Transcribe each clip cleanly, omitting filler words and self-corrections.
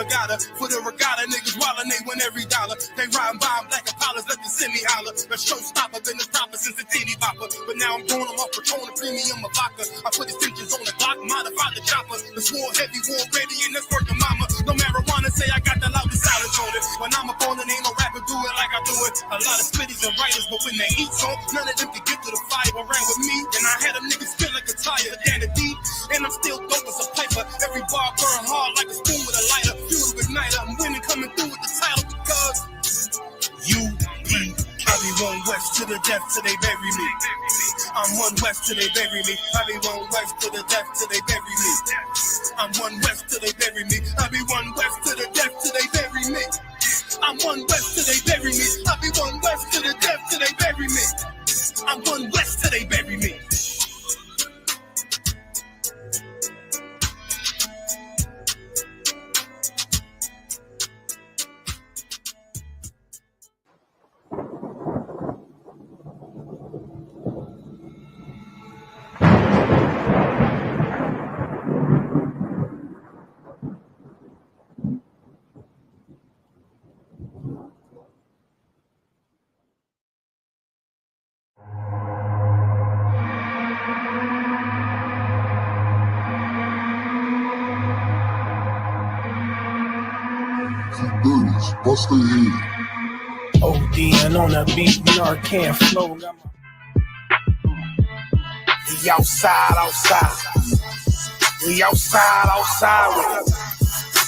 regatta. For the regatta, niggas wildin', they win every dollar. They riding by black Impalas, let the semi holler. The showstopper, been the proper since the teeny bopper. But now I'm going off Patron and premium of vodka. I put extensions on the Glock, modified the chopper. The war heavy, war ready, and that's working mama. No marijuana, say I got the loudest silence on it. When I'm up on it, ain't no rapper do it like I do it. A lot of spitties and writers, but when they eat song, none of them can get to the fire. Around with me, and I had them niggas feel like a tire. Down the deep, and I'm still dope as a piper. Every bar burn hard like a spoon with a lighter. Fuel igniter, I'm winning, coming through with the title because I be one west to the death till they bury me. I'm one west till they bury me. I be one west to the death till they bury me. I'm one west till they bury me. I be one west to the death till they bury me. I'm one west till they bury me. I be one west to the death till they bury me. I'm one west till they bury me. Bust their head. ODing on the beat, Narcan flow. We outside. We outside with it.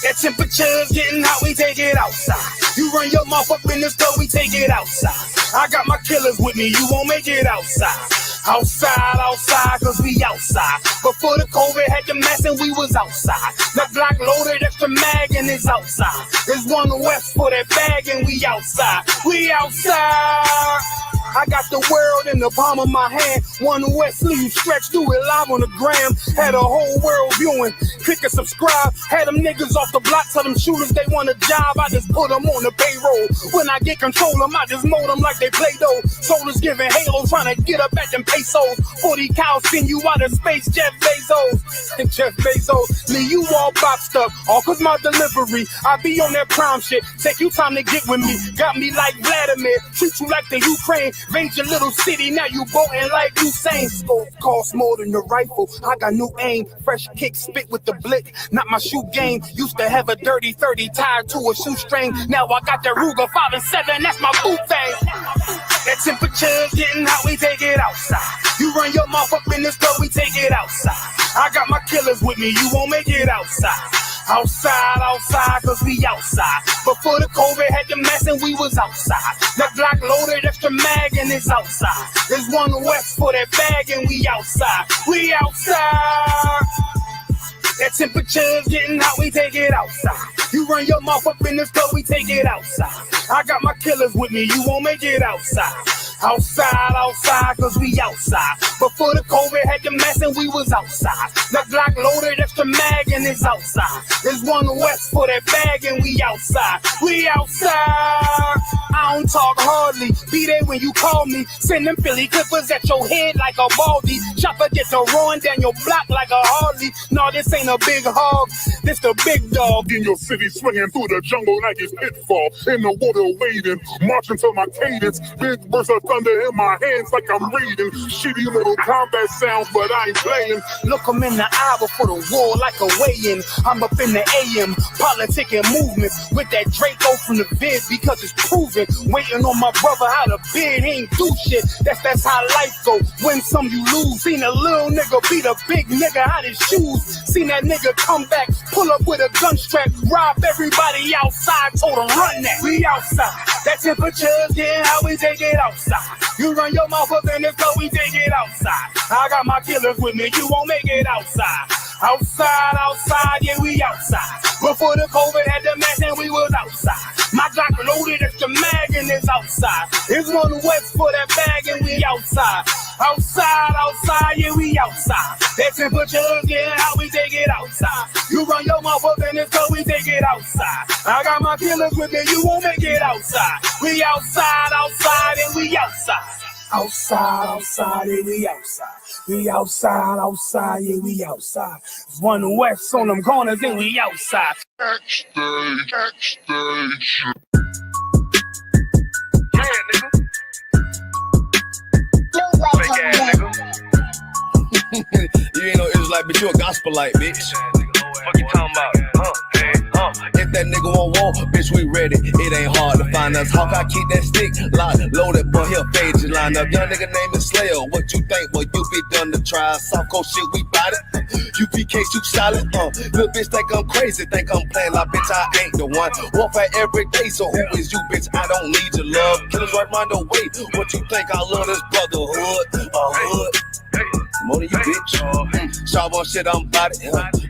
That temperature's getting hot, we take it outside. You run your mouth up in the store, we take it outside. I got my killers with me, you won't make it outside. Outside, cause we outside. Before the COVID had the mask and we was outside. The Glock loaded, extra mag and it's outside. There's one west for that bag and we outside. We outside. I got the world in the palm of my hand. One west sleeve stretched, do it live on the gram. Had a whole world viewing. Click and subscribe. Had them niggas off the block, tell them shooters they want a job. I just put them on the payroll. When I get control them, I just mold them like they Play-Doh. Soldiers giving Halo, trying to get up at them pesos. 40 cows send you out of space, Jeff Bezos. And Jeff Bezos, leave you all boxed up. All cause my delivery, I be on that prime shit. Take you time to get with me. Got me like Vladimir, treat you like the Ukraine. Raise your little city, now you boating like Usain. Scope costs more than the rifle. I got new aim, fresh kick, spit with the blick. Not my shoe game. Used to have a dirty 30 tied to a shoestring. Now I got the Ruger 5 and 7. That's my boot thing. That temperature's getting hot, we take it outside. You run your mouth up in the store, we take it outside. I got my killers with me, you won't make it outside. Outside, cause we outside. Before the COVID had the mask and we was outside. The Glock loaded, extra mag and it's outside. There's one west for that bag and we outside. We outside. That temperature's getting hot, we take it outside. You run your mouth up in the store, we take it outside. I got my killers with me, you won't make it outside. Outside, cause we outside. Before the COVID had the mask and we was outside. The Glock loaded, extra mag and it's outside. There's one west for that bag and we outside. We outside. I don't talk hardly, be there when you call me. Send them Philly clippers at your head like a baldy. Chopper get to roaring down your block like a Harley. No, this ain't a big hog, this the big dog. In your city, swinging through the jungle like it's pitfall. In the water waiting, marching to my cadence. Big bursts of thunder in my hands like I'm reading. Shitty little combat sounds, but I ain't playing. Look them in the eye before the war like a weigh-in. I'm up in the AM, politicking movements with that Draco from the vid because it's proven. Waiting on my brother how to bid, he ain't do shit. That's how life go. Win some, you lose. Seen a little nigga beat a big nigga out his shoes. Seen that nigga come back, pull up with a gun strap, rob everybody outside, told him run that. We outside. That temperature's getting hot, we take it outside. You run your mouth up in the club, we take it outside. I got my killers with me, you won't make it outside. Outside, yeah, we outside. Before the COVID had the mask and we was outside. My Glock loaded, extra mag and it's outside. There's one west for that bag and we outside. Outside, yeah, we outside. That temperature's getting hot, we take it outside. You run your mouth up in the club, we take it outside. I got my killers with me, you won't make it outside. We outside, and we outside. Outside, and we outside. We outside, outside, yeah, we outside. It's one west on them corners, and we outside. Backstage. Yeah, nigga. Fake ass nigga. You ain't no Israelite, bitch. You a gospelite, bitch. Fuck you talking about? If that nigga won't walk, bitch, we ready. It ain't hard to find us. Hawk, I keep that stick locked, loaded, but he'll fade you line up. Young nigga name is Slayer. What you think? Well, you be done to try. Soft cold shit, we bout it. UPK too solid. Little bitch think I'm crazy, think I'm playing like bitch, I ain't the one. Warfare every day, so who is you, bitch? I don't need your love. Killers right round the way. What you think? I love this brotherhood. Hood. More than you, bitch. Sharp on shit, I'm about it.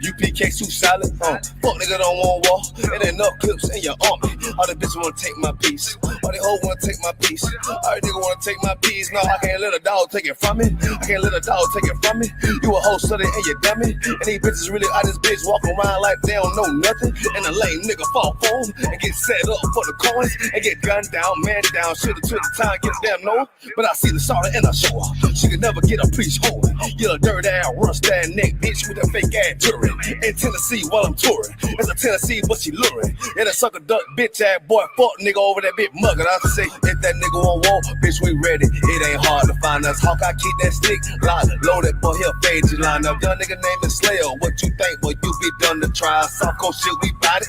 UPK too solid. Fuck nigga don't want war. It ain't enough clips in your army. All the bitches wanna take my piece. All they hoes wanna take my piece. All the nigga wanna take my piece. No, I can't let a dog take it from me. I can't let a dog take it from me. You a whole study and you dummy. And these bitches really out this bitch walk around like they don't know nothing. And a lame nigga fall for them and get set up for the coins and get gunned down, man down. Should've took the time, get a damn no. But I see the sorrow and I show her. She could never get a priest hold. You a dirt ass, rust ass neck bitch with a fake ass touring. In Tennessee while I'm touring. It's a Tennessee, but she luring. And a sucker duck bitch ass boy, fuck nigga over that bitch mugger. I say, if that nigga won't walk, bitch, we ready. It ain't hard to find us. Hawk, I keep that stick locked, loaded, but he'll fade you line up. Young nigga name is Slayer. What you think? Well, you be done to try. Soft cold shit, we bout it.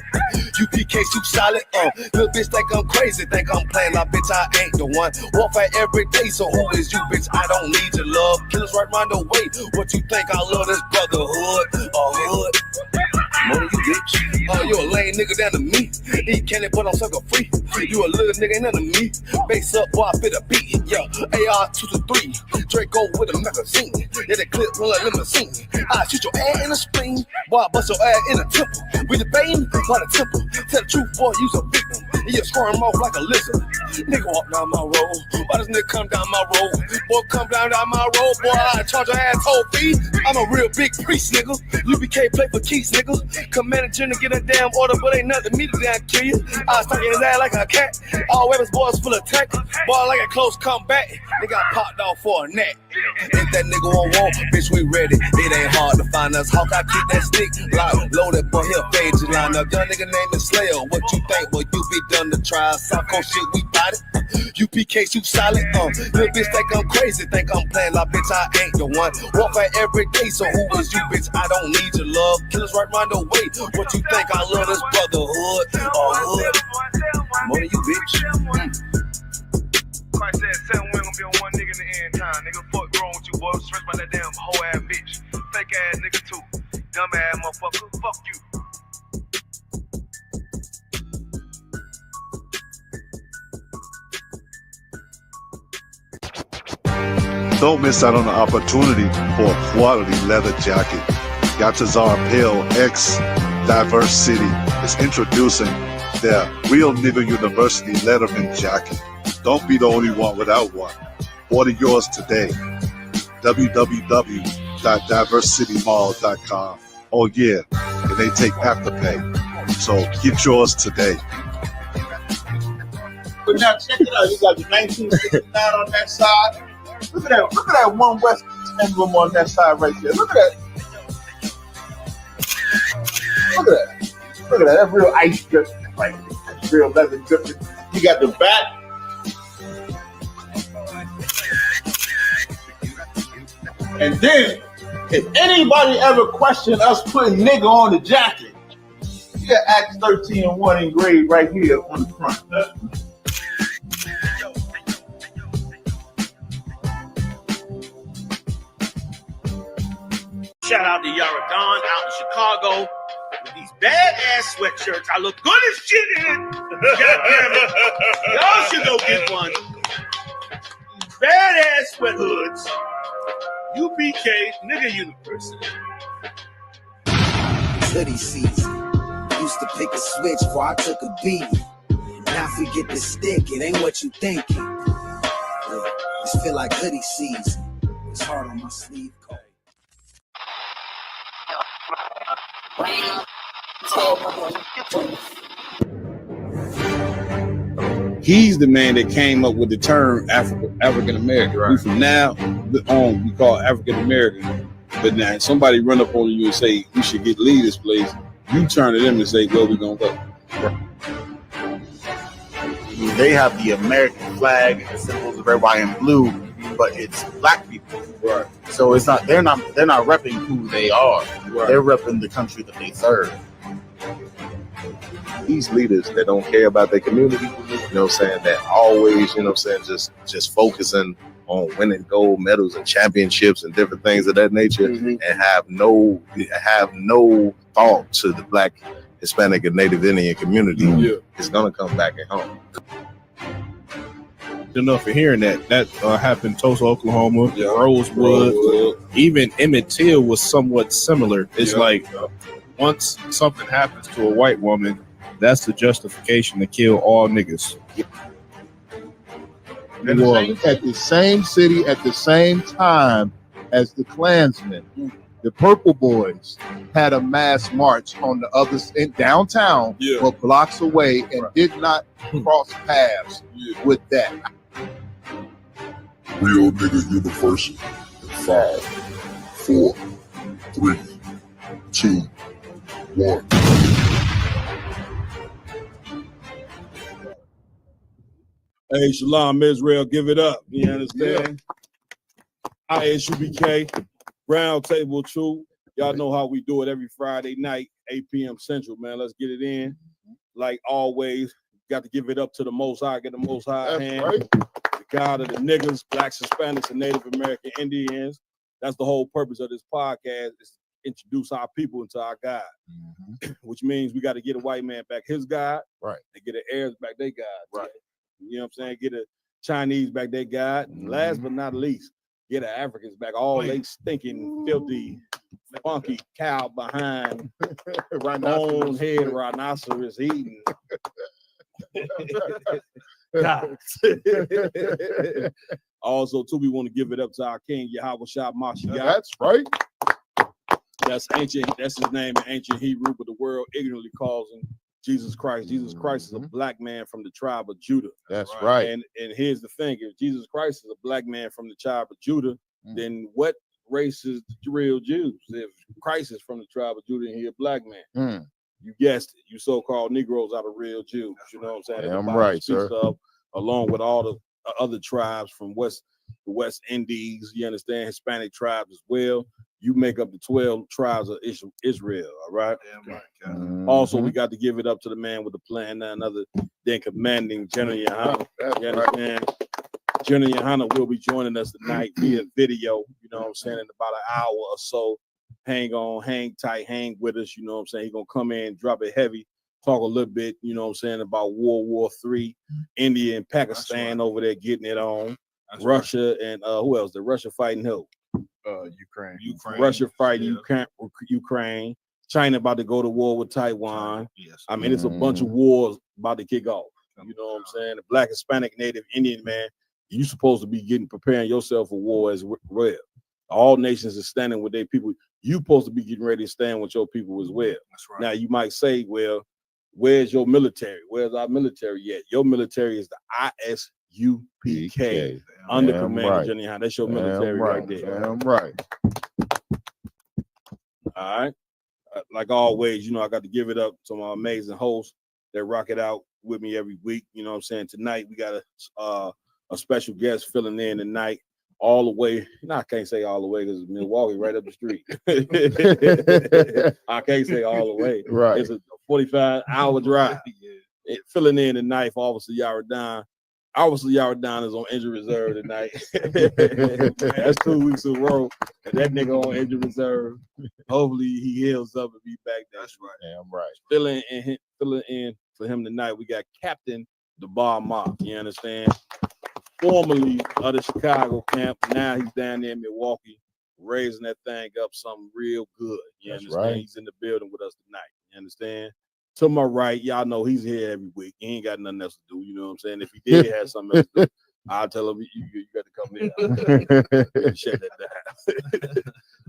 UPK too solid. Little bitch think I'm crazy, think I'm playing like bitch, I ain't the one. Warfare every day, so who is you, bitch? I don't need your love. Killers right round the way. What you think? I love this brotherhood. Hood. More than you, bitch. You a lame nigga down to me. Eat candy, but I'm sucker free. You a little nigga, ain't none of me. Base up, boy, I fit a beat. Yeah, AR 223. Draco with a magazine. Yeah, the clip run like limousine. I shoot your ass in the spleen. Boy, I bust your ass in the temple. We debating by the temple. Tell the truth, boy, you's a victim. You squirm off like a lizard. Nigga walk down my road. Why this nigga come down my road? Boy, come down my road. Boy, I charge your ass toll fee. I'm a real big priest, nigga. UPK play for keys, nigga. Command a general get a damn order, but ain't nothing me to damn kill you. I stuck in his ass like a cat. All weapons, boys full of tech. Boy, like a close comeback. They got popped off for a neck. If that nigga won't walk, bitch, we ready. It ain't hard to find us. Hawk, I keep that stick locked, loaded, but he'll fade you line up. Young nigga name is Slayer. What you think? Well, you be done to try. Soft cold shit, we bout it. UPK too solid. Little bitch think I'm crazy, think I'm playing like bitch, I ain't the one. Warfare every day, so who is you, bitch? I don't need your love. Killers right round the way. What you think? I love this brotherhood. Hood. More than you, bitch. Christ said 7 women gonna be on one nigga in the end time. Nigga, fuck wrong with you, boy. Stressed by that damn hoe ass bitch. Fake ass nigga too. Dumb ass motherfucker. Fuck you. Don't miss out on the opportunity for a quality leather jacket. Yatazar Pale X Diverse City is introducing their Real Nigga University Letterman jacket. Don't be the only one without one. Order yours today. www.diversitymall.com. Oh yeah, and they take Afterpay. So get yours today. But now check it out. You got the 1969 on that side. Look at that One West emblem on that side right there. Look at that. That's real ice drip. Like that's real leather drip. You got the back. And then, if anybody ever question us putting nigga on the jacket, you got Acts 13:1 engraved right here on the front. Shout out to Yara Dawn out in Chicago with these badass sweatshirts. I look good as shit in it. God damn it. Y'all should go get one. These badass sweat hoods. UPK Nigga University. Hoodie season. Used to pick a switch before I took a beat. Now forget the stick, it ain't what you thinking. Just feel like hoodie season. It's hard on my sleeve coat. He's the man that came up with the term African American. Right. We from now on, we call African American. But now somebody run up on you and say, we should leave this place. You turn to them and say, where we gonna go? They have the American flag and the symbols of red, white, and blue, but it's black people. Right. So it's not they're not repping who they are. Right. They're repping the country that they serve. These leaders that don't care about their community, you know what I'm saying, that always, you know what I'm saying, just focusing on winning gold medals and championships and different things of that nature, and have no thought to the Black, Hispanic, and Native Indian community, is gonna come back at home. Enough for hearing that happened in Tulsa, Oklahoma, Rosewood, even Emmett Till was somewhat similar. It's like once something happens to a white woman, that's the justification to kill all niggas. At the same city, at the same time as the Klansmen, the Purple Boys had a mass march on the other in downtown, but blocks away, and did not cross paths with that. Real Nigga University in 5, 4, 3, 2, 1. Hey, Shalom Israel, give it up. You understand? ISUBK, Round Table Truth. Y'all know how we do it every Friday night, 8 p.m. Central, man. Let's get it in. Like always, got to give it up to the Most High. Get the Most High hand. Right. The God of the niggas, Blacks, Hispanics, and Native American Indians. That's the whole purpose of this podcast, is to introduce our people into our God. Which means we got to get a white man back his God. Right. And get an Arabs back their God. Right. You know what I'm saying? Get a Chinese back their God. And last but not least, get the Africans back. All they stinking, filthy, funky cow behind bone head rhinoceros eating. Also, too, we want to give it up to our King Yahweh Shah Mashiach. That's right. That's ancient. That's his name in ancient Hebrew, but the world ignorantly calls him Jesus Christ. Jesus Christ is a black man from the tribe of Judah. That's right. And here's the thing: if Jesus Christ is a black man from the tribe of Judah, then what race is the real Jews? If Christ is from the tribe of Judah and he a black man, you guessed it. You so-called Negroes are the real Jews. You know what I'm saying? I'm right, sir. Along with all the other tribes from the West Indies, you understand, Hispanic tribes as well. You make up the 12 tribes of Israel, all right? Also, we got to give it up to the man with the plan, none other than Commanding General Yohana. You understand? General Yohana will be joining us tonight via video, you know what I'm saying, in about an hour or so. Hang on, hang tight, hang with us, you know what I'm saying? He's going to come in, drop it heavy, talk a little bit, you know what I'm saying, about World War III, India and Pakistan over there getting it on. Russia and who else? The Russia fighting who? Ukraine. Russia fighting Ukraine. China about to go to war with Taiwan. I mean, it's a bunch of wars about to kick off. You know what I'm saying? The Black, Hispanic, Native, Indian man, you supposed to be preparing yourself for war as well. All nations are standing with their people. You supposed to be getting ready to stand with your people as well. That's right. Now you might say, well, where's your military? Where's our military at? Your military is the ISUPK under Commander Johnny Hahn. That's your military right there. Damn right. All right. Like always, you know, I got to give it up to my amazing hosts that rock it out with me every week. You know what I'm saying? Tonight we got a special guest filling in tonight. All the way, I can't say all the way because Milwaukee right up the street. I can't say all the way. Right. It's a 45-hour drive. Filling in tonight for Officer Yaradan. Officer Yaradan is on injury reserve tonight. That's 2 weeks in a row. And that nigga on injury reserve. Hopefully he heals up and be back there. That's right. Damn right. Filling in for him tonight. We got Captain DeBar Mock. You understand? Formerly of the Chicago camp. Now he's down there in Milwaukee, raising that thing up something real good. You understand? Right. He's in the building with us tonight. You understand? To my right, y'all know he's here every week. He ain't got nothing else to do. You know what I'm saying? If he did have something else to do, I'll tell him you got to come here. Shut that down.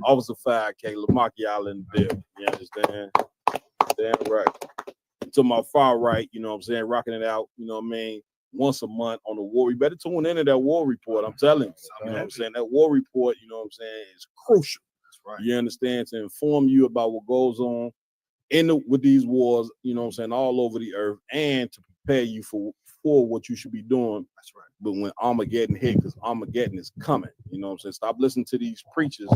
Officer 5K, Lamar y'all in the building. You understand? Damn right. To my far right, you know what I'm saying? Rocking it out. You know what I mean? once a month on the war. You better tune into that war report. I'm telling you. You know what I'm saying? That war report, you know what I'm saying, is crucial. That's right. You understand? To inform you about what goes on with these wars, you know what I'm saying, all over the earth, and to prepare you for what you should be doing. That's right. But when Armageddon hit, because Armageddon is coming, you know what I'm saying? Stop listening to these preachers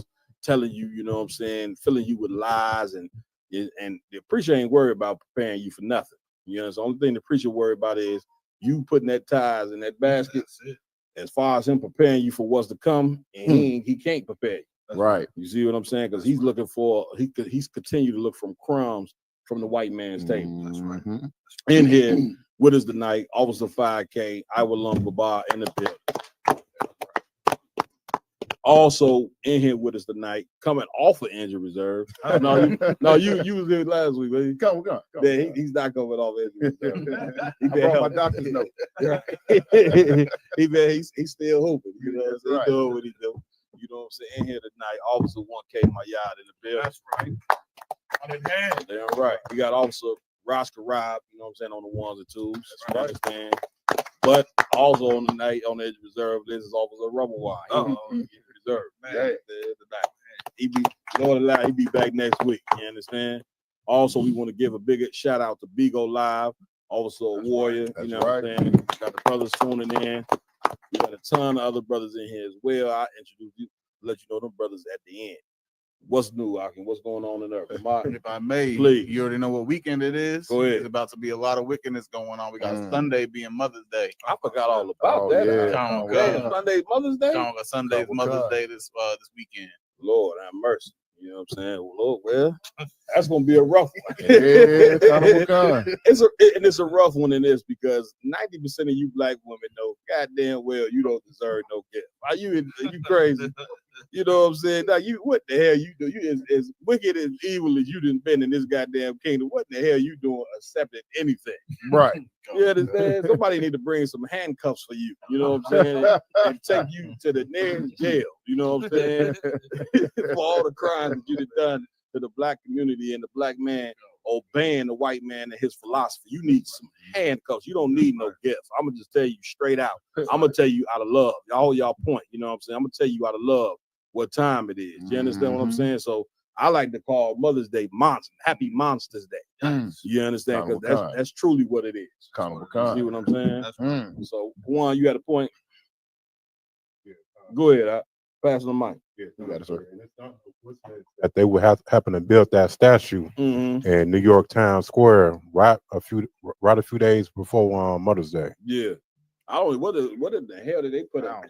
telling you, you know what I'm saying, filling you with lies, and the preacher ain't worried about preparing you for nothing. You know, the only thing the preacher worried about is you putting that tithes in that basket. As far as him preparing you for what's to come, and he can't prepare you. Right. You see what I'm saying? Because he's looking for, he's continued to look from crumbs from the white man's table. That's right. In here with us tonight, Officer 5K, Iowa Lung Babar in the building. Also in here with us tonight, coming off of injured reserve. You was there last week, man. Come. He's not coming off injured reserve. I brought my doctor's note. He's still hooping. You know what I'm saying? He's doing what he do. You know what I'm saying? In here tonight, Officer 1K Mayad in the building. That's right. Damn right. We got Officer Roscoe Rob, you know what I'm saying, on the ones and twos. That's right. But also on the night, on the edge of reserve, this is Officer Rubberwine. Reserve. Man. He be, Lord allow, he be back next week. You understand? Also, we want to give a big shout out to Bigo Live, Officer Warrior. You know what I'm saying? Got the brothers tuning in. We got a ton of other brothers in here as well. I introduce you, let you know them brothers at the end. What's new, Akin? What's going on in there? If I may, please. You already know what weekend it is. Go ahead. There's about to be a lot of wickedness going on. We got Sunday being Mother's Day. I forgot all about that. Yeah. Sunday Mother's Day? Sunday's Mother's Day this weekend. Lord have mercy. You know what I'm saying? Well, that's gonna be a rough one. It's a rough one in this because 90% of you black women know goddamn well you don't deserve no gift. Are you crazy? You know what I'm saying? Now what the hell you do? You as wicked as evil as you done been in this goddamn kingdom. What the hell you doing accepting anything? Right. You understand? Somebody need to bring some handcuffs for you. You know what I'm saying? And take you to the nearest jail. You know what I'm saying? For all the crimes that you've done to the black community and the black man obeying the white man and his philosophy. You need some handcuffs. You don't need no gifts. I'm gonna just tell you straight out. I'm gonna tell you out of love. Y'all point. You know what I'm saying? I'm gonna tell you out of love what time it is. You understand what I'm saying? So I like to call Mother's Day Happy Monsters Day. You understand? Because that's truly what it is. You see what I'm saying? So Juan, you had a point. Go ahead. Pass the mic. You got it, sir. That they would happen to build that statue in New York Town Square right a few days before Mother's Day. Yeah, I don't. What in the hell did they put out?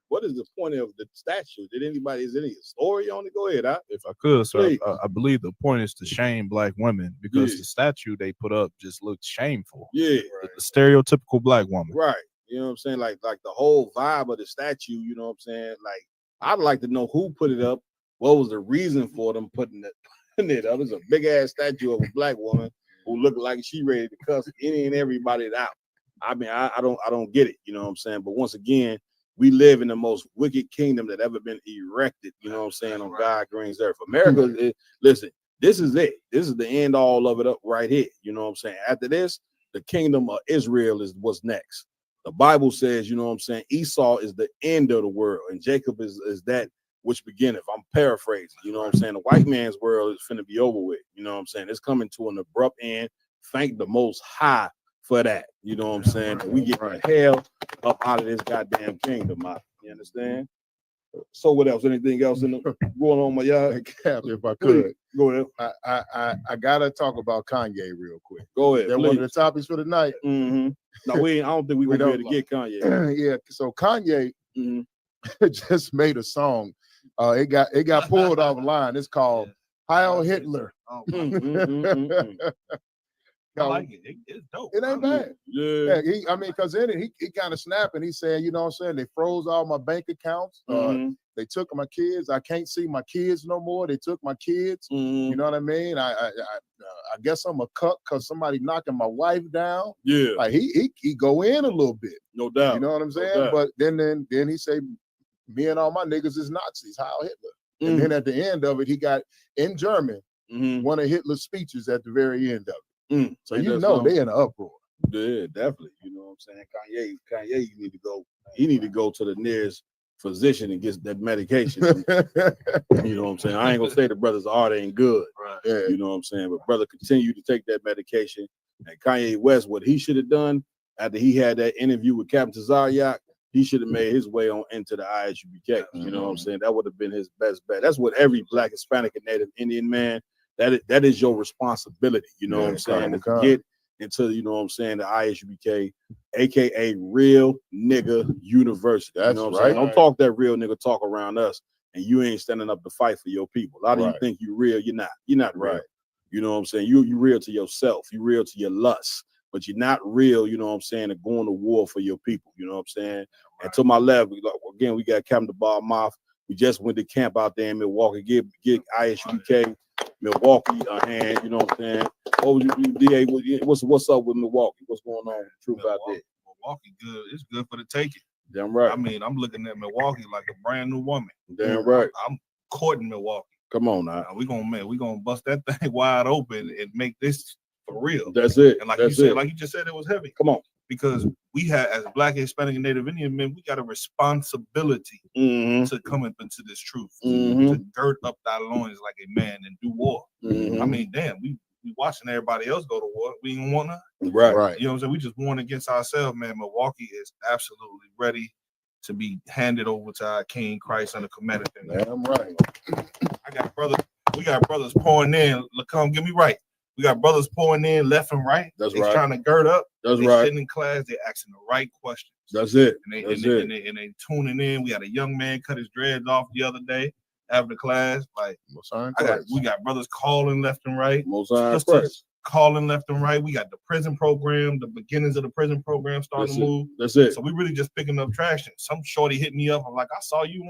What is the point of the statue? Is there any story on it? Go ahead. If I could, sir, I believe the point is to shame black women because the statue they put up just looked shameful. Yeah, the stereotypical black woman. Right. You know what I'm saying? Like the whole vibe of the statue. You know what I'm saying? Like I'd like to know who put it up. What was the reason for them putting it up? It's a big ass statue of a black woman who looked like she ready to cuss any and everybody out. I mean, I don't get it. You know what I'm saying? But once again, we live in the most wicked kingdom that ever been erected. You know what I'm saying? On God Green's earth, America. Listen, this is it. This is the end all of it up right here. You know what I'm saying? After this, the kingdom of Israel is what's next. The Bible says, you know what I'm saying? Esau is the end of the world, and Jacob is that which beginneth. I'm paraphrasing. You know what I'm saying? The white man's world is finna be over with. You know what I'm saying? It's coming to an abrupt end. Thank the Most High for that. You know what I'm saying? We get the hell up out of this goddamn kingdom. You understand? So what else? Anything else in the going on my yard? If I could, go ahead. I gotta talk about Kanye real quick. Go ahead. They're one of the topics for the night. No, I don't think we're gonna be able to get Kanye. Yeah. So Kanye just made a song. It got pulled offline. It's called Heil Hitler. I like it. It's dope. It ain't bad. Yeah. Because in it, he kind of snapping. He's saying, you know what I'm saying? They froze all my bank accounts. They took my kids. I can't see my kids no more. They took my kids. You know what I mean? I guess I'm a cuck because somebody knocking my wife down. Yeah. Like he go in a little bit. No doubt. You know what I'm saying? But then he say, me and all my niggas is Nazis. Heil Hitler. And then at the end of it, he got in German one of Hitler's speeches at the very end of it. So you know they in an uproar. Yeah, definitely. You know what I'm saying? Kanye, you need to go. He need to go to the nearest physician and get that medication. You know what I'm saying? I ain't gonna say the brother's art ain't good. Right. Yeah. You know what I'm saying? But brother, continue to take that medication. And Kanye West, what he should have done after he had that interview with Captain Tazariak, he should have made his way on into the ISUBK. You know what I'm saying? That would have been his best bet. That's what every Black, Hispanic, and Native Indian man, that is your responsibility. You know what I'm saying? To get into, you know what I'm saying, the ISUBK, aka Real Nigga University. That's you know what I'm right. saying? Don't talk that real nigga talk around us, and you ain't standing up to fight for your people. A lot of you think you real, you're not. You're not real. You know what I'm saying? You real to yourself. You real to your lust. But you're not real, you know what I'm saying, to going to war for your people. You know what I'm saying? And to my left, again, we got Captain Bob Moff. We just went to camp out there in Milwaukee. Get ISUBK Milwaukee a hand. You know what I'm saying? What would you do, DA? What's up with Milwaukee? What's going on with the truth out there? Milwaukee good. It's good for the taking. Damn right. I mean, I'm looking at Milwaukee like a brand new woman. Damn right. I'm courting Milwaukee. Come on now. We gonna bust that thing wide open and make this for real. That's it. And like That's you said, it. like you just said, it was heavy. Come on. Because we had, as Black, Hispanic, and Native Indian men, we got a responsibility to come up into this truth, to gird up thy loins like a man and do war. I mean, damn, we watching everybody else go to war. We ain't want to. Right. You know what I'm saying? We just warn against ourselves, man. Milwaukee is absolutely ready to be handed over to our King Christ and the commander. Damn right. We got brothers pouring in. Look, come get me right. We got brothers pouring in left and right. That's they right. Trying to gird up. That's they right. Sitting in class, they're asking the right questions. That's it. And That's they, it. And they tuning in. We had a young man cut his dreads off the other day after class. Like, we got brothers calling left and right. Calling left and right. We got the prison program, the beginnings of the prison program starting to move. That's it. So we really just picking up traction. Some shorty hit me up. I'm like, I saw you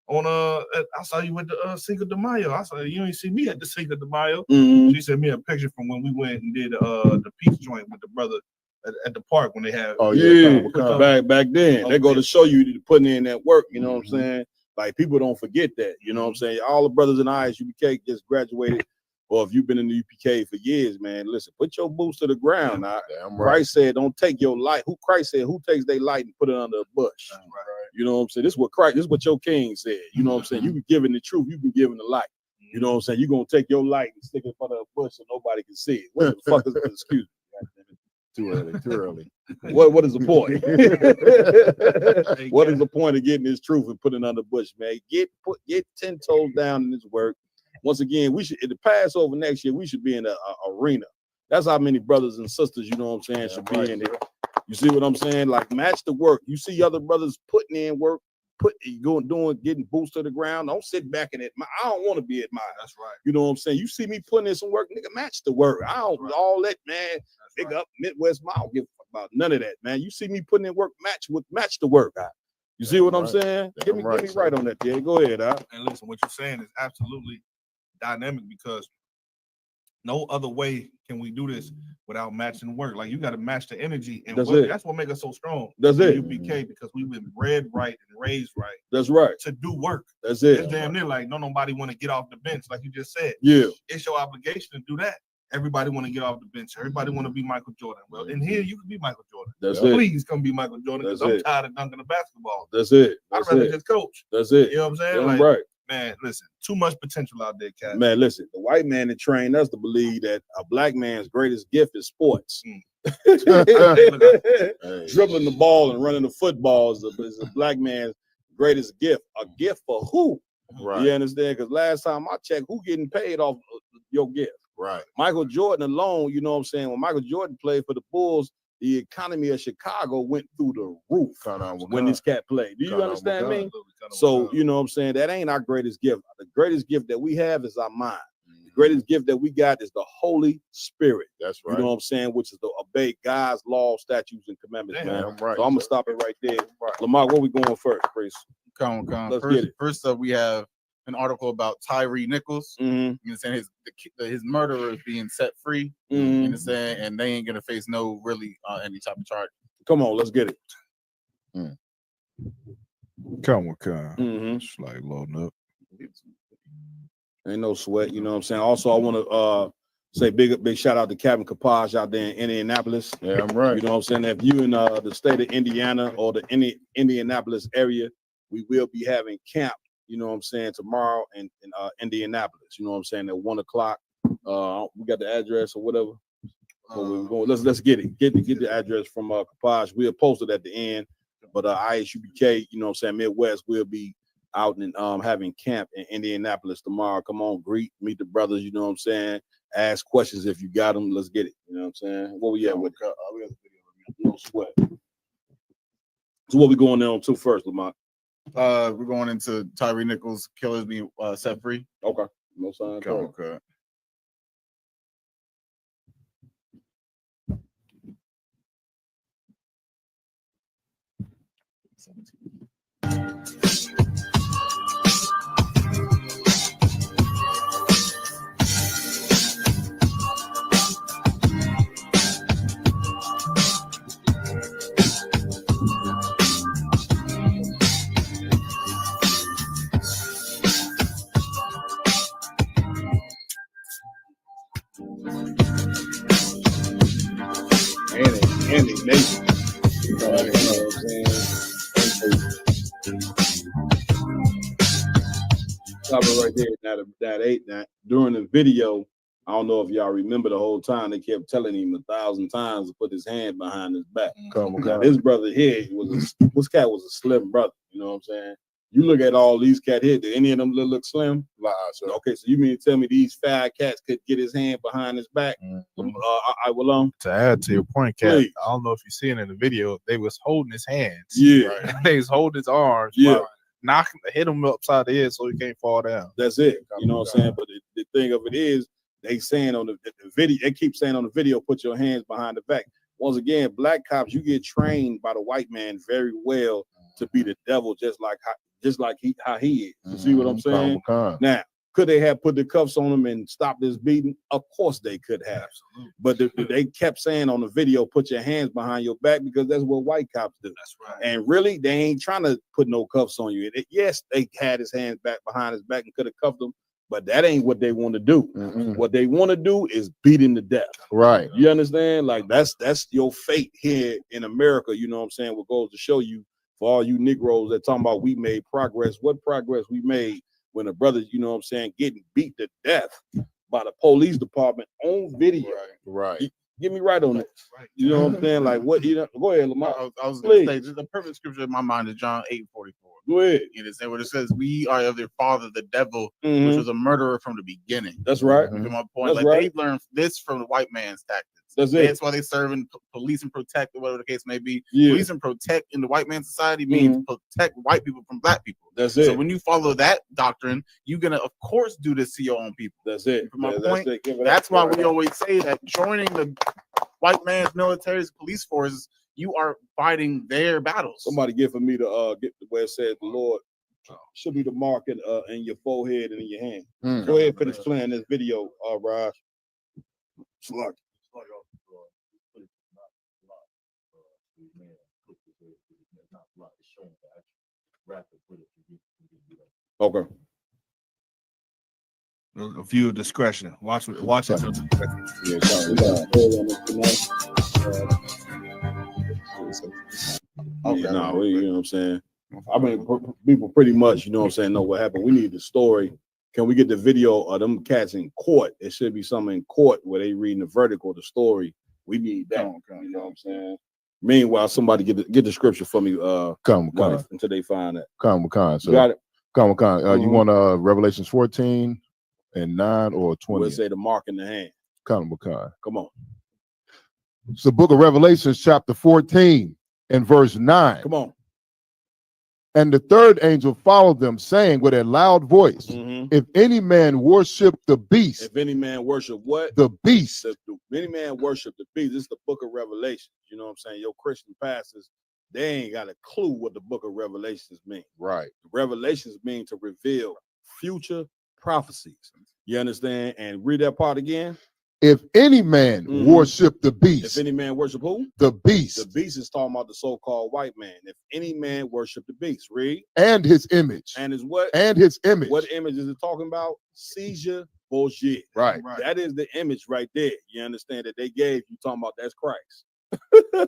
I saw you at the Cinco de Mayo. I saw you ain't see me at the Cinco de Mayo. She sent me a picture from when we went and did the peace joint with the brother at the park when they had. Oh yeah, back then. They go to show you putting in that work. You know what I'm saying? Like people don't forget that. You know what I'm saying? All the brothers in ISUBK just graduated. Or if you've been in the UPK for years, man, listen, put your boots to the ground. Now, Christ said, don't take your light. Christ said, who takes their light and put it under a bush? You know what I'm saying? This is what your king said. You know what I'm saying? You be giving the truth, you be giving the light. You know what I'm saying? You're gonna take your light and stick it in front of a bush so nobody can see it. What the fuck is the excuse? Too early. What is the point? What is the point of getting this truth and putting it under the bush, man? Get 10 toes down in this work. Once again, we should, in the Passover next year, we should be in an arena. That's how many brothers and sisters, you know what I'm saying, should be in it. You see what I'm saying? Like, match the work. You see other brothers putting in work, getting boots to the ground. Don't sit back and admire. I don't want to be admired. That's right. You know what I'm saying? You see me putting in some work, nigga, match the work. I don't all that, man. Pick up Midwest, I don't give a fuck about none of that, man. You see me putting in work, match the work. You see what I'm saying? Give me right on that, Jay. Go ahead, And listen, what you're saying is absolutely dynamic because no other way can we do this without matching work. Like you got to match the energy, and that's what makes us so strong. That's it. UPK because we've been bred right and raised right. That's right. To do work. That's it. It's damn near like nobody want to get off the bench, like you just said. Yeah. It's your obligation to do that. Everybody want to get off the bench. Everybody want to be Michael Jordan. Well, in here you can be Michael Jordan. That's it. Please come be Michael Jordan because I'm tired of dunking the basketball. That's it. I'd rather just coach. That's it. You know what I'm saying? Like, right. Man, listen, too much potential out there, Cat. Man, listen, the white man that trained us to believe that a black man's greatest gift is sports. Dribbling the ball and running the football is a black man's greatest gift. A gift for who? Right. You understand? Because last time I checked, who getting paid off your gift? Right. Michael Jordan alone, you know what I'm saying? When Michael Jordan played for the Bulls, the economy of Chicago went through the roof when this cat played. Do you understand me? So, you know what I'm saying? That ain't our greatest gift. The greatest gift that we have is our mind. The greatest gift that we got is the Holy Spirit. That's right. You know what I'm saying? Which is to obey God's law, statutes, and commandments, man. Right. So I'm going to stop it right there. Right. Lamar, where we going first, Priest? Come. Let's get it. First up, we have an article about Tyree Nichols. You know, saying his murderer is being set free. You know, saying, and they ain't gonna face no really any type of charge. Come on, let's get it. Come. It's like loading up. Ain't no sweat, you know what I'm saying? Also, I want to Say big shout out to Captain Kapaj out there in Indianapolis. Yeah, I'm right. You know what I'm saying? If you in the state of Indiana or the Indianapolis area, we will be having camp, you know what I'm saying, tomorrow in Indianapolis. You know what I'm saying, at 1 o'clock. We got the address or whatever. So we're going, let's get it. Get the address from Kapaj. We'll post it at the end. But ISUBK, you know what I'm saying, Midwest will be out and having camp in Indianapolis tomorrow. Come on, meet the brothers, you know what I'm saying? Ask questions if you got them. Let's get it. You know what I'm saying? What we at with no sweat. So what we going on to first, Lamont? We're going into Tyree Nichols killers being set free. Okay. No sign. Okay. Andy Nation. You know what I'm saying? Stop it right there. Now, during the video, I don't know if y'all remember the whole time they kept telling him 1,000 times to put his hand behind his back. Now, his brother here this cat was a slim brother. You know what I'm saying? You look at all these cat here. Did any of them look slim? Okay, so you mean to tell me these fat cats could get his hand behind his back? I will To add to your point, Cat, Please. I don't know if you seen in the video, they was holding his hands. Yeah. Right? They was holding his arms. Yeah. Hit him upside the head so he can't fall down. That's it. You know what I'm saying? But the thing of it is, they saying on the video, they keep saying on the video, put your hands behind the back. Once again, black cops, you get trained by the white man very well to be the devil, just like how he is. You see what I'm saying? Now, could they have put the cuffs on him and stopped this beating? Of course they could have. But they kept saying on the video, put your hands behind your back, because that's what white cops do. That's right. And really, they ain't trying to put no cuffs on you. Yes, they had his hands back behind his back and could have cuffed him, but that ain't what they want to do. What they want to do is beat him to death. Right. You understand? Like that's your fate here in America. You know what I'm saying? What goes to show you, for all you Negroes that talking about we made progress, what progress we made when a brother, you know what I'm saying, getting beat to death by the police department on video. Right. Get me right on this. You know what I'm saying? Like what? Go ahead, Lamar. I was going to say, the perfect scripture in my mind is John 8:44. Go ahead. You understand what it says? We are of their father, the devil, which was a murderer from the beginning. That's right. To my point, That's like they learned this from the white man's tactics. That's it. That's why they serve in police and protect, or whatever the case may be. Yeah. Police and protect in the white man's society means protect white people from black people. That's it. So when you follow that doctrine, you're gonna, of course, do this to your own people. That's it. From my Yeah, point, that's it. that's why we always say that joining the white man's military police forces, you are fighting their battles. Somebody give for me to get where it says the Lord should be the mark in your forehead and in your hand. Go ahead, finish playing this video, Raj. Slug. Okay. A view of discretion. Watch it. You know what I'm saying? I mean, people pretty much, you know what I'm saying, know what happened. We need the story. Can we get the video of them cats in court? It should be something in court where they reading the verdict or the story. We need that. You know what I'm saying? Meanwhile, somebody get the scripture for me. Come until they find that. Come. So got it. Come. You want Revelations 14 and 9 or 20? We'll say the mark in the hand. Come on. It's the book of Revelations, chapter 14 and verse 9. Come on. And the third angel followed them, saying with a loud voice, if any man worship the beast. If any man worship what? The beast. If any man worship the beast. This is the book of Revelation. You know what I'm saying? Your Christian pastors, they ain't got a clue what the book of Revelations mean. Right. Revelations mean to reveal future prophecies. You understand? And read that part again. If any man worship the beast. If any man worship who? The beast. The beast is talking about the so-called white man. If any man worship the beast, read. And his image. And his what? And his image. What image is it talking about? Seizure Bullshit. Right. That is the image right there. You understand that they gave you talking about that's Christ.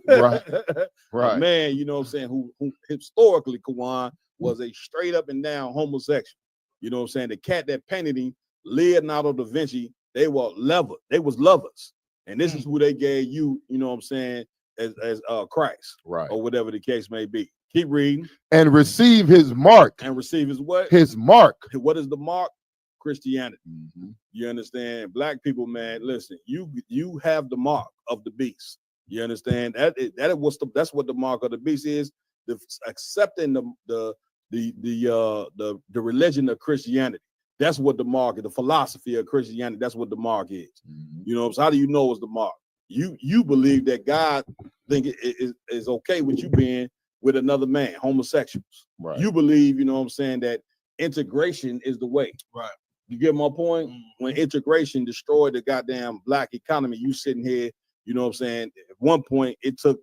Right. A Right. man, you know what I'm saying, who historically, Kawan, was a straight up and down homosexual. You know what I'm saying? The cat that painted him, Leonardo da Vinci, they were lovers. And this is who they gave you, you know what I'm saying, as Christ. Right. Or whatever the case may be. Keep reading. And receive his mark. And receive his what? His mark. What is the mark? Christianity. You understand? Black people, man, listen, you have the mark of the beast. You understand? That's what the mark of the beast is. Accepting the religion of Christianity. That's what the mark is. The philosophy of Christianity. That's what the mark is. You know, so how do you know it's the mark? You believe that God think it is okay with you being with another man, homosexuals. Right. You believe, you know what I'm saying, that integration is the way. Right. You get my point? When integration destroyed the goddamn black economy, you sitting here, you know what I'm saying? At one point, it took,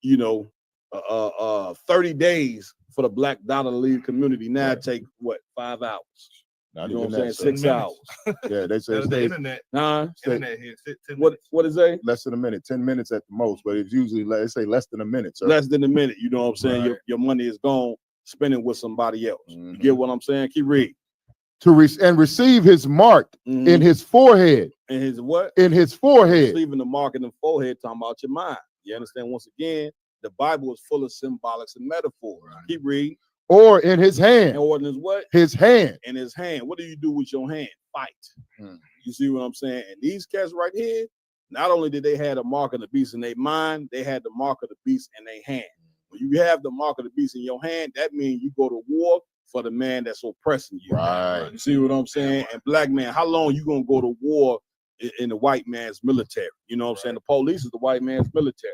30 days for the black dollar to leave community. Now it take what, 5 hours? Not You know even what I'm that, saying? 6 hours. Yeah, they say The internet. Internet here. 10 What is it? less than a minute, 10 minutes at the most, but it's usually they say less than a minute. Sir. Less than a minute. You know what I'm saying? Right. Your money is gone spending with somebody else. You get what I'm saying? Keep reading. And receive his mark in his forehead. In his what? In his forehead. Receiving the mark in the forehead, talking about your mind. You understand? Once again, the Bible is full of symbolics and metaphors. Right. Keep reading. Or in his hand. Or in his what? His hand. In his hand. What do you do with your hand? Fight. You see what I'm saying? And these cats right here, not only did they have the mark of the beast in their mind, they had the mark of the beast in their hand. When you have the mark of the beast in your hand, that means you go to war for the man that's oppressing you. Right. You see what I'm saying? And black man, how long you gonna go to war in the white man's military? You know what I'm saying? The police is the white man's military.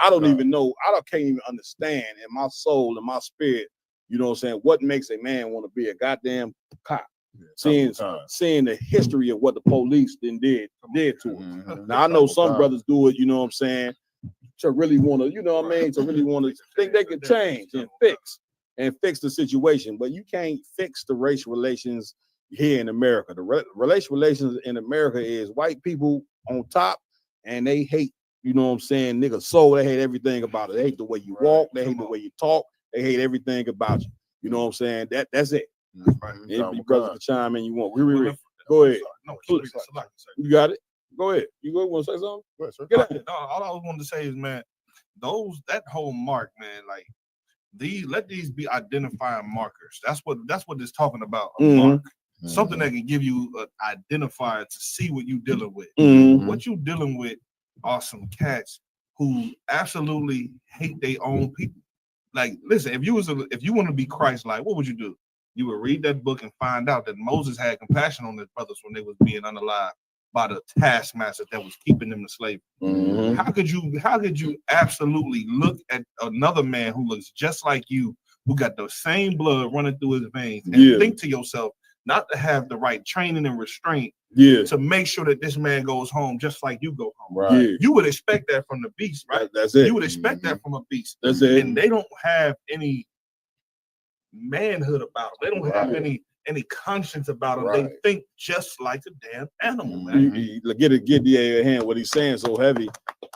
I don't even know. Can't even understand in my soul and my spirit, you know what I'm saying, what makes a man want to be a goddamn cop. Seeing the history of what the police did to him. Now I know some brothers do it, you know what I'm saying, to really want to, you know what I mean, to really want to think they can change and fix the situation. But you can't fix the race relations here in America. The racial relations in America is white people on top, and they hate, you know what I'm saying, nigga soul. They hate everything about it. They hate the way you walk. They hate the way you talk. They hate everything about you. You know what I'm saying? That's it. Any brother to chime in you want. Go ahead. No, you got it. Go ahead. You want to say something? Go ahead, sir. Get out. No, all I was wanting to say is, man, that whole mark, man, like let these be identifying markers. That's what it's talking about. A mark. Something that can give you an identifier to see what you're dealing with. What you dealing with are some cats who absolutely hate their own people. Like, listen, if you want to be Christ-like, what would you do? You would read that book and find out that Moses had compassion on his brothers when they was being unalive by the taskmaster that was keeping them in slavery. How could you absolutely look at another man who looks just like you, who got the same blood running through his veins, and think to yourself not to have the right training and restraint to make sure that this man goes home just like you go home? Right. You would expect that from the beast, right? That's it. You would expect that from a beast. That's it. And they don't have any manhood about them. They don't have any conscience about them. They think just like a damn animal, man. Get your hand what he's saying so heavy,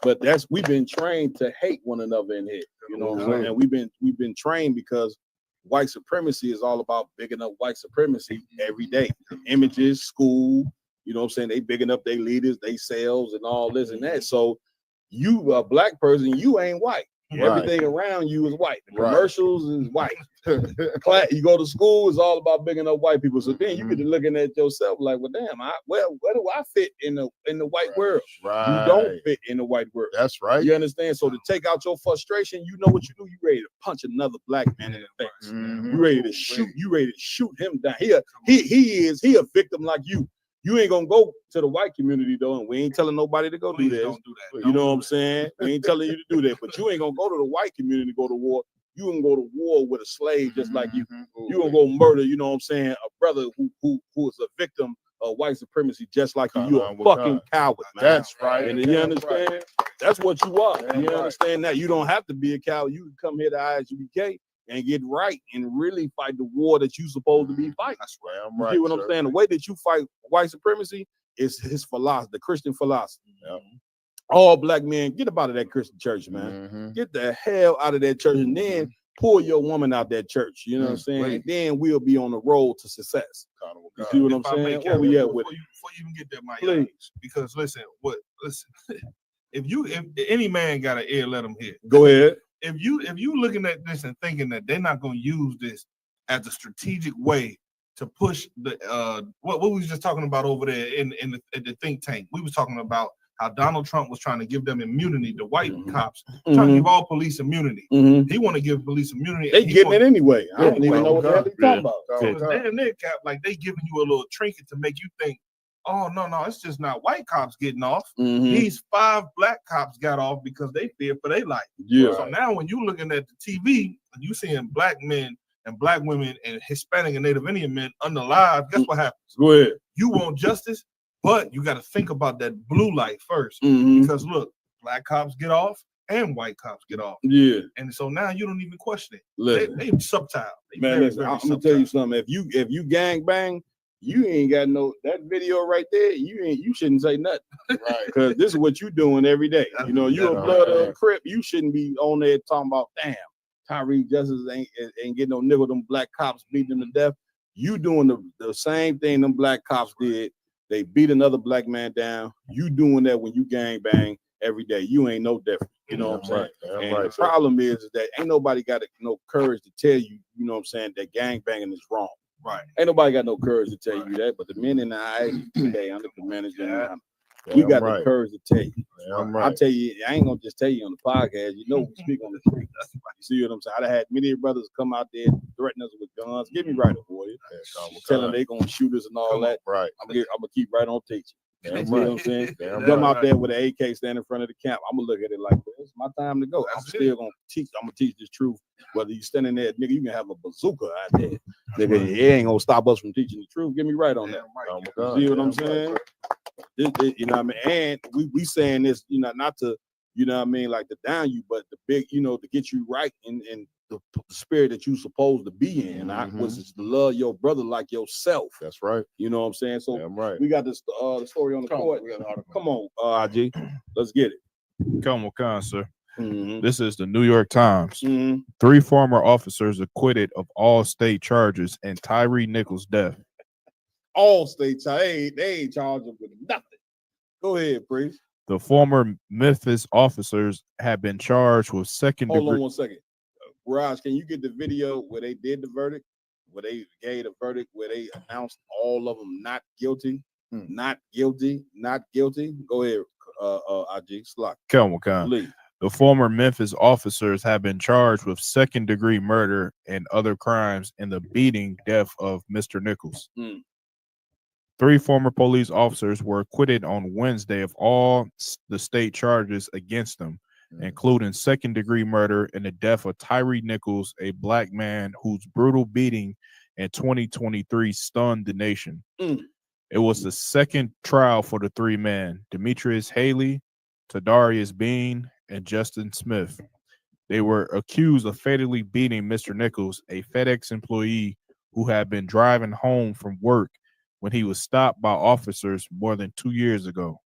but we've been trained to hate one another in here. You know what I'm saying? And we've been trained because white supremacy is all about bigging up white supremacy every day. Images, school, you know what I'm saying? They bigging up their leaders, they selves, and all this and that. So you a black person, you ain't white. Everything around you is white. The commercials is white. You go to school, it's all about bigging up white people. So then you get to looking at yourself like, well, damn, where do I fit in the white world? Right. You don't fit in the white world. That's right. You understand? So to take out your frustration, you know what you do. You ready to punch another black man in the face. You ready to shoot. You ready to shoot him down. He a victim like you. You ain't gonna go to the white community though, and we ain't telling nobody to go do this. Don't do that. You know what I'm saying? We ain't telling you to do that, but you ain't gonna go to the white community to go to war. You gonna go to war with a slave just like you. You gonna go murder, you know what I'm saying, a brother who is a victim of white supremacy just like you. You're a fucking coward, man. That's right. And you understand? That's what you are. You understand that? You don't have to be a coward. You can come here to ISUBK and get right and really fight the war that you supposed to be fighting. That's right. I'm You right. see what I'm saying? The way that you fight white supremacy is his philosophy, the Christian philosophy. All black men, get up out of that Christian church, man. Get the hell out of that church, and then pull your woman out that church. You know what I'm saying? And then we'll be on the road to success. You see what I'm If I may, saying? Where Captain, we at before with you even get there, my Please. because listen, if any man got an ear, let him hear. Go ahead. If you looking at this and thinking that they're not going to use this as a strategic way to push the what we was just talking about over there in the think tank, we was talking about how Donald Trump was trying to give them immunity, the white cops, trying to give all police immunity. He want to give police immunity. They getting it anyway. I don't even know what the hell they talking about. So it's damn near, Cap, like they giving you a little trinket to make you think, oh no, it's just not white cops getting off. These 5 black cops got off because they fear for their life. Yeah. So now when you looking at the TV and you seeing black men and black women and Hispanic and Native Indian men unalive, guess what happens? Go ahead. You want justice, but you got to think about that blue light first. Because look, black cops get off and white cops get off. Yeah. And so now you don't even question it. Listen. They subtle. They Man, very, listen, very I'm gonna subtle. tell you something. If you gang bang, you ain't got no that video right there. You shouldn't say nothing, right? Because this is what you doing every day. You know, you a blood of a Crip. You shouldn't be on there talking about damn Tyree Justice ain't getting no nigga. Them black cops beating them to death. You doing the same thing them black cops did. They beat another black man down. You doing that when you gang bang every day. You ain't no different. You know what I'm saying? And the problem is that ain't nobody got no courage to tell you, you know what I'm saying, that gang banging is wrong. Right. Ain't nobody got no courage to tell you that, but the men in the IAC today under the manager, we got the courage to tell you. I tell you, I ain't gonna just tell you on the podcast. You know, we speak on the street. You see what I'm saying? I had many brothers come out there threatening us with guns. Get me right, boy. Telling they gonna shoot us and all that. Right. I'm gonna keep right on teaching. Damn You see what I'm saying? Come out there with an AK standing in front of the camp. I'm gonna look at it like this. It's my time to go. I'm still gonna teach. I'm gonna teach this truth. Whether you standing there, nigga, you can have a bazooka out there. Nigga, it ain't gonna stop us from teaching the truth. Get me right on that. You see what I'm saying? You know what I mean? And we saying this, you know, not to, you know what I mean, like to down you, but the big, you know, to get you right in the spirit that you supposed to be in, which is to love your brother like yourself. That's right. You know what I'm saying? So right. We got this the story on the court. Come on, IG, let's get it. Come on, sir. This is the New York Times. 3 former officers acquitted of all state charges in Tyree Nichols' death. All state charges. They ain't charged with nothing. Go ahead, Priest. The former Memphis officers have been charged with second degree. Hold on 1 second. Raj, can you get the video where they did the verdict? Where they gave the verdict, where they announced all of them not guilty, not guilty, not guilty. Go ahead, IG Slock. Come on. The former Memphis officers have been charged with second-degree murder and other crimes in the beating death of Mr. Nichols. 3 former police officers were acquitted on Wednesday of all the state charges against them, including second-degree murder and the death of Tyree Nichols, a black man whose brutal beating in 2023 stunned the nation. It was the second trial for the 3 men, Demetrius Haley, Tadarius Bean, and Justin Smith. They were accused of fatally beating Mr. Nichols, a FedEx employee who had been driving home from work when he was stopped by officers more than 2 years ago.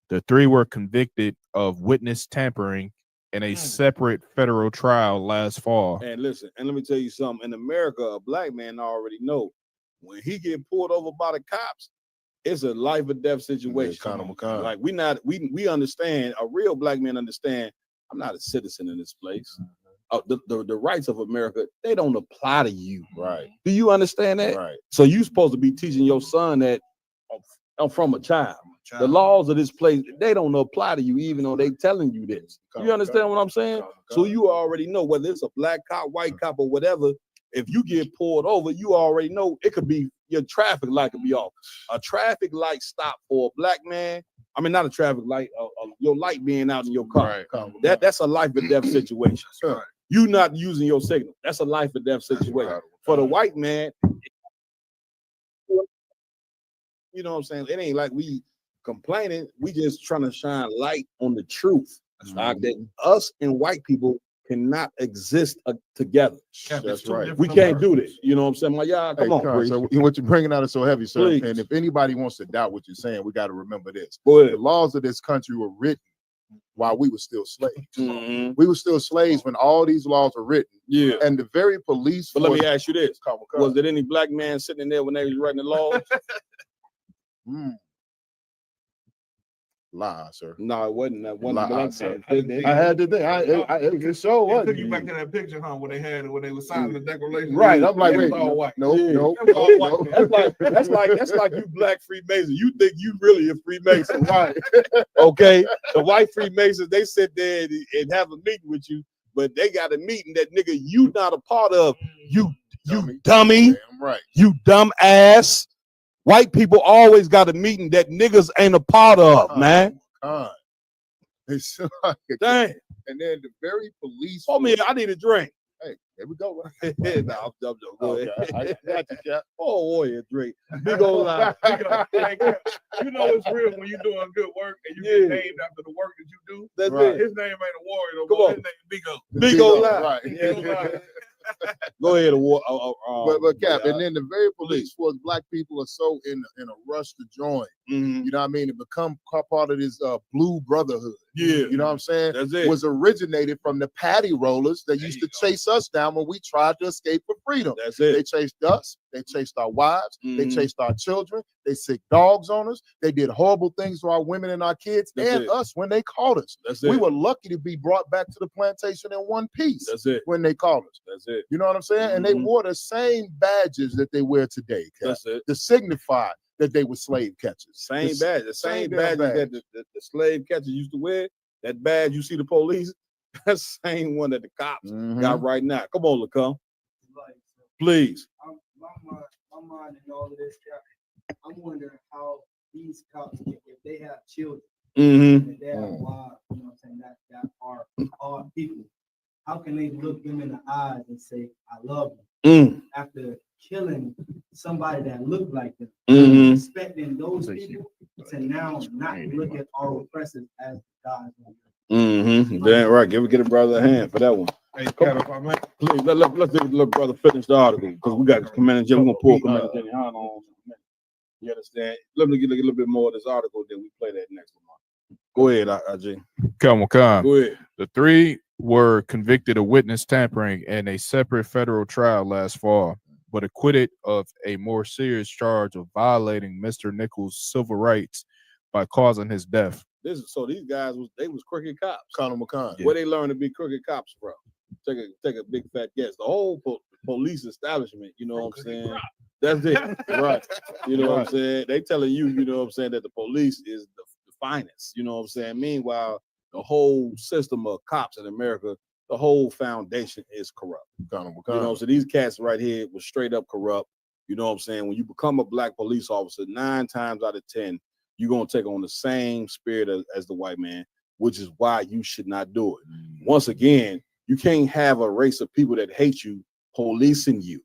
The 3 were convicted of witness tampering in a separate federal trial last fall. And listen, and let me tell you something. In America, a black man already know when he get pulled over by the cops, it's a life or death situation. Like we understand, a real black man understand, I'm not a citizen in this place. The rights of America, they don't apply to you. Right. Do you understand that? Right. So you supposed to be teaching your son that from a child. The laws of this place, they don't apply to you, even though they telling you this. You understand what I'm saying? So you already know whether it's a black cop, white cop, or whatever. If you get pulled over, you already know it could be your traffic light could be off. A traffic light stop for a black man. I mean, not a traffic light. Your light being out in your car. Right. That's a life or death situation. Right. You not using your signal. That's a life or death situation. For the white man, you know what I'm saying? It ain't like we complaining. We just trying to shine light on the truth. Like that us and white people cannot exist together. That's right. We can't do this. You know what I'm saying? My y'all, come on, Con, so what you're bringing out is so heavy, sir. Please. And if anybody wants to doubt what you're saying, we got to remember this. Go ahead. The laws of this country were written while we were still slaves. Mm-hmm. We were still slaves when all these laws were written. Yeah. And the very police. But let me ask you this: was there any black man sitting in there when they was writing the laws? Lie, sir. No, it wasn't. That one Lie, black sir. man. I had to think. It sure It took wasn't. you back to that picture, huh? When they were signing the declaration. Right. I'm like, wait, all white. no. That's like you black Freemason. You think you really a Freemason, right? Okay. The white Freemasons, they sit there and have a meeting with you, but they got a meeting that nigga you not a part of. You dummy. Damn right. You dumb ass. White people always got a meeting that niggas ain't a part of, man. It's like, dang. And then the very police. Oh man, I need a drink. Hey, there we go. Nah, I'm go ahead. I got you, Cap. Oh, yeah, drink. Big old lie. You know it's real when you're doing good work and you get named after the work that you do. That's right. it. His name ain't a warrior no Come more. on. His name Bigo. Big old lie. Right. Big old lie. Go ahead. But Cap, and then the very police force, black people are so in a rush to join. Mm-hmm. You know what I mean? To become part of this blue brotherhood. Yeah. You know what I'm saying? That's it. Was originated from the paddy rollers that used to chase us down when we tried to escape for freedom. That's it. They chased us. They chased our wives. They Mhm. chased our children. They sick dogs on us. They did horrible things to our women and our kids That's and it. us when they caught us. That's We it. were lucky to be brought back to the plantation in one piece. That's it. When they caught us. That's it. You know what I'm saying? And they Mhm. wore the same badges that they wear today, Cap, That's it. to signify that they were slave catchers. Same badge. The same damn badge that the slave catchers used to wear. That badge you see the police. That's the same one that the cops got right now. Come on, Lacombe. Please. My mind and all of this, I'm wondering how these cops, if they have children, Mhm. and they have wives, you know what I'm saying, that are hard people, how can they look them in the eyes and say, I love you, after killing somebody that looked like them, Mhm. expecting those people to now not look at our oppressors as gods. Mm-hmm. Damn right. Get a brother a hand for that one. Hey, Cap, if I may. Please, let's give the little brother finish the article because we got Commander Jim. We're gonna pull Commander Jenny Hahn on. You understand? Let me get a little bit more of this article, then we play that next one. Go ahead, IJ. Come. Go ahead. The three were convicted of witness tampering in a separate federal trial last fall, but acquitted of a more serious charge of violating Mr. Nichols' civil rights by causing his death. So these guys was crooked cops. Colin McCann. Where they learned to be crooked cops from? Take a big fat guess. The whole police establishment. You know what I'm saying? That's it, right? You know what I'm saying? They telling you, you know what I'm saying, that the police is the finest. You know what I'm saying? Meanwhile, the whole system of cops in America, the whole foundation is corrupt. You know, so these cats right here was straight up corrupt. You know what I'm saying? When you become a black police officer, 9 times out of 10, you're gonna take on the same spirit as the white man, which is why you should not do it. Once again, you can't have a race of people that hate you policing you.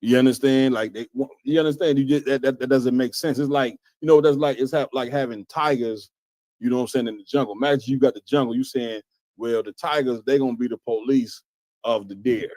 You understand? Like you understand? You just that doesn't make sense. It's like, you know, like having tigers, you know what I'm saying, in the jungle. Imagine you got the jungle, you saying, well, the tigers, they're gonna be the police of the deer.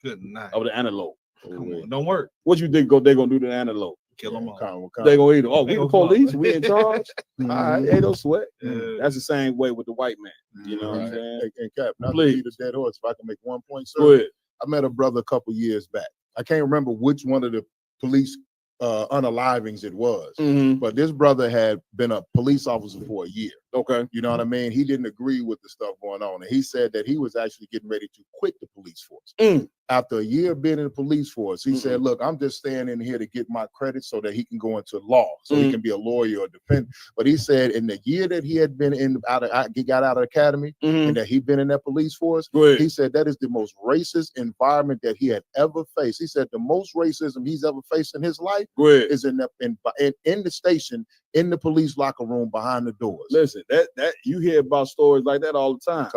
Good night. Of the antelope. Come on, don't work. What you think they're gonna do to the antelope? Kill them all. They gonna eat them. Oh, They we the gonna police, fuck. we in charge. All right, ain't no sweat. Yeah. That's the same way with the white man. You know what I'm saying? And Cap, not to Please. beat a dead horse, if I can make one point, sir. Go ahead. I met a brother a couple years back. I can't remember which one of the police unalivings it was, but this brother had been a police officer for a year. Okay. You know what I mean? He didn't agree with the stuff going on. And he said that he was actually getting ready to quit the police force. After a year being in the police force, he said, look, I'm just staying in here to get my credit so that he can go into law, so he can be a lawyer or defender. But he said in the year that he had been he got out of the academy and that he'd been in that police force, he said that is the most racist environment that he had ever faced. He said the most racism he's ever faced in his life is in the station, in the police locker room behind the doors. Listen, that you hear about stories like that all the time.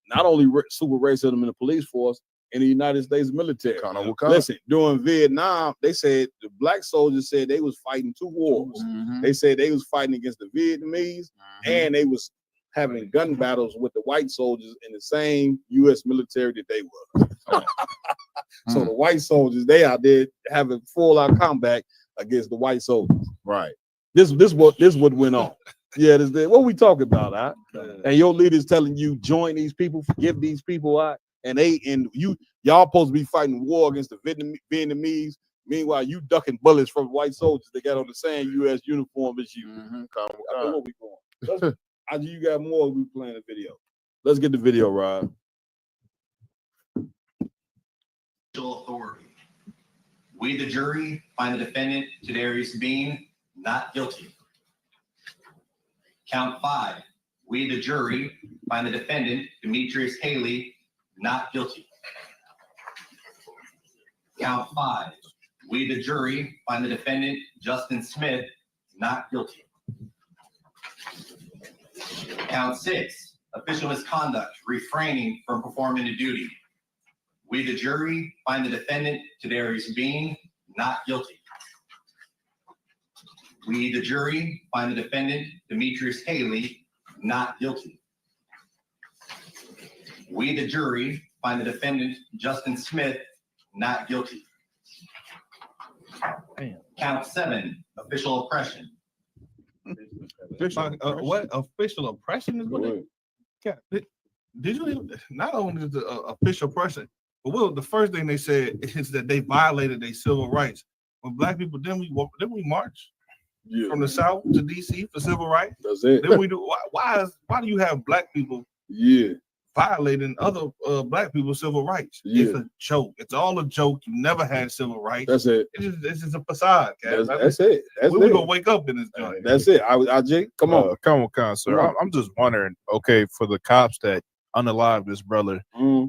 Not only super racism in the police force, in the United States military. Listen, during Vietnam, they said the black soldiers said they was fighting 2 wars. They said they was fighting against the Vietnamese and they was having gun battles with the white soldiers in the same U.S. military that they were. So the white soldiers, they out there having full-out combat against the white soldiers. Right. This what went on. Yeah, what we talking about, huh? And your leader's telling you join these people, forgive these people, and y'all supposed to be fighting war against the Vietnamese. Meanwhile, you ducking bullets from white soldiers that got on the same U.S. uniform as you. Where we going? You got more. We playing the video. Let's get the video, Rob. Authority. We, the jury, find the defendant, Tadarius Bean, not guilty. Count 5. We, the jury, find the defendant, Demetrius Haley, not guilty. Count 5. We, the jury, find the defendant, Justin Smith, not guilty. Count 6. Official misconduct, refraining from performing the duty. We, the jury, find the defendant, Tadarius Bean, not guilty. We, the jury, find the defendant, Demetrius Haley, not guilty. We, the jury, find the defendant, Justin Smith, not guilty. Count 7, official oppression. What official oppression is what did you not only is the official oppression, but the first thing they said is that they violated their civil rights. When black people didn't we march from the South to DC for civil rights? That's it. Then we do. Why do you have black people violating other black people's civil rights? It's a joke. It's all a joke. You never had civil rights. That's it. It's just a facade, guys. That's it. We're gonna wake up in this joint. That's it. Jake, come on. Come on, sir. I'm just wondering, okay, for the cops that unalive this brother, I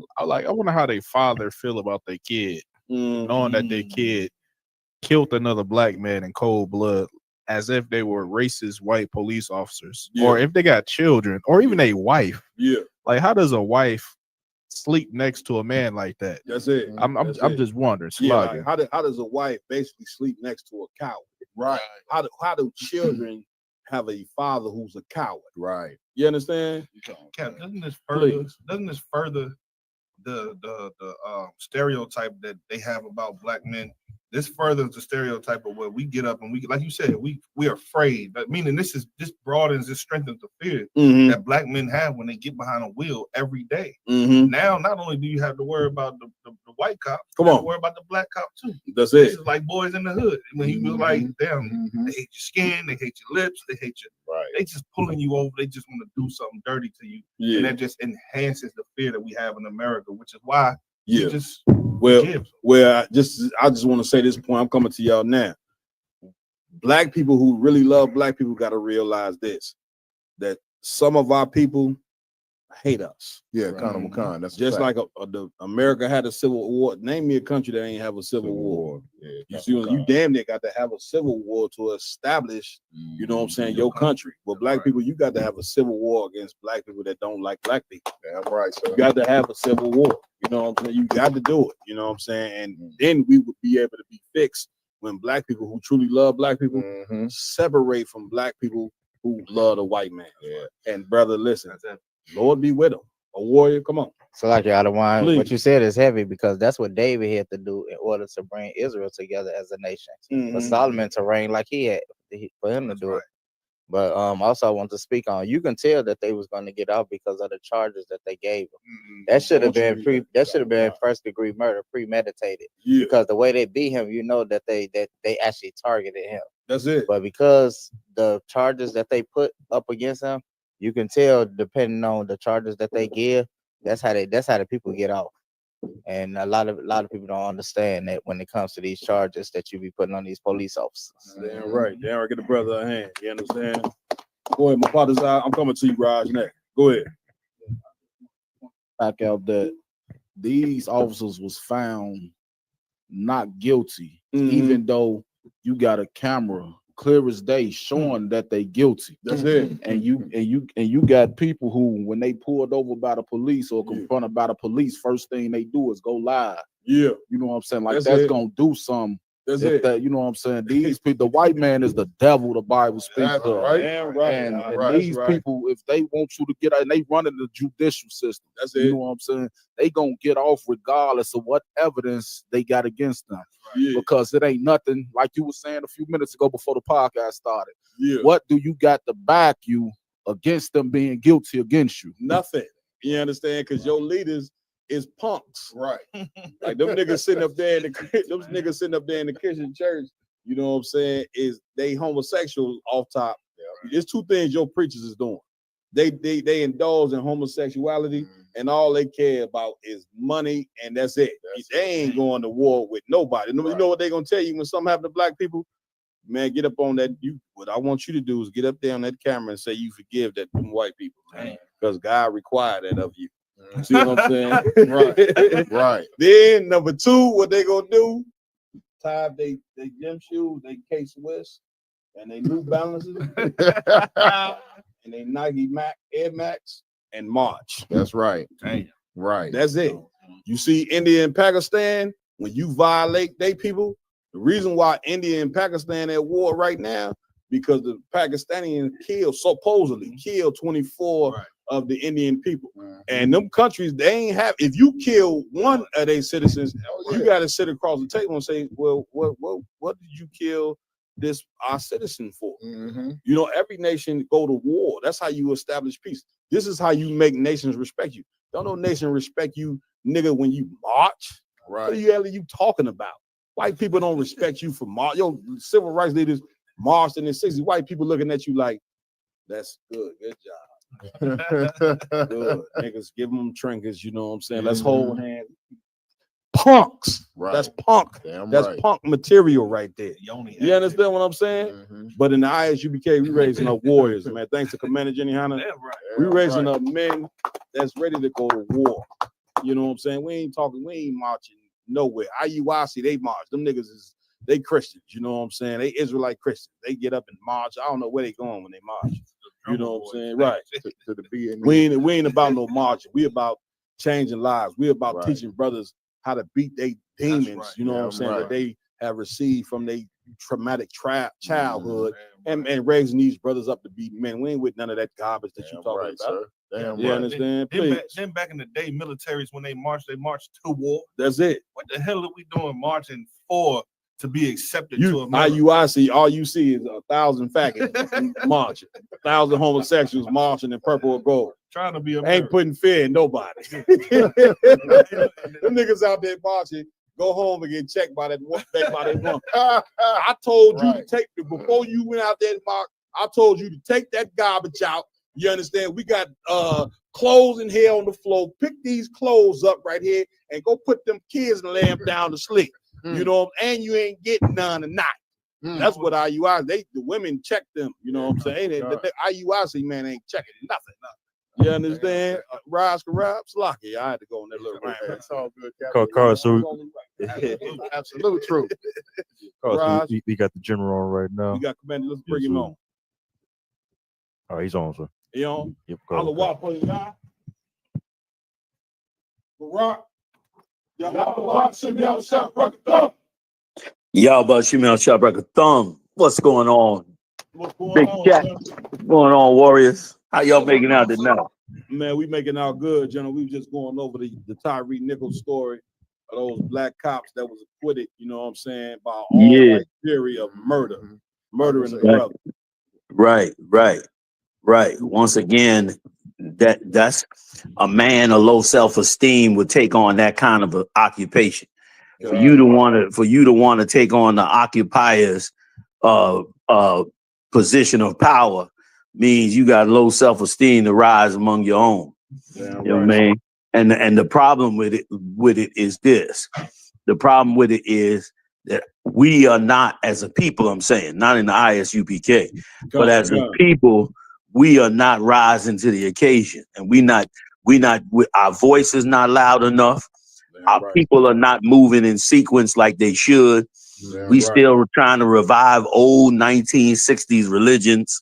wonder how their father feel about their kid, knowing that their kid killed another black man in cold blood, as if they were racist white police officers, or if they got children, or even a wife. Yeah. Like, how does a wife sleep next to a man like that? That's it. I'm just wondering. Yeah, like, how does a wife basically sleep next to a coward? Right. How do children have a father who's a coward? Right. You understand? Cap, doesn't this further the stereotype that they have about black men? This furthers the stereotype of where we get up and we, like you said, we're afraid. But meaning this broadens, this strengthens the fear that black men have when they get behind a wheel every day. Now, not only do you have to worry about the white cop, you have to worry about the black cop too. That's This it. is like Boys in the Hood. When he was like, damn, they hate your skin, they hate your lips, they hate your. Right. They just pulling you over. They just want to do something dirty to you, and that just enhances the fear that we have in America, which is why. I just want to say this point. I'm coming to y'all now. Black people who really love black people got to realize this: that some of our people hate us. Yeah, Khan. That's just like America had a civil war. Name me a country that ain't have a civil war. Yeah, you see, you damn near got to have a civil war to establish, you know what I'm saying, your country. But black people, you got to have a civil war against black people that don't like black people. That's right. So you got to have a civil war. You know what I'm saying? You got to do it. You know what I'm saying? And then we would be able to be fixed when black people who truly love black people separate from black people who love the white man. Yeah. And brother, listen. Lord be with him. A warrior, come on. So like y'all the one, Please. what you said is heavy because that's what David had to do in order to bring Israel together as a nation. For Solomon to reign like he had, for him to do it. But also I want to speak on, you can tell that they was going to get out because of the charges that they gave him. That should have been first degree murder, premeditated. Yeah. Because the way they beat him, you know that they actually targeted him. That's it. But because the charges that they put up against him, you can tell depending on the charges that they give, that's how the people get off. And a lot of people don't understand that when it comes to these charges that you be putting on these police officers. Damn right. Damn right. Get the brother a hand. You understand? Go ahead, my father's out. I'm coming to you, Raj, next. Go ahead. Back out that these officers was found not guilty, even though you got a camera clear as day showing that they guilty. That's it. And you got people who, when they pulled over by the police or confronted by the police, first thing they do is go live. Yeah. You know what I'm saying? Like That's that's it. gonna do something That's If it. that, you know what I'm saying? These people, the white man is the devil, the Bible speaks That's of. right. Damn right. And Right. these That's right. people, if they want you to get out, and they run in the judicial system, That's you it. know what I'm saying? They gonna get off regardless of what evidence they got against them. Yeah. Because it ain't nothing, like you were saying a few minutes ago before the podcast started. Yeah. What do you got to back you against them being guilty against you? Nothing. You understand? Because your leaders is punks. Right. Like them niggas sitting up there in the those niggas sitting up there in the Christian church, you know what I'm saying, is they homosexuals off top. There's two things your preachers is doing. They indulge in homosexuality, and all they care about is money, and that's it. They ain't going to war with nobody. You know what they gonna tell you when something happen to black people? Man, get up on that. What I want you to do is get up there on that camera and say you forgive that them white people, because God required that of you. See what I'm saying? Right. Right. Then number two, what they gonna do? Tie up they gym shoes, they Case West, and they New Balances, and they Nike Air Max, and march. That's right. Damn. Right. That's it. You see India and Pakistan, when you violate they people, the reason why India and Pakistan at war right now, because the Pakistanians supposedly killed 24 of the Indian people. And them countries, they ain't have, if you kill one of their citizens, you got to sit across the table and say, well, what did you kill our citizen for? You know, every nation go to war. That's how you establish peace. This is how you make nations respect you. Don't no nation respect you, nigga, when you march. What the hell are you talking about? White people don't respect you for march. Yo, civil rights leaders marched in the 60s. White people looking at you like, that's good. Good job. Good. Niggas, give them trinkets, you know what I'm saying? Let's hold hands. Punks. Right. That's punk. Damn That's right. punk material right there. You understand what I'm saying? But in the ISUBK, we raising up warriors, man. Thanks to Commander Jenny Hanna. We raising up men that's ready to go to war. You know what I'm saying? We ain't marching nowhere. IUIC, they march. Them niggas they Christians, you know what I'm saying? They Israelite Christians. They get up and march. I don't know where they going when they march. You know what I'm saying? Right. To the BNE. We ain't about no marching. We about changing lives. We about teaching brothers how to beat their demons, you know what I'm saying, that they have received from their traumatic childhood, and raising these brothers up to be men. We ain't with none of that garbage that you talking about. Damn You understand? Then back in the day, militaries, when they marched to war. That's it. What the hell are we doing marching for to be accepted to America? IUIC, all you see is 1,000 faggots marching, 1,000 homosexuals marching in purple and gold. Trying to be ain't putting fear in nobody. Them niggas out there marching, go home and get checked by that one. I told you to take before you went out there to march. I told you to take that garbage out. You understand? We got clothes in here on the floor. Pick these clothes up right here and go put them kids and lay them down to sleep. You know, and you ain't getting none tonight. That's what IUIC. The women check them. You know what I'm saying? The IUIC man ain't checking nothing. You understand? Rise Karab, Slocky. I had to go on that little rant. That's all good, Carl, so absolute truth. Carl, so we got the general on right now. We got Commander. Let's bring him on. All right, he's on, sir. He on? Yep, Allah Wapa, y'all. Barack. Y'all about Shimel Shabraka Thumb. What's going on? Big Cat. What's going on, Warriors? How y'all making out tonight? Man, we making out good, General. We just going over the Tyre Nichols story of those black cops that was acquitted, you know what I'm saying, by all white theory of murder. Murdering a brother. Right. Once again, that's a man of low self-esteem would take on that kind of a occupation. For you to want to take on the occupier's position of power means you got low self-esteem to rise among your own. You know what I mean? And the problem with it is this. The problem with it is that we are not, as a people, I'm saying, not in the ISUPK, but as a people, we are not rising to the occasion, and our voice is not loud enough. Our people are not moving in sequence like they should. We still trying to revive old 1960s religions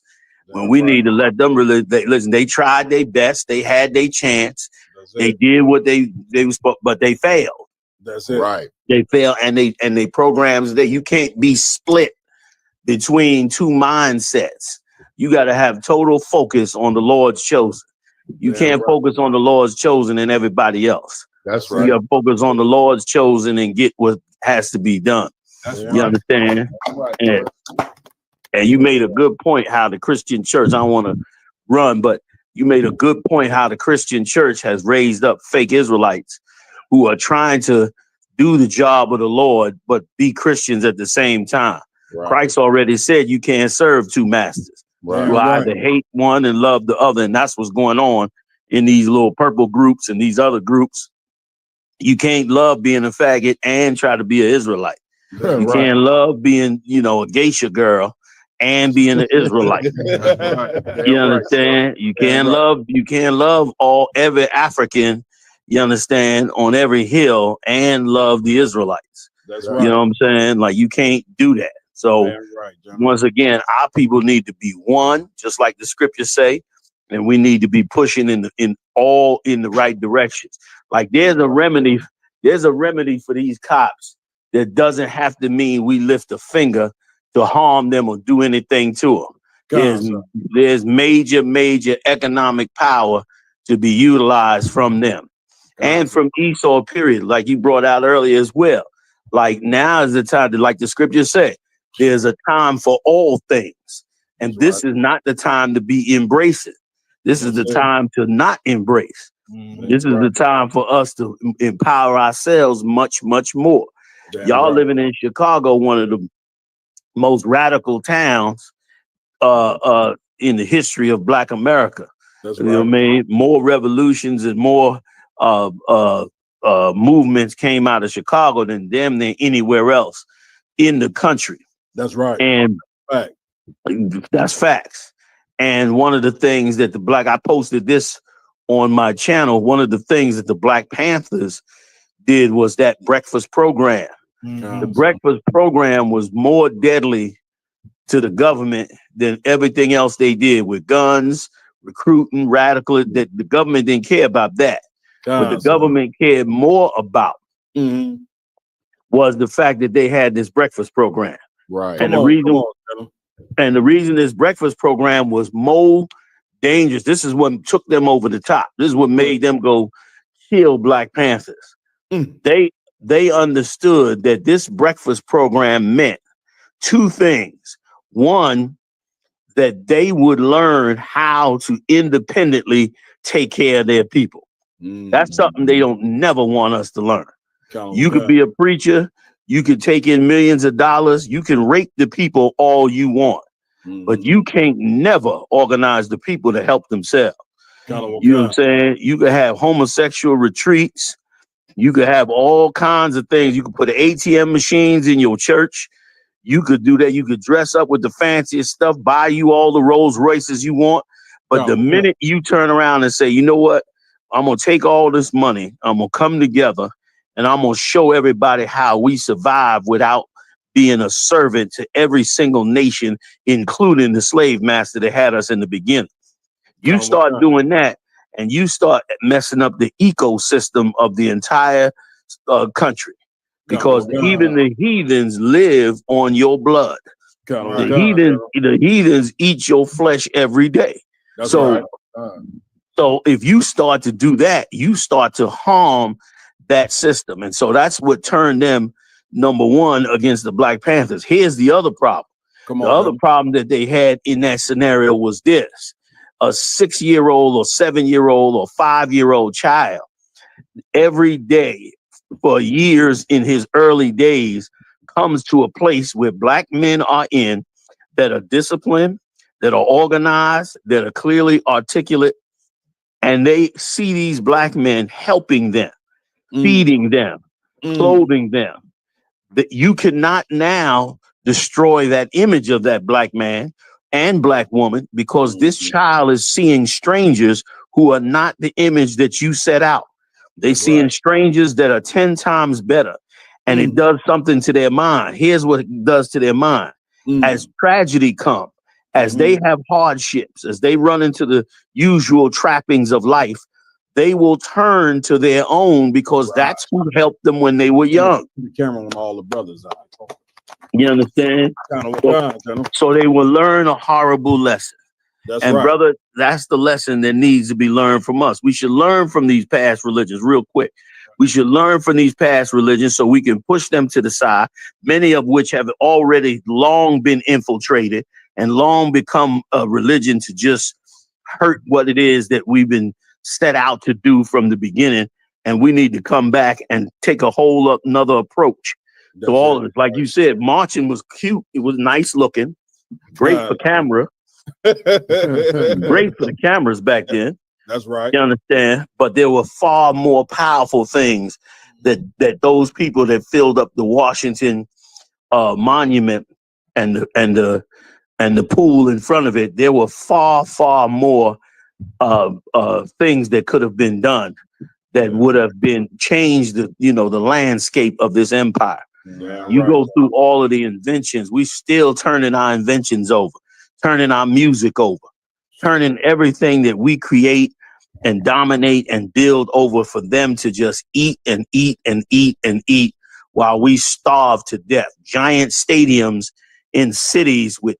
when we need to let them listen. They tried their best. They had their chance. They did what they was, but they failed. That's it. Right. They fail, and they programs that you can't be split between two mindsets. You got to have total focus on the Lord's chosen. You can't focus on the Lord's chosen and everybody else. That's You got to focus on the Lord's chosen and get what has to be done. You understand? And you made a good point how the Christian church, I don't want to run, but you made a good point how the Christian church has raised up fake Israelites who are trying to do the job of the Lord, but be Christians at the same time. Right. Christ already said you can't serve two masters. Right. You either hate one and love the other, and that's what's going on in these little purple groups and these other groups. You can't love being a faggot and try to be an Israelite. You can't love being, a geisha girl and being an Israelite. You understand? You can't love every African, you understand, on every hill and love the Israelites. That's You know what I'm saying? Like, you can't do that. So once again, our people need to be one, just like the scriptures say, and we need to be pushing in the right directions. Like, there's a remedy for these cops that doesn't have to mean we lift a finger to harm them or do anything to them. There's major economic power to be utilized from them and from Esau, period, like you brought out earlier as well. Like, now is the time to, like the scriptures say, there's a time for all things. And this is not the time to be embracing. This is the time to not embrace. This is the time for us to empower ourselves much, much more. Y'all living in Chicago, one of the most radical towns in the history of Black America. You know what I mean? More revolutions and more movements came out of Chicago than damn near anywhere else in the country. That's right. And that's facts. And one of the things that I posted this on my channel, one of the things that the Black Panthers did was that breakfast program. The breakfast program was more deadly to the government than everything else they did with guns, recruiting, radical. That the government didn't care about that. What the government cared more about was the fact that they had this breakfast program. Right. And the reason this breakfast program was more dangerous, this is what took them over the top. This is what made them go kill Black Panthers. They understood that this breakfast program meant two things. One, that they would learn how to independently take care of their people. That's something they don't never want us to learn. You could be a preacher, you could take in millions of dollars, you can rake the people all you want, but you can't never organize the people to help themselves. You know what I'm saying? You could have homosexual retreats. You could have all kinds of things. You could put ATM machines in your church. You could do that. You could dress up with the fanciest stuff, buy you all the Rolls Royces you want. But the minute you turn around and say, you know what? I'm going to take all this money. I'm going to come together and I'm going to show everybody how we survive without being a servant to every single nation, including the slave master that had us in the beginning. You start doing that, and you start messing up the ecosystem of the entire country, because even the heathens live on your blood. The heathens eat your flesh every day. So if you start to do that, you start to harm that system. And so that's what turned them, number one, against the Black Panthers. Here's the other problem. Other problem that they had in that scenario was this. A 6-year-old or 7-year-old or 5-year-old child every day for years in his early days comes to a place where Black men are in that are disciplined, that are organized, that are clearly articulate, and they see these Black men helping them, feeding them, clothing them. That you cannot now destroy that image of that Black man and Black woman, because this child is seeing strangers who are not the image that you set out. They seeing strangers that are 10 times better, and it does something to their mind. Here's what it does to their mind. As tragedy comes, as they have hardships, as they run into the usual trappings of life, they will turn to their own because that's who helped them when they were young. The camera on all the brothers. You understand? Colonel. So they will learn a horrible lesson. That's and right. brother, that's the lesson that needs to be learned from us. We should learn from these past religions real quick. We should learn from these past religions so we can push them to the side, many of which have already long been infiltrated and long become a religion to just hurt what it is that we've been set out to do from the beginning. And we need to come back and take a whole another approach to all of it. Like you said, marching was cute. It was nice looking, great for camera. Great for the cameras back then. That's right. You understand? But there were far more powerful things that those people that filled up the Washington Monument and the pool in front of it. There were far more things that could have been done that would have been changed the landscape of this empire. Yeah, you go through all of the inventions. We still turning our inventions over, turning our music over, turning everything that we create and dominate and build over for them to just eat and eat and eat and eat while we starve to death. Giant stadiums in cities with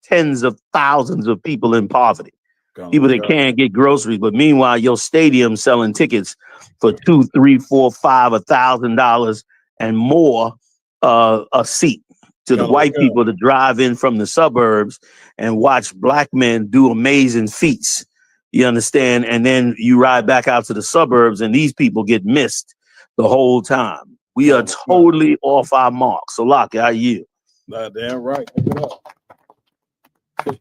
tens of thousands of people in poverty. People that can't get groceries, but meanwhile, your stadium selling tickets for $2, $3, $4, $5, $1,000 and more a seat to the white people to drive in from the suburbs and watch black men do amazing feats. You understand? And then you ride back out to the suburbs and these people get missed the whole time. We are totally off our mark. So, Locke, I yield. Damn right.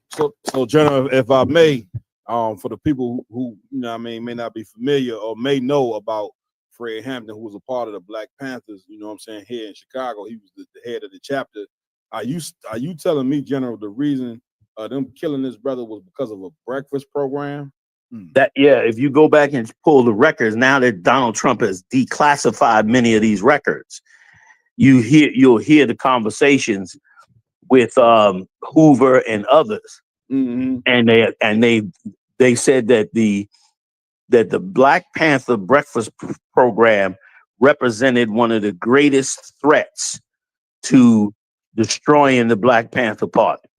So, General, if I may, for the people who may not be familiar or may know about Fred Hampton, who was a part of the Black Panthers, here in Chicago, he was the head of the chapter. Are you telling me, General, the reason them killing this brother was because of a breakfast program? If you go back and pull the records, now that Donald Trump has declassified many of these records, you'll hear the conversations with Hoover and others, and they said that the Black Panther breakfast program represented one of the greatest threats to destroying the Black Panther Party.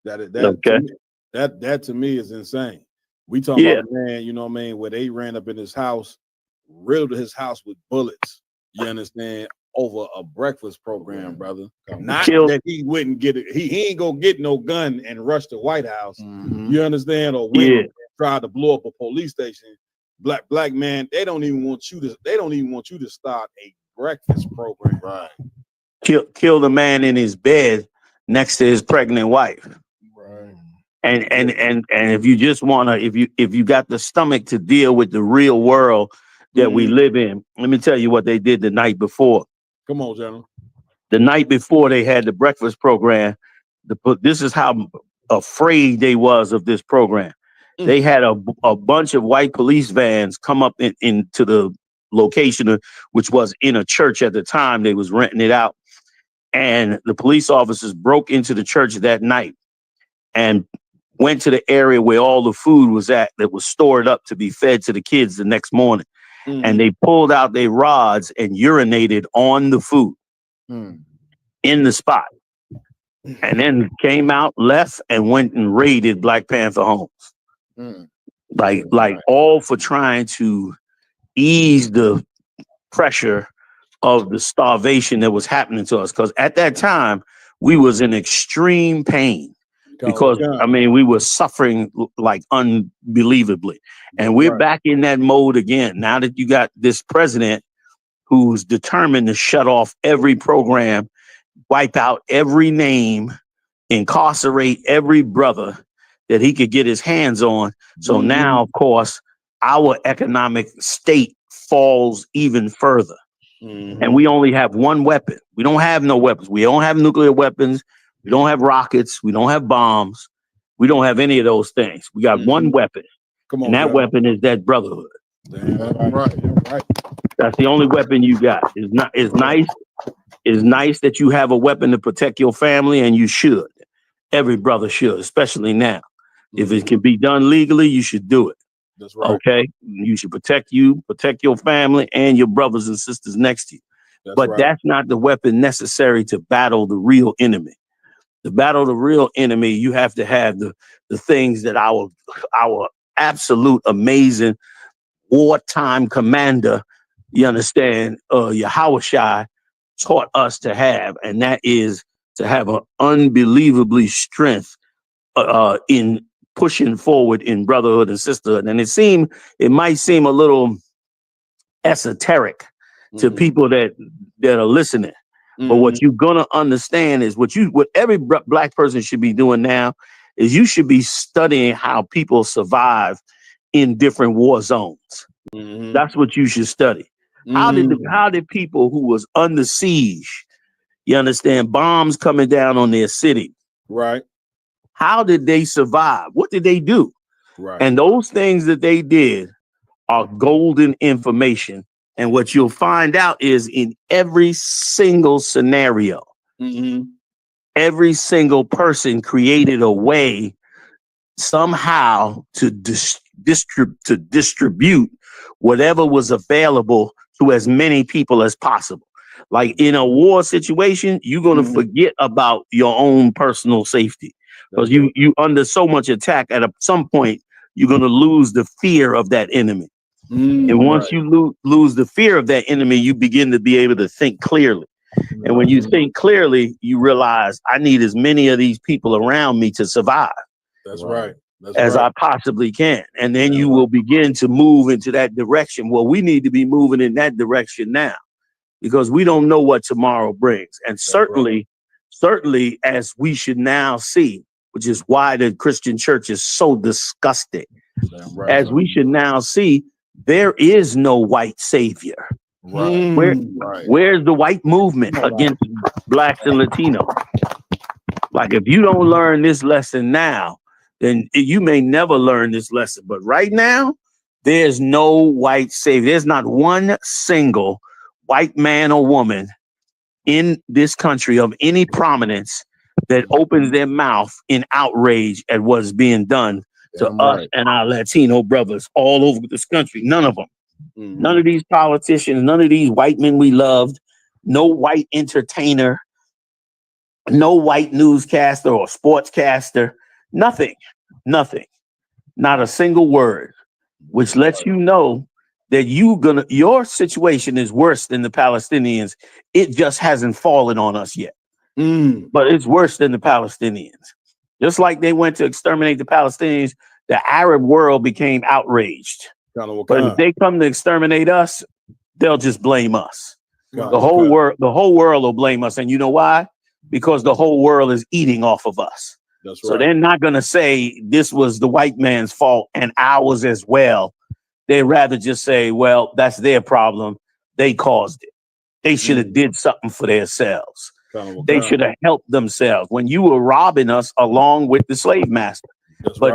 That to me is insane. We talking about a man, where they ran up in his house, riddled his house with bullets. You understand? Over a breakfast program, brother. Not that he wouldn't get it. He ain't gonna get no gun and rush the White House. You understand? Or try to blow up a police station. Black man, they don't even want you to start a breakfast program. Right. Kill the man in his bed next to his pregnant wife. Right. And if you just wanna, if you got the stomach to deal with the real world that we live in, let me tell you what they did the night before. Come on, General. The night before they had the breakfast program, this is how afraid they was of this program. They had a bunch of white police vans come up into the location, which was in a church at the time. They was renting it out. And the police officers broke into the church that night and went to the area where all the food was at that was stored up to be fed to the kids the next morning. And they pulled out their rods and urinated on the food in the spot. And then came out, left, and went and raided Black Panther homes. Like all for trying to ease the pressure of the starvation that was happening to us. Because at that time, we was in extreme pain. Because we were suffering like unbelievably, and we're back in that mode again. Now that you got this president who's determined to shut off every program, wipe out every name, incarcerate every brother that he could get his hands on. So now, of course, our economic state falls even further, and we only have one weapon. We don't have no weapons. We don't have nuclear weapons. We don't have rockets. We don't have bombs. We don't have any of those things. We got one weapon. Come on, and that weapon is that brotherhood. Right. That's the only weapon you got. It's nice that you have a weapon to protect your family, and you should. Every brother should, especially now. If it can be done legally, you should do it. That's right. Okay, you should protect your family, and your brothers and sisters next to you. But that's not the weapon necessary to battle the real enemy. To battle the real enemy, you have to have the things that our absolute amazing wartime commander, you understand, Yahushua taught us to have, and that is to have an unbelievably strength in pushing forward in brotherhood and sisterhood. And it might seem a little esoteric to people that are listening. But what you're gonna understand is what every black person should be doing now is you should be studying how people survive in different war zones. That's what you should study. How did people who was under siege, you understand, bombs coming down on their city, right? How did they survive? What did they do? Right. And those things that they did are golden information. And what you'll find out is in every single scenario, every single person created a way somehow to distribute whatever was available to as many people as possible. Like in a war situation, you're going to forget about your own personal safety because you under so much attack. At some point, you're going to lose the fear of that enemy. And once you lose the fear of that enemy, you begin to be able to think clearly. And when you think clearly, you realize I need as many of these people around me to survive. That's right. As I possibly can. And then you will begin to move into that direction. Well, we need to be moving in that direction now because we don't know what tomorrow brings. And certainly, as we should now see, which is why the Christian church is so disgusting, as we should now see, there is no white savior. Where's the white movement against blacks and Latinos? Like if you don't learn this lesson now, then you may never learn this lesson. But right now, there's no white savior. There's not one single white man or woman in this country of any prominence that opens their mouth in outrage at what's being done to us and our Latino brothers all over this country. None of them. None of these politicians, none of these white men we loved, no white entertainer, no white newscaster or sportscaster, nothing, not a single word, which lets you know that your situation is worse than the Palestinians. It just hasn't fallen on us yet, but it's worse than the Palestinians. Just like they went to exterminate the Palestinians, the Arab world became outraged. But if they come to exterminate us, they'll just blame us. The whole world will blame us. And you know why? Because the whole world is eating off of us. That's So they're not going to say this was the white man's fault and ours as well. They'd rather just say, well, that's their problem. They caused it. They should have did something for themselves. They should have helped themselves when you were robbing us along with the slave master,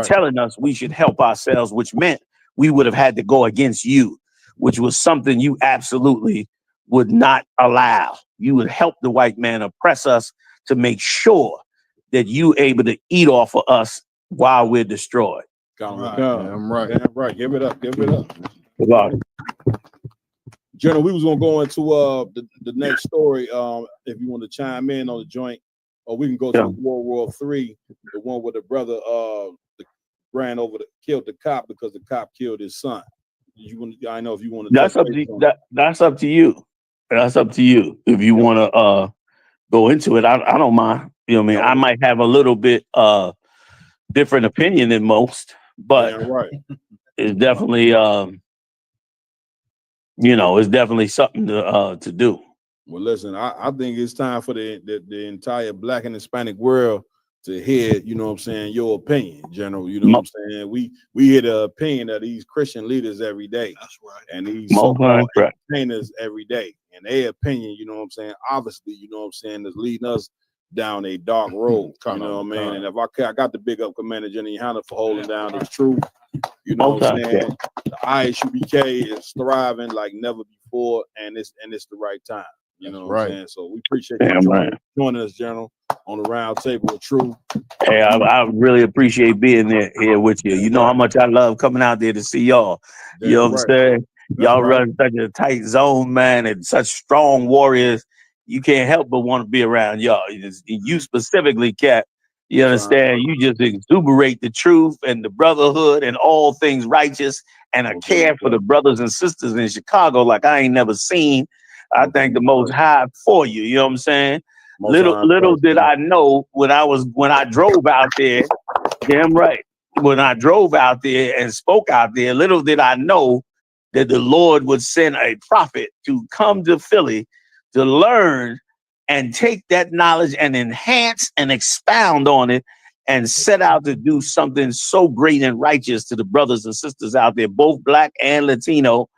telling us we should help ourselves, which meant we would have had to go against you, which was something you absolutely would not allow. You would help the white man oppress us to make sure that you able to eat off of us while we're destroyed. Damn right. Give it up. General, we was gonna go into the next story. If you want to chime in on the joint, or we can go to World War III, the one where the brother ran over killed the cop because the cop killed his son. I know if you want to. That's up to you. That's up to you. That's up to you. If you want to go into it, I don't mind. You know what I mean? I might have a little bit different opinion than most, but it's definitely it's definitely something to do. Well, listen, I think it's time for the entire Black and Hispanic world to hear, you know what I'm saying, your opinion, General. You know what I'm saying? We hear the opinion of these Christian leaders every day. That's right. And these so-called entertainers every day. And their opinion, you know what I'm saying, obviously, you know what I'm saying, is leading us down a dark road. You know what I mean? And if I got to big up Commander Jenny Hunter for holding down the truth. You know what I'm saying? The ISUBK is thriving like never before, and it's the right time. You know what I'm saying? So we appreciate you joining us, General. on the round table of truth. Hey, I really appreciate being there here with you. You know how much I love coming out there to see y'all. You know what I'm saying? Y'all run such a tight zone, man, and such strong warriors. You can't help but want to be around y'all. You specifically, Cat. You understand? You just exuberate the truth and the brotherhood and all things righteous and a care for the brothers and sisters in Chicago like I ain't never seen. I thank the Most High for you. You know what I'm saying? Little did I know when I drove out there, damn right. When I drove out there and spoke out there, little did I know that the Lord would send a prophet to come to Philly to learn and take that knowledge and enhance and expound on it and set out to do something so great and righteous to the brothers and sisters out there, both black and Latino,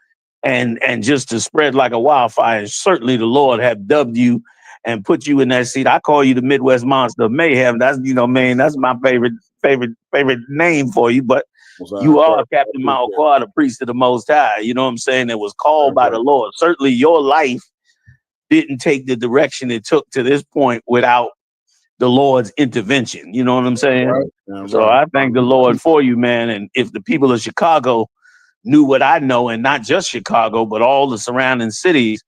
and just to spread like a wildfire. And certainly the Lord have dubbed you and put you in that seat. I call you the Midwest Monster of Mayhem. That's, man, that's my favorite name for you. But you are Captain Malquad, the priest of the Most High. You know what I'm saying? That was called by the Lord. Certainly your life didn't take the direction it took to this point without the Lord's intervention. You know what I'm saying? So I thank the Lord for you, man. And if the people of Chicago knew what I know, and not just Chicago, but all the surrounding cities,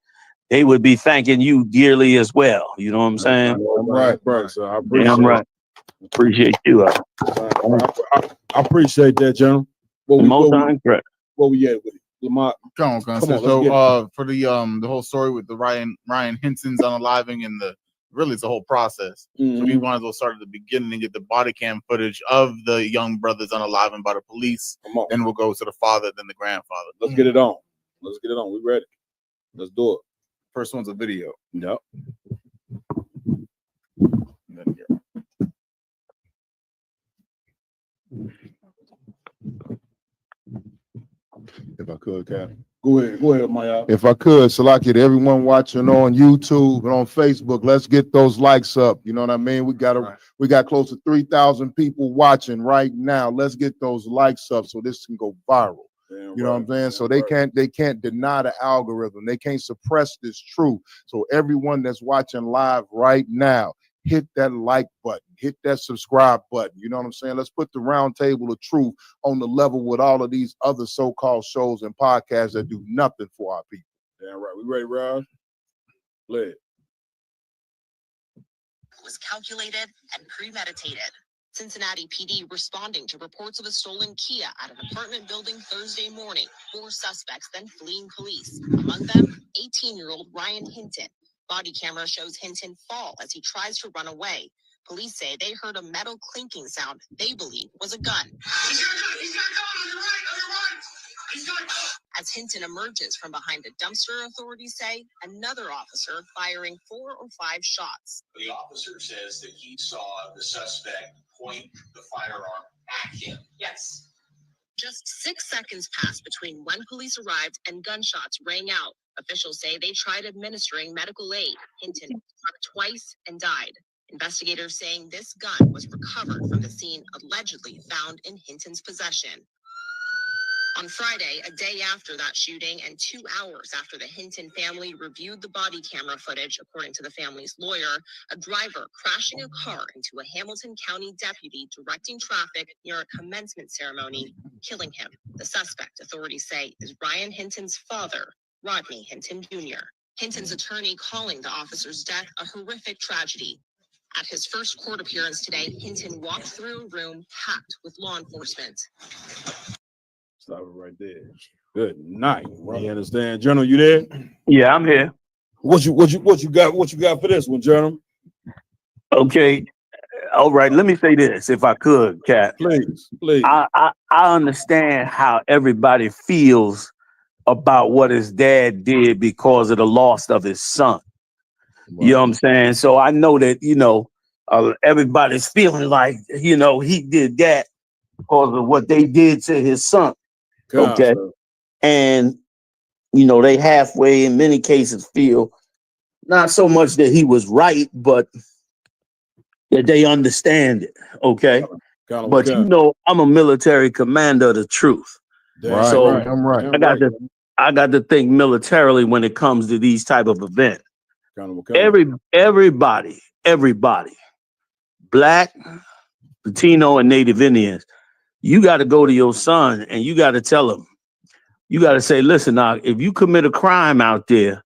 they would be thanking you dearly as well. You know what I'm saying? Right, bro. So I appreciate Damn right. Appreciate you. I appreciate that, General. What we at with it? Lamont, come on. So for the whole story with the Ryan Hinson's unaliving and it's a whole process. So we wanted to start at the beginning and get the body cam footage of the young brothers unaliving by the police. Then we'll go to the father, then the grandfather. Let's get it on. We ready. Let's do it. First one's a video. Yep. If I could, Cap. Go ahead, Maya. If I could, Salaki, to everyone watching on YouTube and on Facebook, let's get those likes up. You know what I mean? We got close to 3,000 people watching right now. Let's get those likes up so this can go viral. You know what I'm saying? So they can't deny the algorithm. They can't suppress this truth. So everyone that's watching live right now, hit that like button, hit that subscribe button. You know what I'm saying? Let's put the round table of truth on the level with all of these other so-called shows and podcasts that do nothing for our people. Damn right. We ready, Raj? Play it. Was calculated and premeditated. Cincinnati PD responding to reports of a stolen Kia at an apartment building Thursday morning. 4 suspects then fleeing police. Among them, 18-year-old Ryan Hinton. Body camera shows Hinton fall as he tries to run away. Police say they heard a metal clinking sound they believe was a gun. He's got a gun on your right. He's got a gun. As Hinton emerges from behind a dumpster, authorities say another officer firing 4 or 5 shots. The officer says that he saw the suspect point the firearm at him. Yes. Just 6 seconds passed between when police arrived and gunshots rang out. Officials say they tried administering medical aid. Hinton struck twice and died. Investigators saying this gun was recovered from the scene allegedly found in Hinton's possession. On Friday, a day after that shooting and 2 hours after the Hinton family reviewed the body camera footage, according to the family's lawyer, a driver crashing a car into a Hamilton County deputy directing traffic near a commencement ceremony, killing him. The suspect, authorities say, is Ryan Hinton's father, Rodney Hinton Jr. Hinton's attorney calling the officer's death a horrific tragedy. At his first court appearance today, Hinton walked through a room packed with law enforcement. Stop it right there. Good night. You understand, General? You there? Yeah, I'm here. What you got? What you got for this one, General? Okay. All right. Let me say this, if I could, Cat. Please. I understand how everybody feels about what his dad did because of the loss of his son. Right. You know what I'm saying? So I know that, everybody's feeling like, he did that because of what they did to his son. Okay. And, they halfway in many cases feel not so much that he was right, but that they understand it. Okay. But I'm a military commander of the truth. Right, so right. I'm right. I got to think militarily when it comes to these type of events. Everybody Black, Latino, and Native Indians, you got to go to your son and you got to tell him, you got to say, listen, now, if you commit a crime out there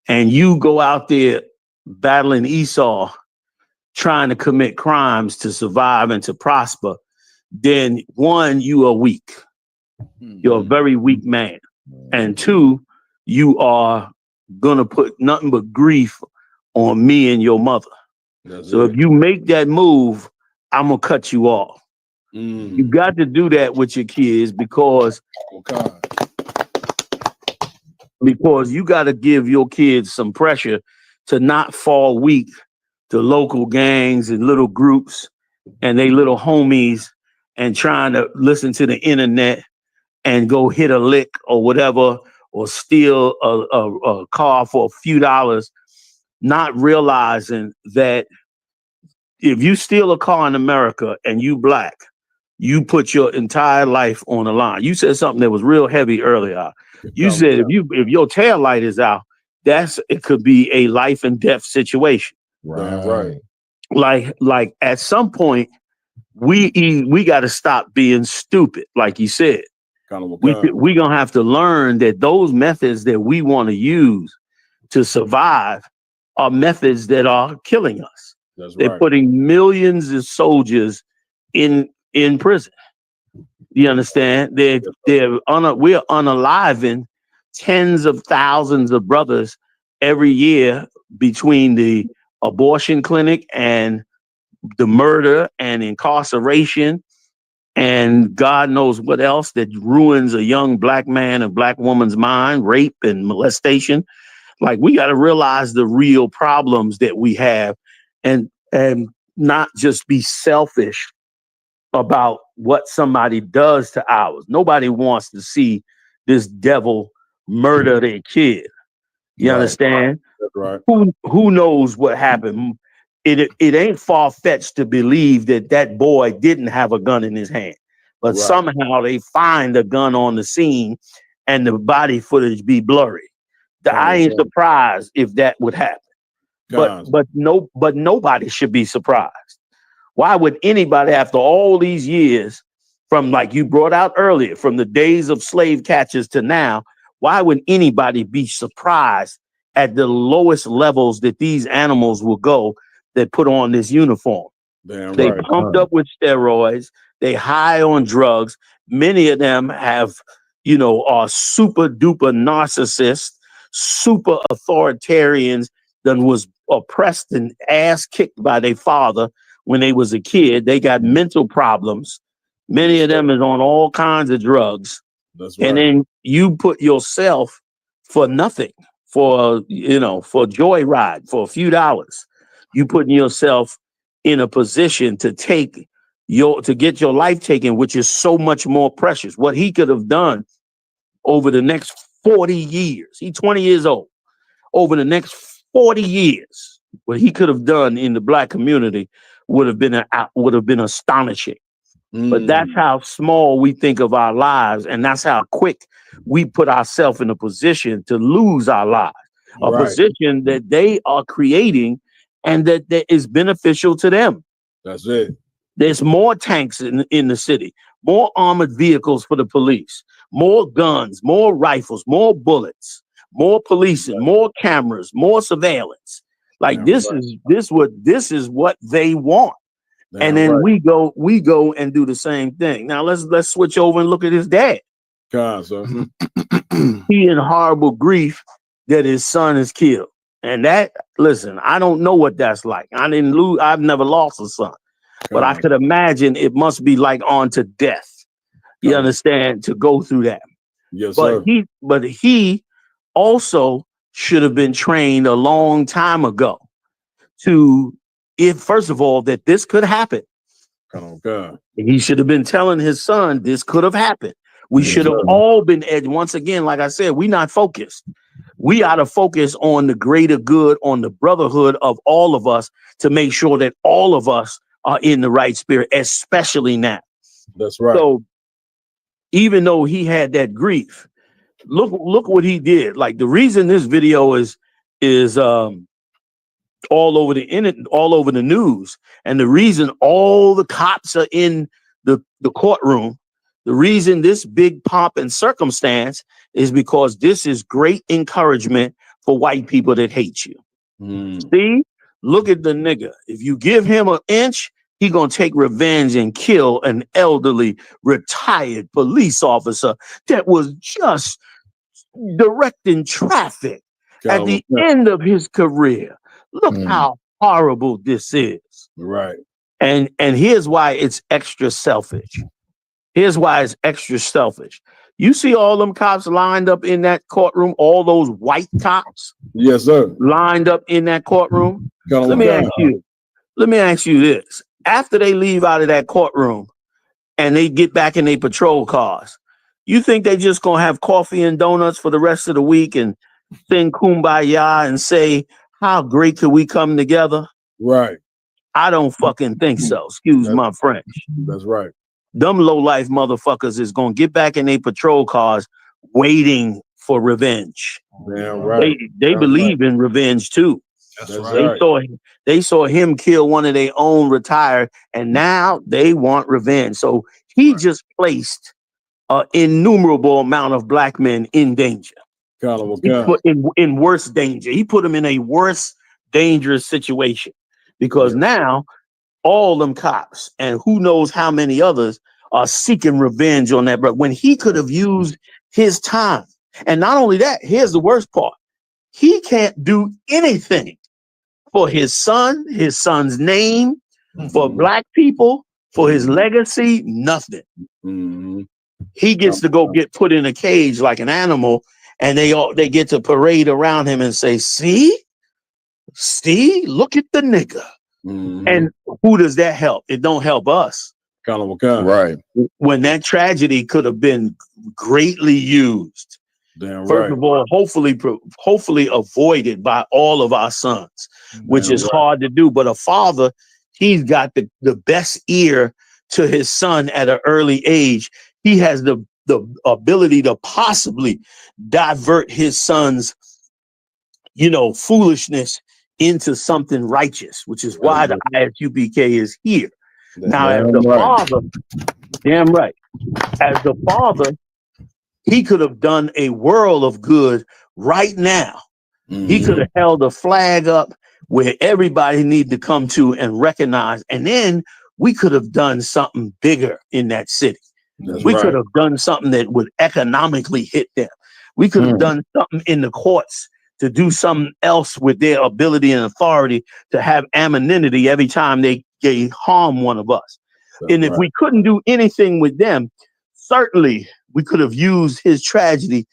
and you go out there battling Esau, trying to commit crimes to survive and to prosper, then one, you are weak. You're a very weak man. And two, you are going to put nothing but grief on me and your mother. So if you make that move, I'm going to cut you off. You got to do that with your kids because you got to give your kids some pressure to not fall weak to local gangs and little groups and they little homies and trying to listen to the internet and go hit a lick or whatever, or steal a car for a few dollars, not realizing that if you steal a car in America and you Black, you put your entire life on the line. You said something that was real heavy earlier. You said if your tail light is out, it could be a life and death situation. Right. Like at some point, we got to stop being stupid, like you said. We gonna have to learn that those methods that we want to use to survive are methods that are killing us. They're putting millions of soldiers in prison. You understand? We're unaliving tens of thousands of brothers every year between the abortion clinic and the murder and incarceration and God knows what else that ruins a young Black man and Black woman's mind, rape and molestation. Like, we got to realize the real problems that we have and not just be selfish about what somebody does to ours. Nobody wants to see this devil murder their kid. You understand? That's right. Who knows what happened? It ain't far-fetched to believe that boy didn't have a gun in his hand, but somehow they find a gun on the scene and the body footage be blurry. I ain't surprised if that would happen. But nobody should be surprised. Why would anybody, after all these years, from like you brought out earlier, from the days of slave catchers to now, why would anybody be surprised at the lowest levels that these animals will go that put on this uniform? They pumped up with steroids. They high on drugs. Many of them are super duper narcissists, super authoritarians that was oppressed and ass kicked by their father when they was a kid. They got mental problems. Many of them is on all kinds of drugs. And then you put yourself for nothing, for joyride, for a few dollars. You putting yourself in a position to get your life taken, which is so much more precious. What he could have done over the next 40 years, he's 20 years old, over the next 40 years, what he could have done in the Black community would have been astonishing. But that's how small we think of our lives, and that's how quick we put ourselves in a position to lose our lives, a position that they are creating and that is beneficial to them. That's it. There's more tanks in the city, more armored vehicles for the police, more guns, more rifles, more bullets, more policing, more cameras, more surveillance. Like this is what they want. And then we go and do the same thing. Now let's switch over and look at his dad. He in horrible grief that his son is killed. And listen, I don't know what that's like. I've never lost a son. But I could imagine it must be like on to death. You understand? To go through that. Yes, sir. But he also should have been trained a long time ago first of all, that this could happen. He should have been telling his son this could have happened. We should have all been once again, like I said, we're not focused. We ought to focus on the greater good, on the brotherhood of all of us to make sure that all of us are in the right spirit, especially now. That's right. So even though he had that grief, look what he did. Like, the reason this video is all over the internet, all over the news. And the reason all the cops are in the courtroom, the reason this big pomp and circumstance is because this is great encouragement for white people that hate you. See, look at the nigga. If you give him an inch, he gonna take revenge and kill an elderly retired police officer that was just directing traffic at the end of his career. Look how horrible this is. Right. And here's why it's extra selfish. Here's why it's extra selfish. You see all them cops lined up in that courtroom, all those white cops? Yes, sir. Lined up in that courtroom. Let me ask you this. After they leave out of that courtroom and they get back in their patrol cars, you think they just gonna have coffee and donuts for the rest of the week and sing kumbaya and say, how great could we come together? Right. I don't fucking think so. Excuse my French. That's right. Them low-life motherfuckers is gonna get back in their patrol cars waiting for revenge. Damn right. They believe in revenge too. That's right. They saw him kill one of their own retired, and now they want revenge. So he just placed an innumerable amount of black men in danger. He put in worse danger. He put them in a worse, dangerous situation because now all them cops and who knows how many others are seeking revenge on that brother when he could have used his time. And not only that, here's the worst part. He can't do anything for his son, his son's name, for black people, for his legacy, nothing. He gets to go get put in a cage like an animal, and they get to parade around him and say, see, look at the nigga. And who does that help? It don't help us. Right. When that tragedy could have been greatly used. Damn First of all, hopefully avoided by all of our sons, which is hard to do. But a father, he's got the best ear to his son at an early age. He has the ability to possibly divert his son's, foolishness into something righteous, which is why the ISUPK is here. Now, as the father, damn right, as the father, he could have done a world of good right now. He could have held a flag up where everybody needed to come to and recognize, and then we could have done something bigger in that city. We could have done something that would economically hit them. We could have done something in the courts to do something else with their ability and authority to have anonymity every time they harm one of us. And if we couldn't do anything with them, certainly we could have used his tragedy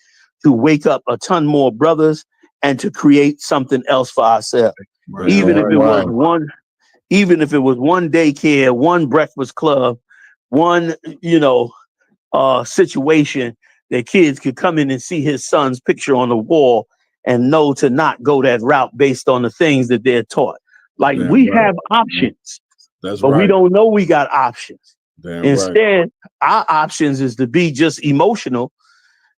to wake up a ton more brothers and to create something else for ourselves. Even if it was one daycare, one breakfast club, one, situation that kids could come in and see his son's picture on the wall and know to not go that route based on the things that they're taught. Like we have options, but we don't know we got options. Instead, our options is to be just emotional,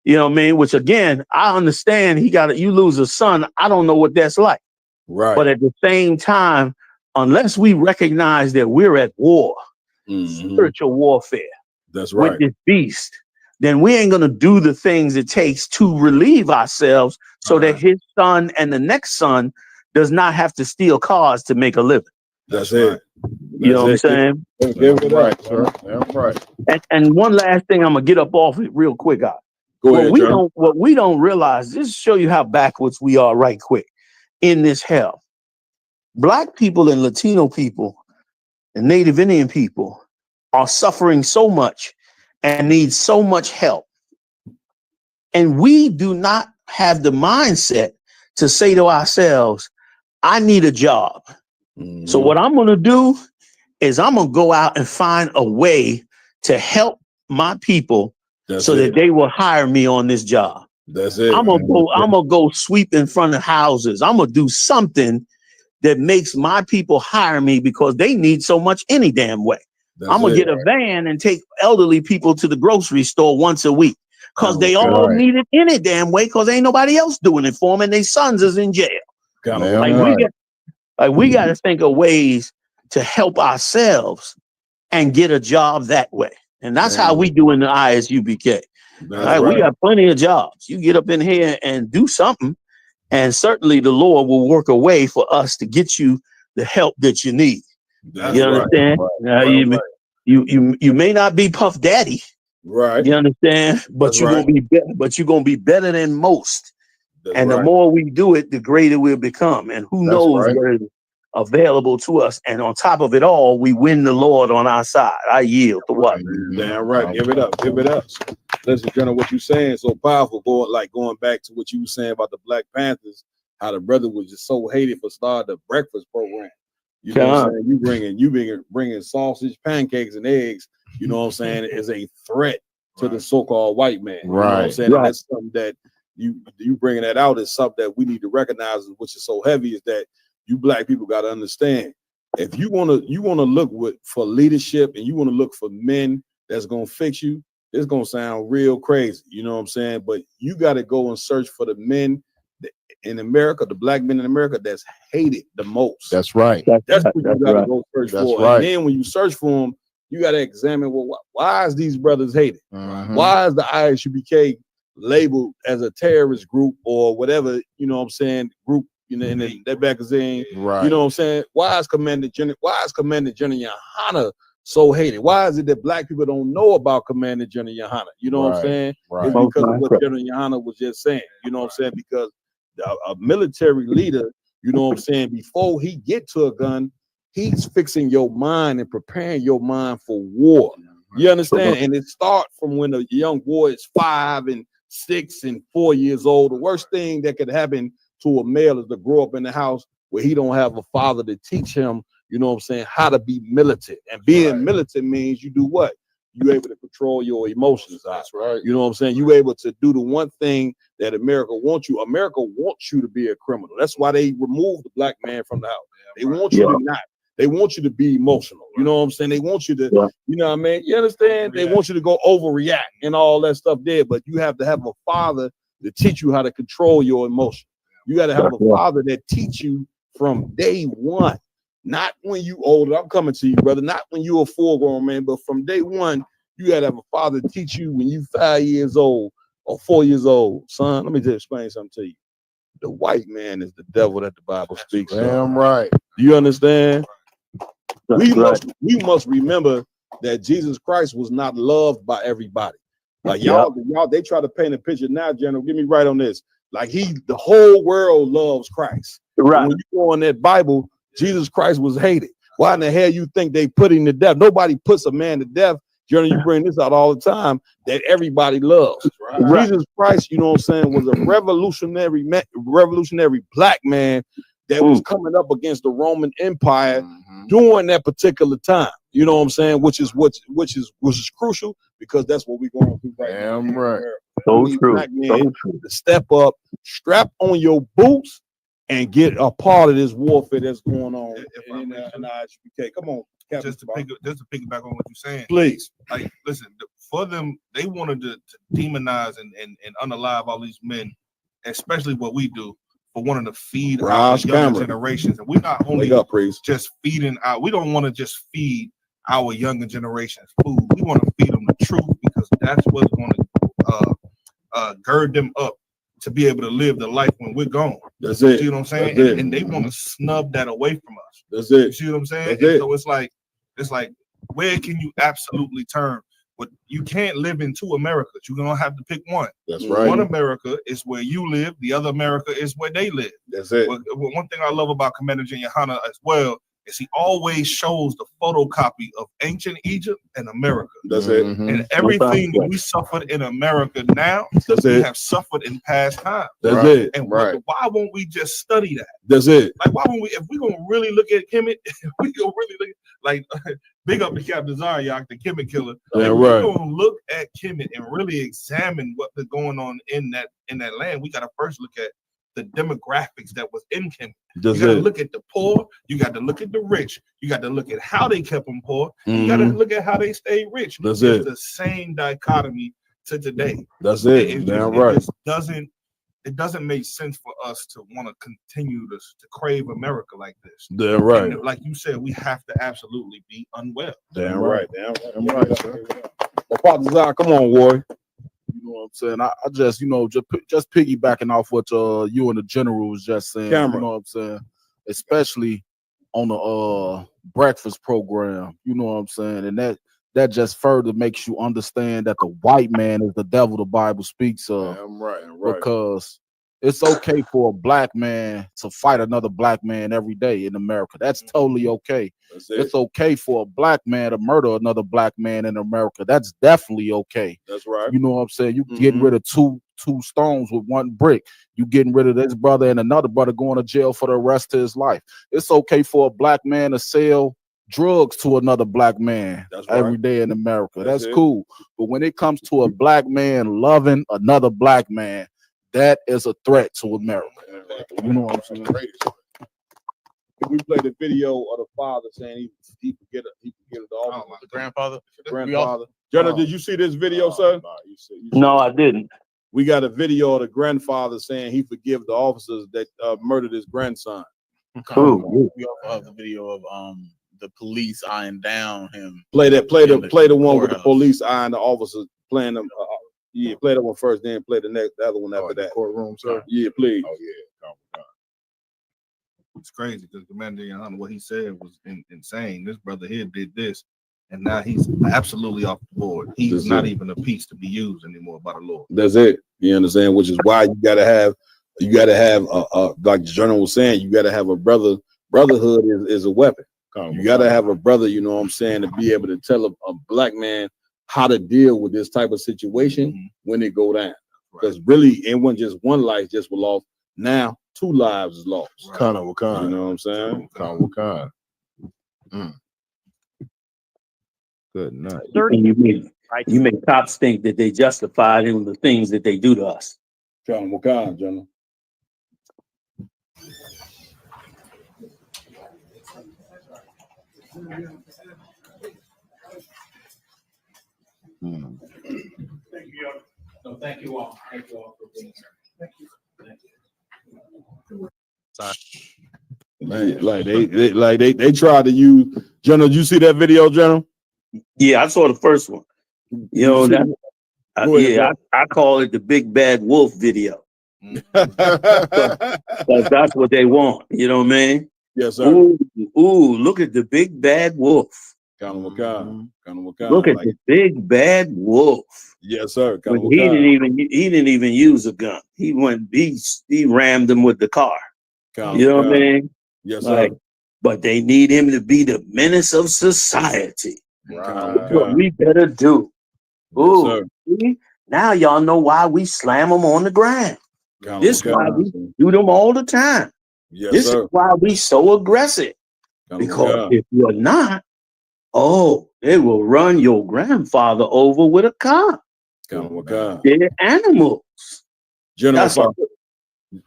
which again, I understand you lose a son. I don't know what that's like. Right. But at the same time, unless we recognize that we're at war, spiritual warfare, with this beast, then we ain't gonna do the things it takes to relieve ourselves so that his son and the next son does not have to steal cars to make a living. That's it. You know what I'm saying? Right, sir. That's right. And one last thing, I'm gonna get up off it real quick, guys. Go ahead, John. What we don't realize, this will show you how backwards we are right quick in this hell. Black people and Latino people and Native Indian people are suffering so much and need so much help. And we do not have the mindset to say to ourselves, I need a job. So what I'm going to do is I'm going to go out and find a way to help my people that they will hire me on this job. That's it. I'm gonna go sweep in front of houses. I'm gonna do something that makes my people hire me because they need so much any damn way. I'm gonna get a van and take elderly people to the grocery store once a week because they all need it any damn way because ain't nobody else doing it for them and their sons is in jail. Like we got to think of ways to help ourselves and get a job that way. And that's how we do in the ISUBK. All right, we got plenty of jobs. You get up in here and do something, and certainly the Lord will work a way for us to get you the help that you need. That's you understand? You may not be Puff Daddy, right? You understand? But That's you're right. gonna be better. But you're gonna be better than most. And the right. more we do it, the greater we'll become. And who That's knows right. what is available to us. And on top of it all, we win the Lord on our side. I yield to what? Damn right. Give it up. Give it up. Listen, General, what you saying so powerful. Going back to what you were saying about the Black Panthers, how the brother was just so hated for starting the breakfast program. You know what I'm saying? You bringing sausage, pancakes, and eggs. You know what I'm saying? Is a threat to the so-called white man. You know what I'm saying? And that's something that you bringing that out is something that we need to recognize, which is so heavy, is that you Black people got to understand. If you want to look for leadership and you want to look for men that's gonna fix you, it's gonna sound real crazy. You know what I'm saying? But you got to go and search for the men in America, the Black men in America that's hated the most. That's right. That's what you got to go search That's for. right. And then when you search for them, you got to examine, well, why is these brothers hated? Why is the ISUBK labeled as a terrorist group or whatever, you know what I'm saying, group, you know, in that magazine, Right. You know what I'm saying? Why is Commander General Yohana so hated? Why is it that Black people don't know about Commander General Yohana? You know what I'm saying? Right. It's because of what General Yohana was just saying. You know what I'm saying? Because a military leader, you know what I'm saying, before he get to a gun, he's fixing your mind and preparing your mind for war. You understand? And it starts from when a young boy is 5 and 6 and 4 years old. The worst thing that could happen to a male is to grow up in the house where he don't have a father to teach him, you know what I'm saying, how to be militant. And being militant means you do what? You able to control your emotions. That's right. You know what I'm saying? You able to do the one thing that America wants you. America wants you to be a criminal. That's why they removed the Black man from the house. They want you to not. They want you to be emotional. You know what I'm saying? They want you to, you know what I mean? You understand? They want you to go overreact and all that stuff there. But you have to have a father to teach you how to control your emotion. You got to have a father that teach you from day one. Not when you older. I'm coming to you, brother. Not when you're a full-grown man, but from day one, you got to have a father teach you when you 5 years old or 4 years old. Son, let me just explain something to you. The white man is the devil that the Bible speaks of. Damn right. Do you understand? We must remember that Jesus Christ was not loved by everybody. Like y'all, they try to paint a picture now, General. Get me right on this. Like the whole world loves Christ. Right. When you go in that Bible, Jesus Christ was hated. Why in the hell you think they put him to death? Nobody puts a man to death. General, you bring this out all the time that everybody loves. Right. Jesus Christ, you know what I'm saying, was a revolutionary Black man that was coming up against the Roman Empire during that particular time. You know what I'm saying? Which is crucial because that's what we're going through right now. Damn right. So true. Black men to step up, strap on your boots, and get a part of this warfare that's going on in ISUBK. Come on, Captain. Just to piggyback on what you're saying, please. Like, listen, for them, they wanted to demonize and unalive all these men, especially what we do, for wanting to feed our younger generations. And we're not only just feeding out. We don't want to just feed our younger generations food. We want to feed them the truth because that's what's going to gird them up to be able to live the life when we're gone. That's it. See what I'm saying? And they want to snub that away from us. That's it. You see what I'm saying? That's it. So it's like, where can you absolutely turn? But you can't live in two Americas. You're gonna have to pick one. That's right. One America is where you live. The other America is where they live. That's it. But one thing I love about Commander General Yohana as well is he always shows the photocopy of ancient Egypt and America. That's it. And everything that we suffered in America now, we have suffered in past times. That's it. And why won't we just study that? That's it. Like, why won't we, if we're gonna really look at Kemet, we gonna really look like big up to Captain Zaryak, the Kemet killer. Yeah, if right. we're gonna look at Kemet and really examine what's going on in that land, we gotta first look at the demographics that was in Kemet. That's you got to it. look at the poor. You got to look at the rich. You got to look at how they kept them poor. You got to look at how they stayed rich. That's it's it. the same dichotomy to today. That's it. It Damn just, right. It just doesn't it doesn't make sense for us to want to continue to crave America like this. Damn right. And like you said, we have to absolutely be unwell. Damn right. My partner Zah, come on, Warrior. You know what I'm saying? I just, just piggybacking off what you and the general was just saying. Camera. You know what I'm saying? Especially on the breakfast program. You know what I'm saying? And that just further makes you understand that the white man is the devil the Bible speaks of. Damn right. Because it's okay for a black man to fight another black man every day in America. That's totally okay. It's okay for a black man to murder another black man in America. That's definitely okay. That's right. You know what I'm saying? You getting rid of two stones with one brick. You getting rid of this brother and another brother going to jail for the rest of his life. It's okay for a black man to sell drugs to another black man every day in America. That's cool. But when it comes to a black man loving another black man, that is a threat to America. You know what I'm saying? We played the video of the father saying he forget the grandfather. Jenna, did you see this video, sir? No, I didn't. We got a video of the grandfather saying he forgive the officers that murdered his grandson. We also have the video of the police eyeing down him. Play the one with the police eyeing the officers playing them. Yeah, play that one first, then play the other one after that. Courtroom, sir. Yeah, please. Oh yeah. It's crazy because Commander Hunter, what he said was insane. This brother here did this, and now he's absolutely off the board. He's not even a piece to be used anymore by the Lord. That's it. You understand? Which is why you gotta have like the general was saying, you gotta have a brother. Brotherhood is a weapon. You gotta have a brother, you know what I'm saying, to be able to tell a black man how to deal with this type of situation when it go down. Because really, it wasn't just one life just was lost. Now 2 lives is lost. Kana Wakan. You know what I'm saying? Kana Wakan. Good night. You make cops think that they justified in the things that they do to us. Kana Wakan, General. Thank you. No, thank you all. Thank you all for being here. Thank you. They tried to use General. Did you see that video, General? Yeah, I saw the first one. You know that. I call it the big bad wolf video. That's what they want. You know what I mean? Yes, sir. Ooh, look at the big bad wolf. Look at the big bad wolf. Yes, sir. He didn't even use a gun. He rammed him with the car. You know what I mean? Yes, sir. But they need him to be the menace of society. What we better do. Ooh, see? Now y'all know why we slam them on the ground. This is why we do them all the time. Yes, this sir. is why we so aggressive. Because if you're not, they will run your grandfather over with a car. They're animals. General,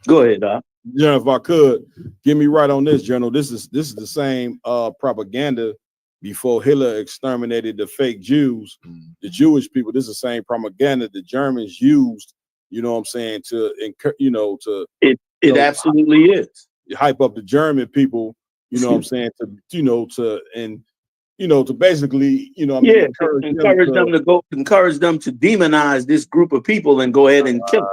go ahead, Doc. General, if I could, get me right on this, General. This is the same propaganda before Hitler exterminated the fake Jews, the Jewish people. This is the same propaganda the Germans used. You know what I'm saying? It absolutely is. Hype up the German people. You know what I'm saying? To basically, encourage them to demonize this group of people and go ahead and kill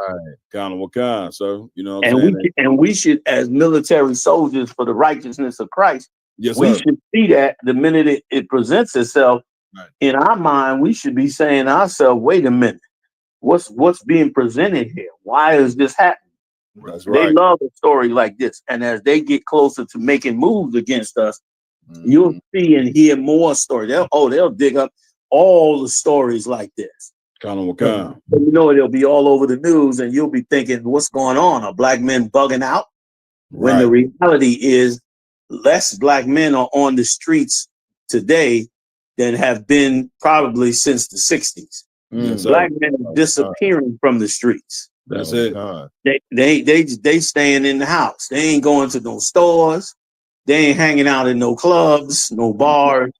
them. So we should, as military soldiers for the righteousness of Christ, yes, we sir. should see that the minute it presents itself in our mind, we should be saying to ourselves, wait a minute, what's being presented here? Why is this happening? That's right. They love a story like this. And as they get closer to making moves against us, you'll see and hear more stories. They'll dig up all the stories like this. They'll be all over the news, and you'll be thinking, what's going on? Are black men bugging out? When the reality is less black men are on the streets today than have been probably since the 60s. Black men are disappearing from the streets. That's it. They staying in the house. They ain't going to no stores. They ain't hanging out in no clubs, no bars.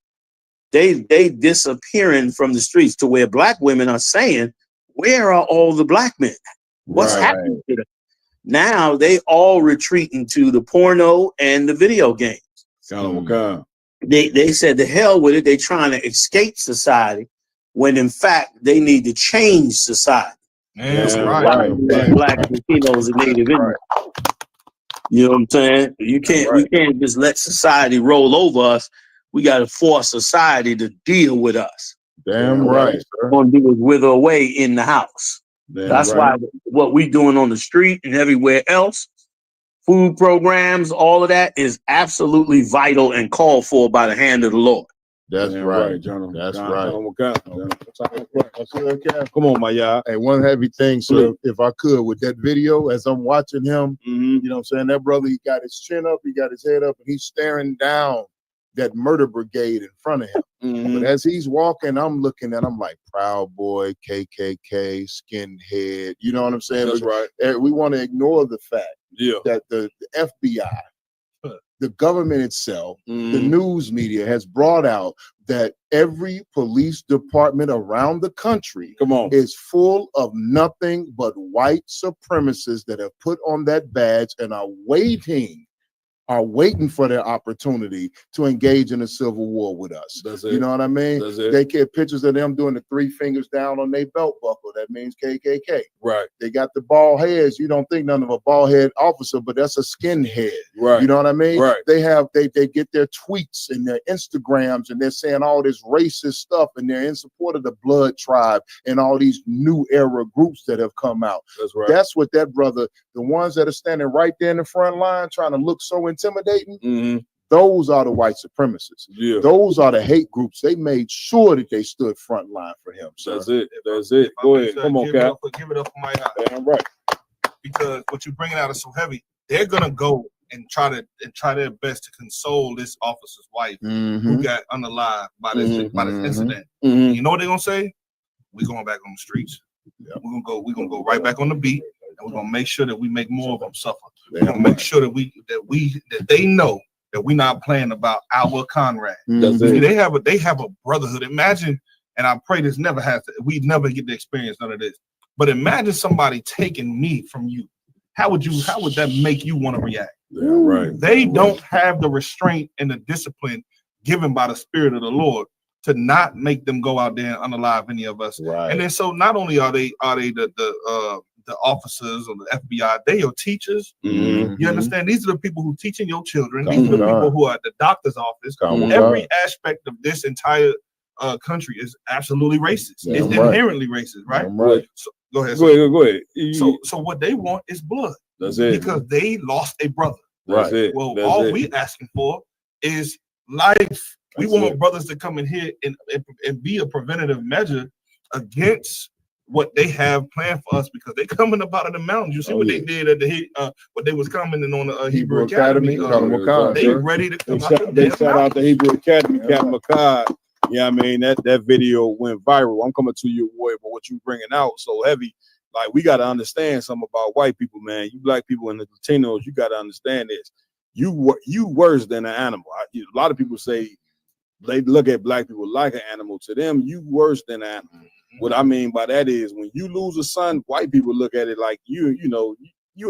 They disappearing from the streets to where black women are saying, where are all the black men? What's happening to them? Now they all retreating to the porno and the video games. They said the hell with it. They trying to escape society when in fact they need to change society. Black Latinos and Native Indians. You know what I'm saying? We can't just let society roll over us. We got to force society to deal with us. Damn right. We're gonna do is wither away in the house. That's why what we doing on the street and everywhere else, food programs, all of that is absolutely vital and called for by the hand of the Lord. That's right, John. That's right. Come on, my y'all. Hey, one heavy thing, sir, if I could, with that video, as I'm watching him, you know what I'm saying? That brother, he got his chin up, he got his head up, and he's staring down that murder brigade in front of him. But as he's walking, I'm looking at him like Proud Boy, KKK, skinhead. You know what I'm saying? That's right. We want to ignore the fact that the FBI, the government itself, the news media has brought out that every police department around the country is full of nothing but white supremacists that have put on that badge and are waiting for their opportunity to engage in a civil war with us. You know what I mean? They get pictures of them doing the 3 fingers down on their belt buckle. That means KKK. Right. They got the bald heads. You don't think none of a bald head officer, but that's a skinhead. Right. You know what I mean? Right. They get their tweets and their Instagrams and they're saying all this racist stuff and they're in support of the Blood Tribe and all these new era groups that have come out. That's right. That's what that brother, the ones that are standing right there in the front line trying to look so intimidating, those are the white supremacists. Those are the hate groups. They made sure that they stood front line for him. Sir. That's it. Go ahead. Come on, Cap. Give it up for my eye. Damn right. Because what you're bringing out is so heavy. They're gonna go and try their best to console this officer's wife who got unalive by this incident. You know what they're gonna say? We're going back on the streets. We're gonna go right back on the beat, and we're gonna make sure that we make more of them suffer. We're gonna make sure that they know that we're not playing about our Conrad. See, they have a brotherhood. Imagine, and I pray this never has to, we never get to experience none of this. But imagine somebody taking me from you. How would that make you want to react? They don't have the restraint and the discipline given by the Spirit of the Lord to not make them go out there and unalive any of us. And then so not only are they the officers or the FBI, they are teachers. You understand? These are the people who teaching your children. These are the people who are at the doctor's office. Every aspect of this entire country is absolutely racist. It's inherently racist, right? So, go ahead. Go ahead. So what they want is blood. That's it. Because they lost a brother. That's it. Well, That's all it. we asking for is life. We want brothers to come in here and be a preventative measure against what they have planned for us, because they coming up out of the mountains. You see what they did at the what they was commenting on the Hebrew Academy. They ready to come out. They shout out the Hebrew Academy, Captain McCod. Yeah, I mean that video went viral. I'm coming to you, boy, but what you bringing out so heavy. Like, we got to understand something about white people, man. You black people and the Latinos, you got to understand this. You worse than an animal. A lot of people say they look at black people like an animal. To them, you worse than an animal. What I mean by that is, when you lose a son, white people look at it like you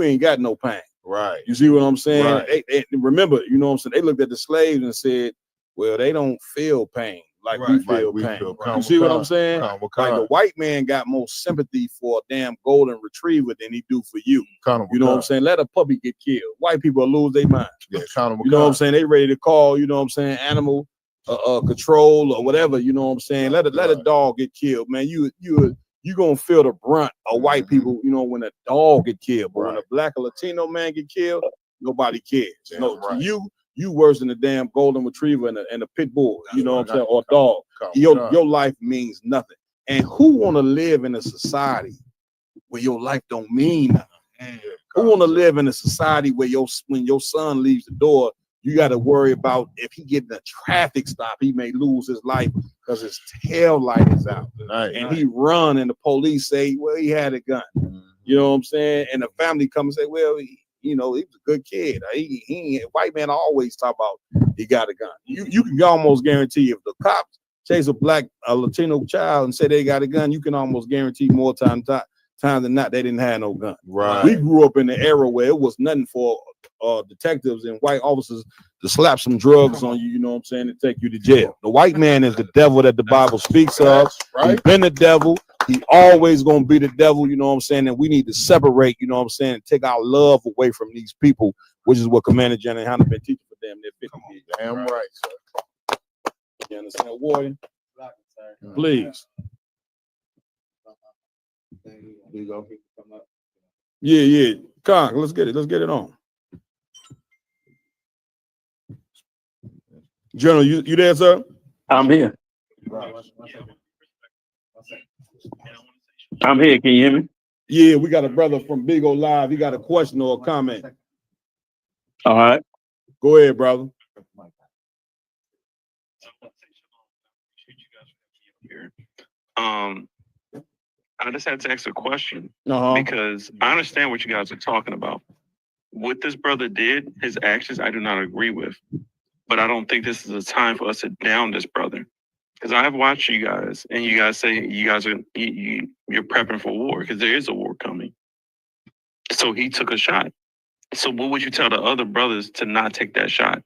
ain't got no pain. Right. You see what I'm saying? Right. They remember, you know what I'm saying? They looked at the slaves and said, well, they don't feel pain like we feel pain. You see what I'm saying? Like, the white man got more sympathy for a damn golden retriever than he do for you. You know what I'm saying? Let a puppy get killed. White people will lose their mind. You know what I'm saying? They ready to call, you know what I'm saying, animal control or whatever, you know what I'm saying? Let a dog get killed, man. You gonna feel the brunt of white people, you know, when a dog get killed. But when a black or Latino man get killed, nobody cares. To you worse than a damn golden retriever and a pit bull, you know what I'm saying, or a dog. Your life means nothing. And who want to live in a society where your life don't mean nothing? Who want to live in a society where when your son leaves the door, you got to worry about if he get in a traffic stop, he may lose his life because his tail light is out. He run and the police say, well, he had a gun. You know what I'm saying? And the family come and say, well, he was a good kid. White man always talk about he got a gun. You can almost guarantee if the cops chase a Latino child and say they got a gun, you can almost guarantee more times times than not, they didn't have no gun. Right. We grew up in the era where it was nothing for detectives and white officers to slap some drugs on you, you know what I'm saying, and take you to jail. The white man is the devil that the Bible speaks of. Right. He's been the devil. He always gonna be the devil, you know what I'm saying? And we need to separate, you know what I'm saying, and take our love away from these people, which is what Commander General Hunter been teaching for them. They're 50 years. Damn right, sir. You understand, Warrior? Please. There you go. Yeah. Con, let's get it on. General, you there, sir? I'm here. I'm here. Can you hear me? Yeah, we got a brother from Big O Live. He got a question or a comment. All right. Go ahead, brother. I just had to ask a question Uh-huh. because I understand what you guys are talking about. What this brother did, his actions, I do not agree with. But I don't think this is a time for us to down this brother. Because I have watched you guys, and you guys say you guys are you're prepping for war because there is a war coming. So he took a shot. So what would you tell the other brothers to not take that shot?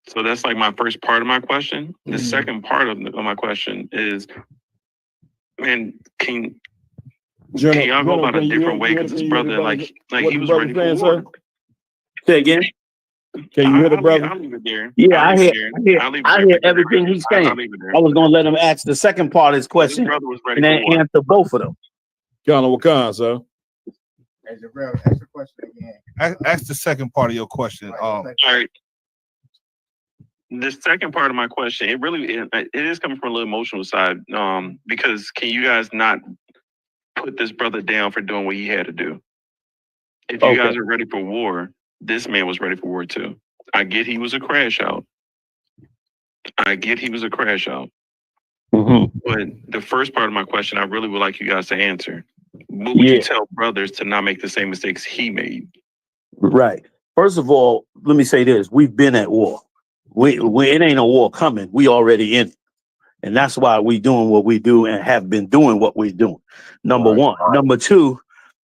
So that's like my first part of my question. The second part of my question is, man, can y'all go about a different way? Because this brother, like he was ready for war. Say again. Can you hear the brother? I'll leave it there. Yeah, I'll I leave hear, it there. I hear everything he's saying. I'll leave it there. I was gonna let him ask the second part of his question brother was ready and then for war. answer both of them. Colonel Wakan, sir. Ask the question again. Ask the second part of your question. All right. The second part of my question, it is coming from a little emotional side. Because can you guys not put this brother down for doing what he had to do? If you guys are ready for war, this man was ready for war too. I get he was a crash out. But the first part of my question, I really would like you guys to answer. What would you tell brothers to not make the same mistakes he made? Right. First of all, let me say this: we've been at war. It ain't a war coming. We already in it. And that's why we doing what we do and have been doing what we're doing. Number one. Number two,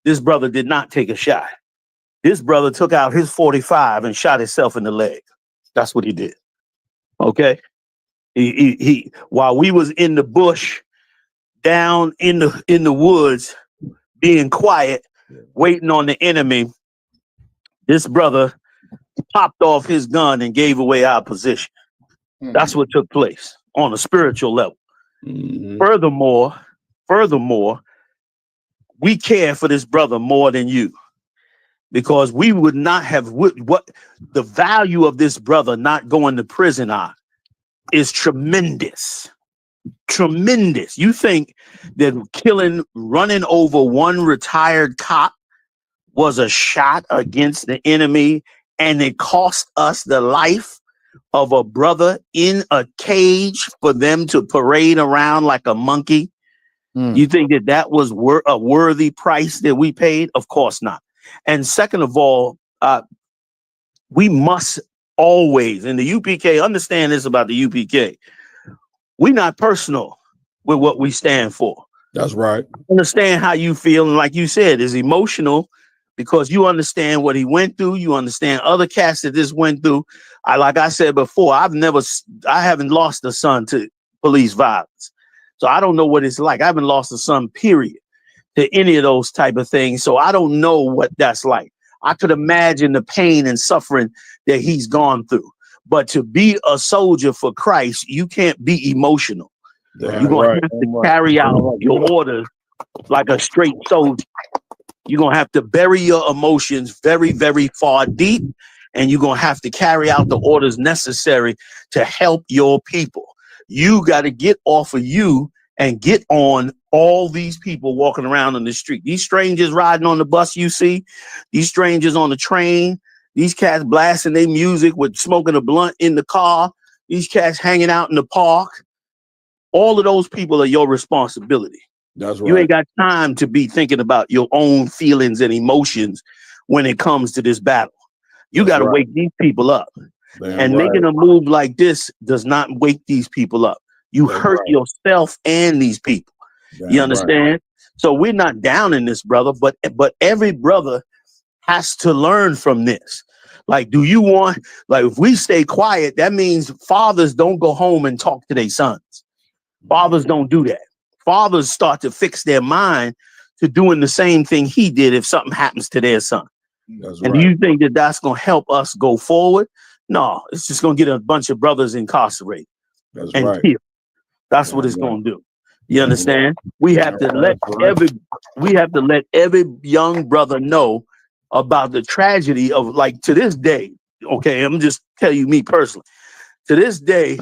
this brother did not take a shot. This brother took out his 45 and shot himself in the leg. That's what he did. Okay. He while we was in the bush, down in the woods, being quiet, waiting on the enemy, this brother popped off his gun and gave away our position. That's what took place on a spiritual level. Furthermore, we care for this brother more than you, because we would not have what the value of this brother not going to prison is tremendous. Tremendous. You think that running over one retired cop was a shot against the enemy, and it cost us the life of a brother in a cage for them to parade around like a monkey? You think that was a worthy price that we paid? Of course not. And second of all, we must always, in the UPK, understand this about the UPK. We're not personal with what we stand for. That's right. Understand how you feel. And like you said, is emotional because you understand what he went through. You understand other cats that this went through. Like I said before, I haven't lost a son to police violence. So I don't know what it's like. I haven't lost a son, period, to any of those type of things. So I don't know what that's like. I could imagine the pain and suffering that he's gone through. But to be a soldier for Christ, you can't be emotional. You're going to have to carry out your orders like a straight soldier. You're going to have to bury your emotions very, very far deep. And you're going to have to carry out the orders necessary to help your people. You got to get off of you and get on all these people walking around on the street. These strangers riding on the bus you see, these strangers on the train, these cats blasting their music with smoking a blunt in the car, these cats hanging out in the park. All of those people are your responsibility. That's right. You ain't got time to be thinking about your own feelings and emotions when it comes to this battle. You got to wake these people up. Making a move like this does not wake these people up. You hurt yourself and these people. You understand? So we're not down in this, brother, but every brother has to learn from this. Like, do you want, like, if we stay quiet, that means fathers don't go home and talk to their sons. Fathers don't do that. Fathers start to fix their mind to doing the same thing he did if something happens to their son. Do you think that that's going to help us go forward? No, it's just going to get a bunch of brothers incarcerated and killed. That's what it's going to do. You understand? We have to let every young brother know about the tragedy of, like, to this day. Okay, I'm just telling you me personally. To this day,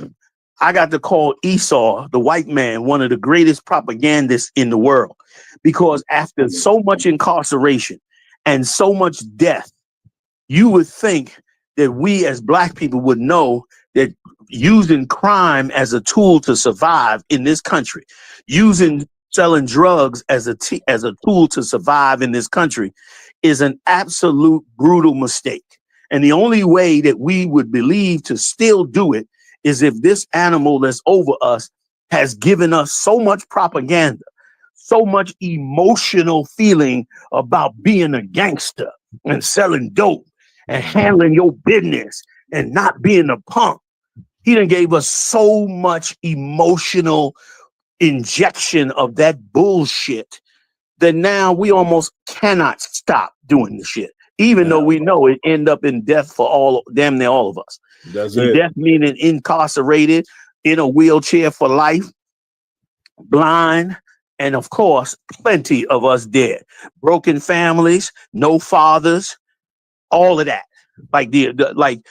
I got to call Esau, the white man, one of the greatest propagandists in the world, because after so much incarceration and so much death, you would think that we as black people would know that using crime as a tool to survive in this country, using selling drugs as a tool to survive in this country is an absolute brutal mistake. And the only way that we would believe to still do it is if this animal that's over us has given us so much propaganda, so much emotional feeling about being a gangster and selling dope and handling your business and not being a punk. He done gave us so much emotional injection of that bullshit that now we almost cannot stop doing the shit, even though we know it end up in death for damn near all of us. That's it. Death meaning incarcerated, in a wheelchair for life, blind, and of course, plenty of us dead. Broken families, no fathers, all of that. Like like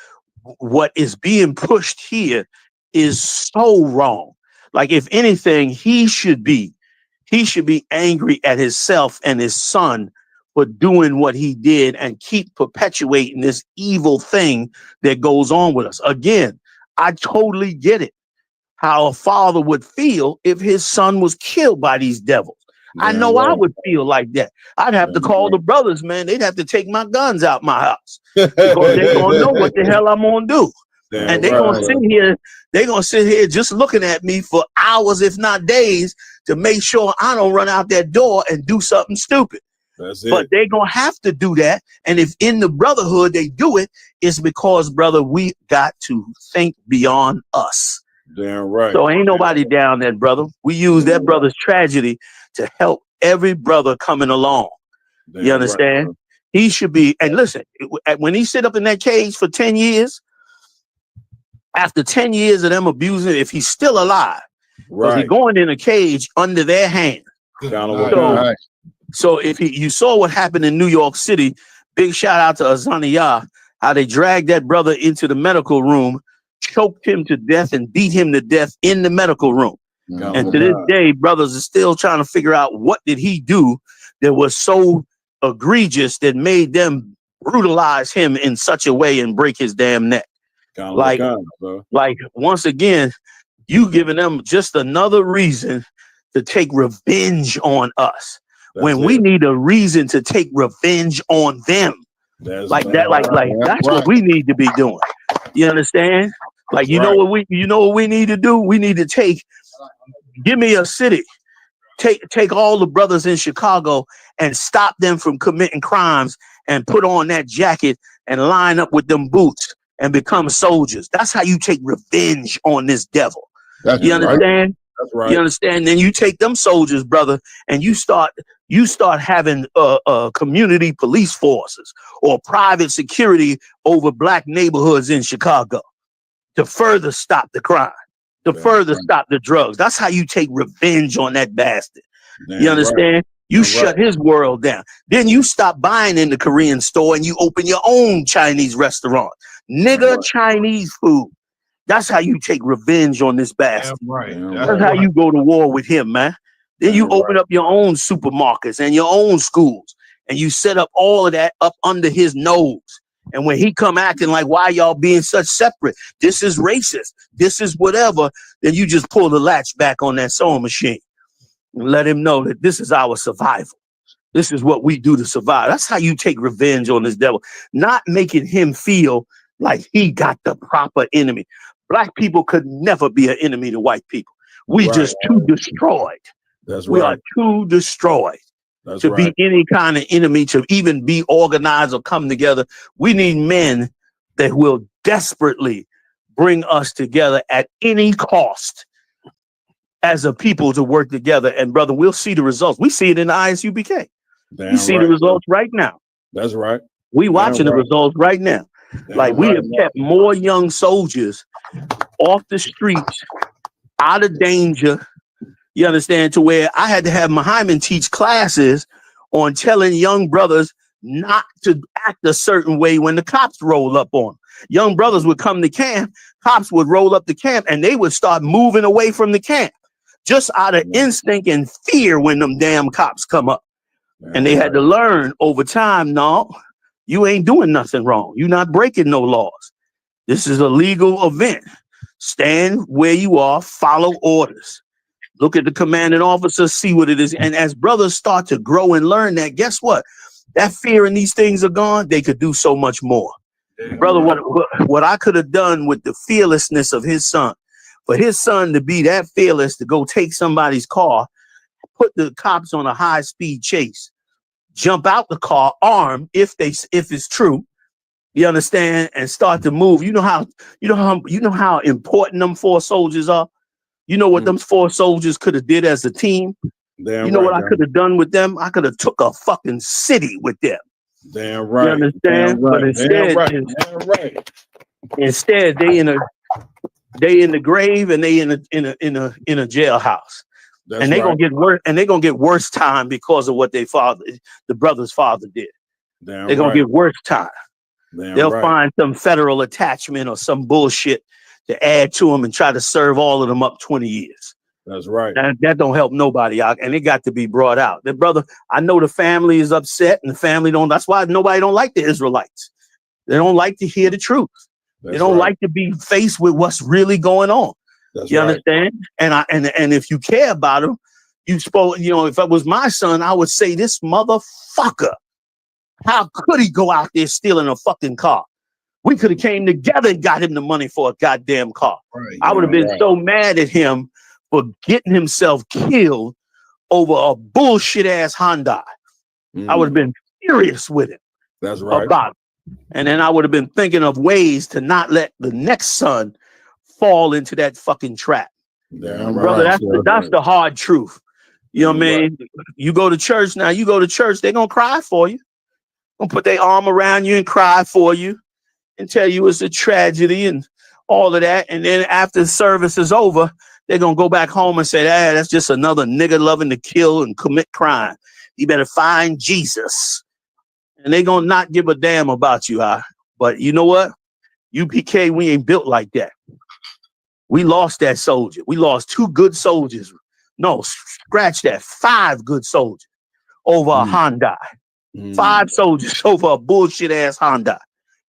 what is being pushed here is so wrong. Like, if anything, he should be angry at himself and his son for doing what he did and keep perpetuating this evil thing that goes on with us. Again, I totally get it, how a father would feel if his son was killed by these devils. I know I would feel like that. I'd have to call the brothers, man. They'd have to take my guns out my house because they're gonna know what the hell I'm gonna do. And they're gonna sit here just looking at me for hours, if not days, to make sure I don't run out that door and do something stupid. That's it. But they're gonna have to do that. And if in the brotherhood they do it, it's because, brother, we got to think beyond us. Damn right. So ain't nobody down that, brother. We use that brother's tragedy to help every brother coming along. Damn You understand? right, He should be, and listen, when he sit up in that cage for 10 years, after 10 years of them abusing, if he's still alive, because he's going in a cage under their hand. So if you saw what happened in New York City, big shout out to Azania, how they dragged that brother into the medical room, choked him to death and beat him to death in the medical room. And to this day, brothers are still trying to figure out what did he do that was so egregious that made them brutalize him in such a way and break his damn neck. Like once again, you giving them just another reason to take revenge on us when we need a reason to take revenge on them. That's what we need to be doing. You understand? Like, you know what we need to do? We need to give me a city. Take all the brothers in Chicago and stop them from committing crimes and put on that jacket and line up with them boots and become soldiers. That's how you take revenge on this devil. You understand? That's right. You understand? Then you take them soldiers, brother, and you start having community police forces or private security over black neighborhoods in Chicago to further stop the crime, to further stop the drugs. That's how you take revenge on that bastard. You understand? Right. You shut his world down. Then you stop buying in the Korean store and you open your own Chinese restaurant. Nigga, Chinese food. That's how you take revenge on this bastard. That's how you go to war with him, man. Then you open up your own supermarkets and your own schools, and you set up all of that up under his nose. And when he come acting like, why y'all being such separate? This is racist. This is whatever. Then you just pull the latch back on that sewing machine and let him know that this is our survival. This is what we do to survive. That's how you take revenge on this devil. Not making him feel like he got the proper enemy. Black people could never be an enemy to white people. We just too destroyed. We are too destroyed to be any kind of enemy, to even be organized or come together. We need men that will desperately bring us together at any cost as a people to work together. And brother, we'll see the results. We see it in the ISUBK. We see the results right now. That's right. We watching the results right now. Like we have kept more young soldiers off the streets, out of danger. You understand? To where I had to have Muhammad teach classes on telling young brothers not to act a certain way when the cops roll up on them. Young brothers would come to camp, cops would roll up the camp, and they would start moving away from the camp just out of instinct and fear when them damn cops come up. And they had to learn over time, no, you ain't doing nothing wrong. You're not breaking no laws. This is a legal event. Stand where you are, follow orders. Look at the commanding officer, see what it is. And as brothers start to grow and learn that, guess what? That fear and these things are gone. They could do so much more. Brother, what I could have done with the fearlessness of his son, for his son to be that fearless to go take somebody's car, put the cops on a high-speed chase, jump out the car armed if it's true, you understand, and start to move. You know how important them 4 soldiers are. You know what them 4 soldiers could have did as a team. Damn you know right, what I could have done with them? I could have took a fucking city with them. Damn right. You understand? Damn right. But instead, Damn right. Instead, they in the grave and they in a jailhouse. That's and they right. gonna get worse, and they gonna get worse time because of what the brother's father did. Damn They're gonna right. get worse time. Damn They'll right. find some federal attachment or some bullshit to add to them and try to serve all of them up 20 years. That's right. That don't help nobody out, and it got to be brought out. The brother, I know the family is upset, and the family don't. That's why nobody don't like the Israelites. They don't like to hear the truth. They don't like to be faced with what's really going on. That's you right. understand? And if you care about them, if it was my son, I would say, this motherfucker, how could he go out there stealing a fucking car? We could have came together and got him the money for a goddamn car. Right. I would have been so mad at him for getting himself killed over a bullshit ass Hyundai. I would have been furious with him. That's right. About it. And then I would have been thinking of ways to not let the next son fall into that fucking trap. Damn Brother, right. that's the hard truth. You know what I mean? You go to church now, they're gonna cry for you. Gonna put their arm around you and cry for you and tell you it's a tragedy and all of that. And then after the service is over, they're gonna go back home and say, that's just another nigga loving to kill and commit crime. You better find Jesus. And they're gonna not give a damn about you, but you know what? UPK, we ain't built like that. We lost that soldier. We lost 2 good soldiers. No, scratch that. 5 good soldiers over a Hyundai. 5 soldiers over a bullshit ass Hyundai.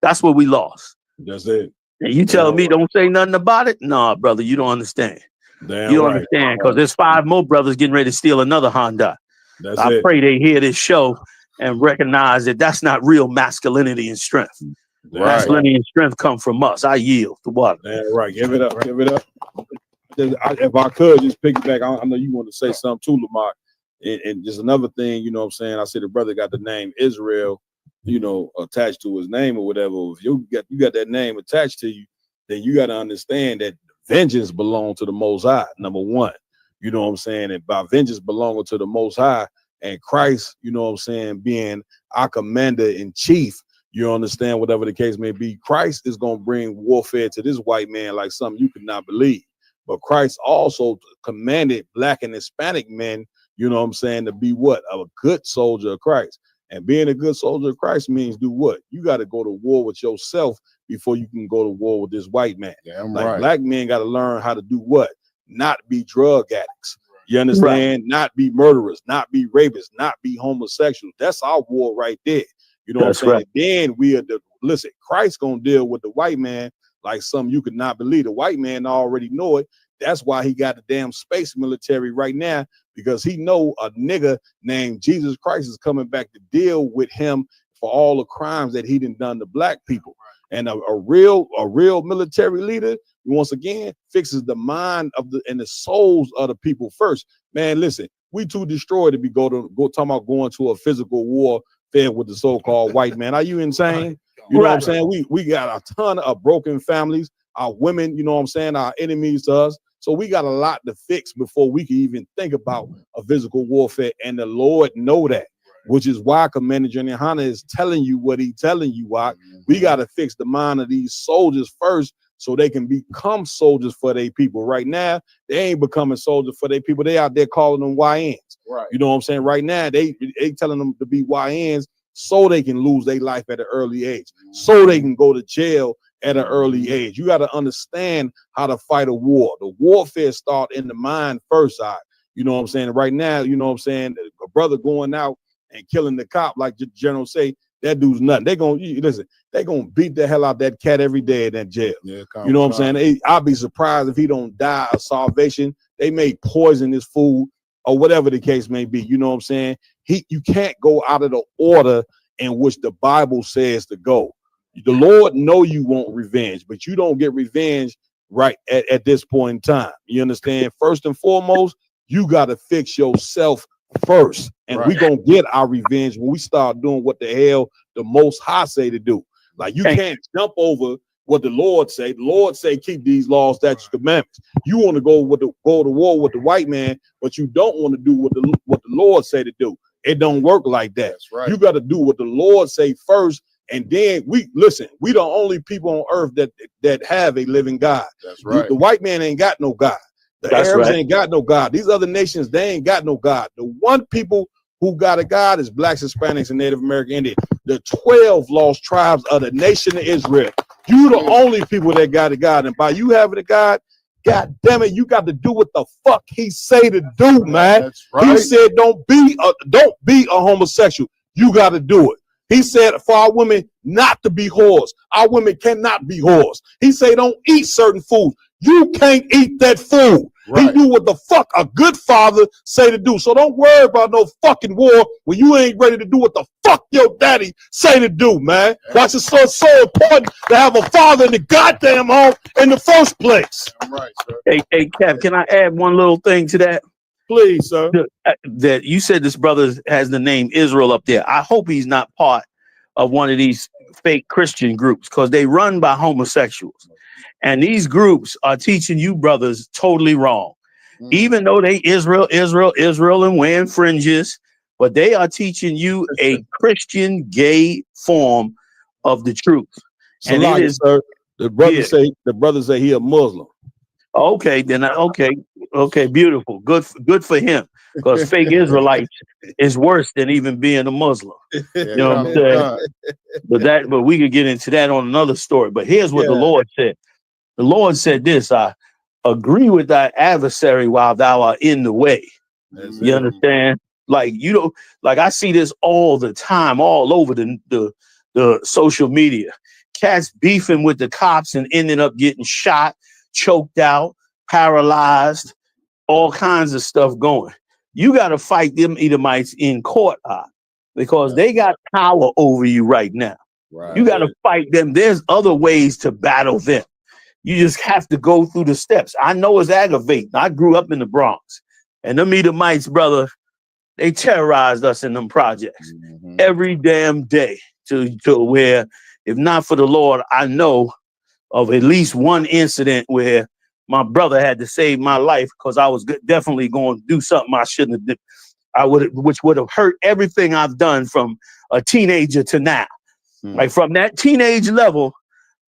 That's what we lost. That's it. And you telling me don't say nothing about it? Nah, brother, you don't understand. Damn you don't right. understand, because there's 5 more brothers getting ready to steal another Hyundai. That's I it. pray they hear this show and recognize that that's not real masculinity and strength. Right. Masculinity and strength come from us. I yield to what? Damn right. Give it up. Give it up. If I could just piggyback, I know you want to say something too, Lamar. And just another thing, you know what I'm saying? I see the brother got the name Israel, attached to his name or whatever. If you got that name attached to you, then you got to understand that vengeance belongs to the Most High, number one. You know what I'm saying? And by vengeance belonging to the Most High and Christ, you know what I'm saying, being our commander in chief, you understand, whatever the case may be, Christ is going to bring warfare to this white man like something you could not believe. But Christ also commanded Black and Hispanic men, you know what I'm saying, to be what? A good soldier of Christ. And being a good soldier of Christ means do what? You got to go to war with yourself before you can go to war with this white man. Right. Black men got to learn how to do what? Not be drug addicts. You understand? Right. Not be murderers, not be rapists, not be homosexuals. That's our war right there. You know what I'm saying? Right. Then listen, Christ gonna deal with the white man like something you could not believe. The white man already know it. That's why he got the damn space military right now, because he know a nigga named Jesus Christ is coming back to deal with him for all the crimes that he done to Black people. And a real military leader, once again, fixes the mind and the souls of the people first. Man, listen, We too destroyed to be go talking about going to a physical warfare with the so-called white man. Are you insane? You know what I'm saying? We got a ton of broken families, our women, you know what I'm saying, our enemies to us. So we got a lot to fix before we can even think about a physical warfare. And the Lord know that, which is why Commander General Hunter is telling you what he's telling you. Why we got to fix the mind of these soldiers first, so they can become soldiers for their people. Right now, they ain't becoming soldiers for their people. They out there calling them YNs. Right. You know what I'm saying? Right now, they telling them to be YNs so they can lose their life at an early age, so they can go to jail at an early age. You got to understand how to fight a war. The warfare start in the mind first. You know what I'm saying? Right now, you know what I'm saying? A brother going out and killing the cop, like the general say, that dude's nothing. They gonna beat the hell out that cat every day in that jail. Yeah, you know what I'm saying? I'll be surprised if he don't die of starvation. They may poison his food or whatever the case may be. You know what I'm saying? You can't go out of the order in which the Bible says to go. The Lord know you want revenge, but you don't get revenge right at this point in time. You understand? First and foremost, you got to fix yourself first, and we gonna get our revenge when we start doing what the hell the Most High say to do. Like, you can't jump over what the Lord say. The Lord say keep these laws, statutes, commandments. You want to go to war with the white man, but you don't want to do what the Lord say to do. It don't work like that. You got to do what the Lord say first, and then we the only people on earth that have a living God. That's right. The white man ain't got no God. The Arabs ain't got no God. These other nations, they ain't got no God. The one people who got a God is blacks, Hispanics, and Native American Indians. The 12 lost tribes of the nation of Israel. You the only people that got a God. And by you having a God, God damn it, you got to do what the fuck he say to do, man. That's right. He said, don't be a homosexual. You got to do it. He said for our women not to be whores. Our women cannot be whores. He said don't eat certain foods. You can't eat that food. Right. He knew what the fuck a good father say to do. So don't worry about no fucking war when you ain't ready to do what the fuck your daddy say to do, man. That's so important to have a father in the goddamn home in the first place. Right, sir. Hey, Cap, can I add one little thing to that? Please, sir. That you said this brother has the name Israel up there. I hope he's not part of one of these fake Christian groups, because they run by homosexuals. And these groups are teaching you brothers totally wrong. Even though they Israel, and wearing fringes, but they are teaching you a Christian gay form of the truth. So and it is, sir, the brother say he a Muslim. Okay, then okay, beautiful. Good for him. Because fake Israelites is worse than even being a Muslim. You know what I'm saying? But we could get into that on another story. But here's what the Lord said. The Lord said this: I agree with thy adversary while thou art in the way. You understand? Like, you know, like I see this all the time, all over the social media. Cats beefing with the cops and ending up getting shot, choked out, paralyzed, all kinds of stuff going. You got to fight them Edomites in court, because they got power over you right now. Right. You got to fight them. There's other ways to battle them. You just have to go through the steps. I know it's aggravating. I grew up in the Bronx, and them Edomites, brother, they terrorized us in them projects every damn day to where, if not for the Lord, I know of at least one incident where my brother had to save my life because I was definitely going to do something I shouldn't have done. Which would have hurt everything I've done from a teenager to now. Like, from that teenage level,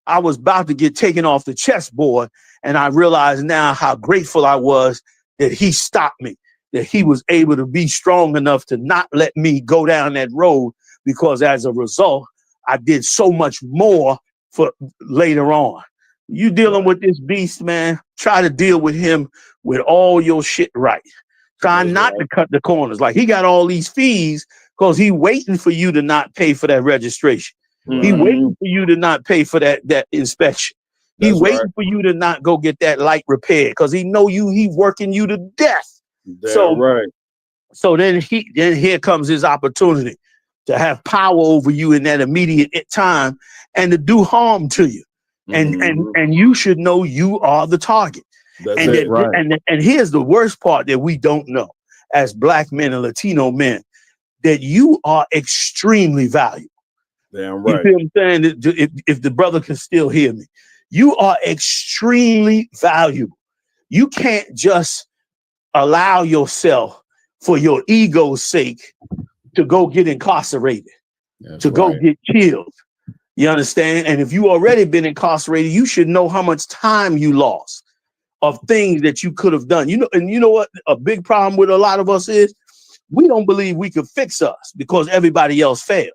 I was about to get taken off the chessboard, and I realized now how grateful I was that he stopped me, that he was able to be strong enough to not let me go down that road, because as a result, I did so much more for later on. You dealing with this beast, man, try to deal with him with all your shit right. Try not to cut the corners. Like, he got all these fees because he waiting for you to not pay for that registration. He waiting for you to not pay for that inspection. He waiting for you to not go get that light repaired because he know you. He working you to death. So then here comes his opportunity to have power over you in that immediate time and to do harm to you. And you should know you are the target. And here's the worst part that we don't know. as black men and Latino men, that you are extremely valuable. Damn You right. feel what I'm saying? If the brother can still hear me, you are extremely valuable. You can't just allow yourself for your ego's sake to go get incarcerated, to go get killed. You understand? And if you already been incarcerated, you should know how much time you lost of things that you could have done. You know, and you know what a big problem with a lot of us is? We don't believe we could fix us because everybody else failed.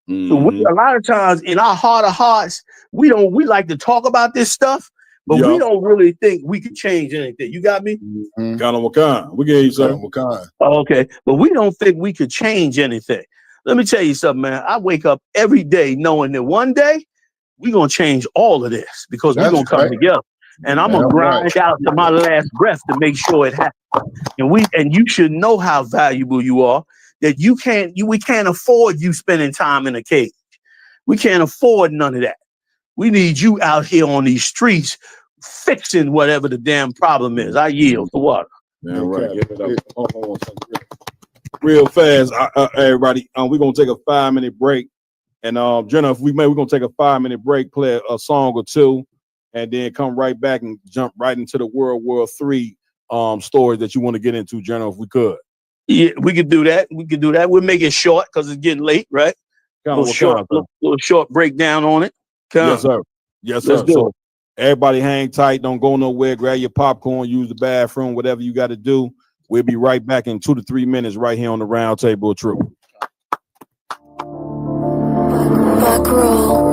So we, a lot of times in our heart of hearts, we like to talk about this stuff, but we don't really think we could change anything. You got me? We gave you something. Okay, but we don't think we could change anything. Let me tell you something, man. I wake up every day knowing that one day we're gonna change all of this because we're gonna come together. And I'm gonna grind out to my last breath to make sure it happens. And you should know how valuable you are. That we can't afford you spending time in a cage. We can't afford none of that. We need you out here on these streets fixing whatever the damn problem is. I yield to water. Yeah, right. Give it up. Hold on something real fast, everybody. We're gonna take a 5-minute break, and Jenna, if we're gonna take a 5-minute break, play a song or two, and then come right back and jump right into the World War III stories that you want to get into, Jenna, if we could. Yeah, we could do that. We'll make it short because it's getting late, right? Little short breakdown on it. Yes, sir. Yes, sir. Let's do So it. everybody hang tight. Don't go nowhere. Grab your popcorn, use the bathroom, whatever you got to do. We'll be right back in 2 to 3 minutes right here on the Round Table of Truth. Back row.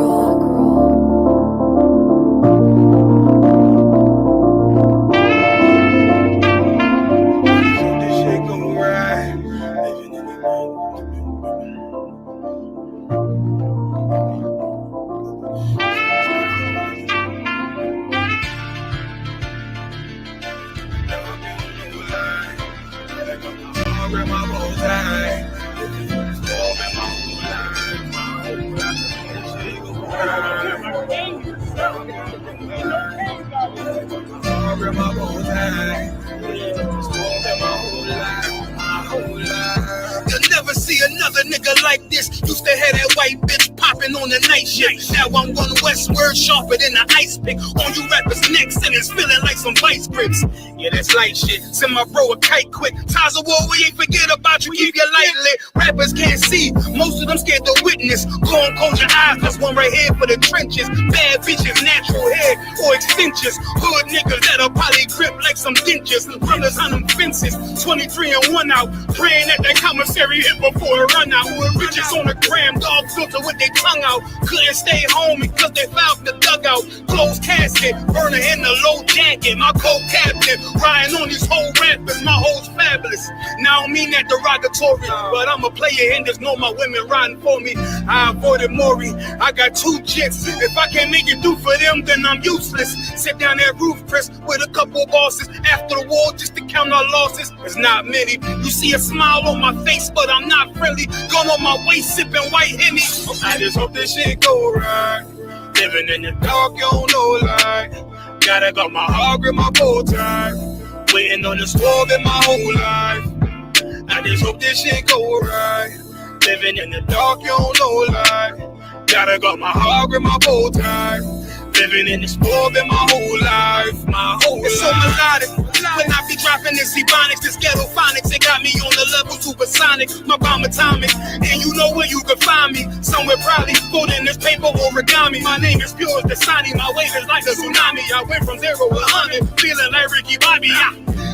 You'll never see another nigga like this. Used to have that white bitch popping on the night shift. Now I'm going westward, sharper than the ice pick. On you rappers' necks and it's feeling like some vice grips. Yeah, that's light shit. Send my bro a kite quick. Ties of war, we ain't forget about you. Keep your light lit. Rappers can't see. Most of them scared to witness. Go on, close your eyes. There's one right here for the trenches. Bad bitches, natural hair or extensions. Hood niggas that'll probably grip like some dentures. Brothers on them fences. 23 and 1 out. Praying that that commissary hit before it run out. Bitches on the gram, dog filter with their tongue out. Couldn't stay home because they found the dugout. Closed casket, burner in the low jacket. My co-captain, riding on these whole rappers. My hoes fabulous. Now I don't mean that derogatory, but I'm a player and there's no my women riding for me. I avoided Maury. I got 2 jets. If I can't make it do for them, then I'm useless. Sit down that roof, Chris, with a couple bosses. After the war, just to count our losses. There's not many. You see a smile on my face, but I'm not friendly. Gun on my waist, sipping white Henny. I just hope this shit go right. Living in the dark, you don't know light. Gotta got my heart with my bow tie. Waiting on the storm in my whole life. I just hope this shit go right. Living in the dark, you don't know light. Gotta got my heart with my bow tie. Living in the storm in my whole life. My whole it's life. So melodic. When I be dropping this ebonics, this ghetto phonics, it got me on the level supersonic. My bomb atomic, and you know where you can find me. Somewhere probably folding this paper origami. My name is pure as the Dasani. My wave is like a tsunami. I went from 0 to 100, feeling like Ricky Bobby.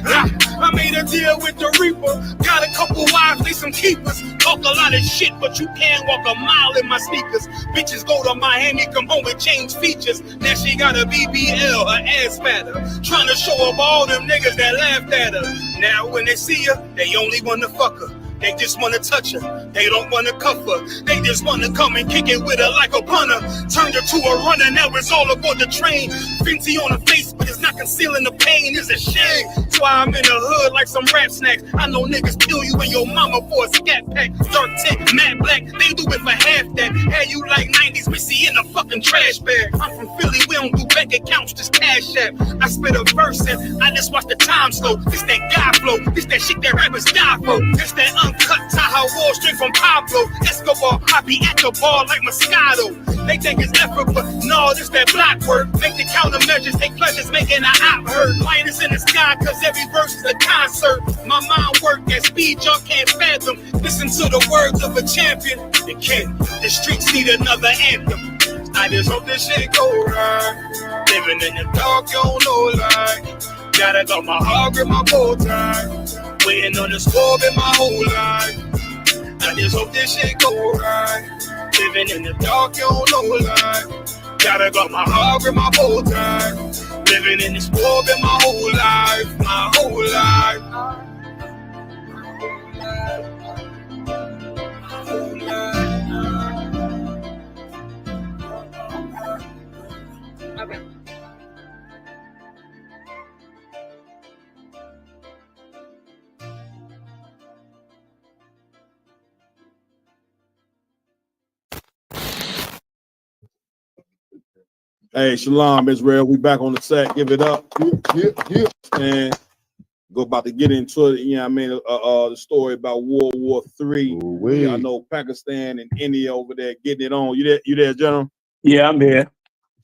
I made a deal with the Reaper. Got a couple wives, they some keepers. Talk a lot of shit, but you can't walk a mile in my sneakers. Bitches go to Miami, come home and change features. Now she got a BBL, her ass fatter. Trying to show up all them niggas that laughed at her. Now when they see her, they only wanna fuck her. They just wanna touch her. They don't wanna cuff her. They just wanna come and kick it with her like a punter. Turned her to a runner, now it's all aboard the train. Fenty on her face, but it's not concealing the pain is a shame. That's why I'm in the hood like some rap snacks. I know niggas kill you and your mama for a scat pack. Dark tint, matte black, they do it for half that. Had you like 90s Missy in a fucking trash bag. I'm from Philly, we don't do bank accounts, just cash app. I spit a verse and I just watch the time slow. This that guy flow, this that shit that rappers die for. This that uncut Tahoe Wall Street from Pablo Escobar. I be at the bar like Moscato. They think it's effort, but no, this that block work. Make the countermeasures, take pleasures, making an op hurt. Lighters in the sky, cause every verse is a concert. My mind work at speed y'all can't fathom. Listen to the words of a champion. It can't. The streets need another anthem. I just hope this shit go right. Living in the dark, you don't know like. Gotta got my heart grip my bow tie. Waiting on the score in my whole life. I just hope this shit go right. Living in the dark, you don't know like. Gotta got my heart grip my bow tie. Living in this world in my whole life, my whole life. Hey, Shalom, Israel. We back on the set. Give it up. And go about to get into it. You know what I mean? The story about World War III. I know Pakistan and India over there getting it on. You there, General? Yeah, I'm here.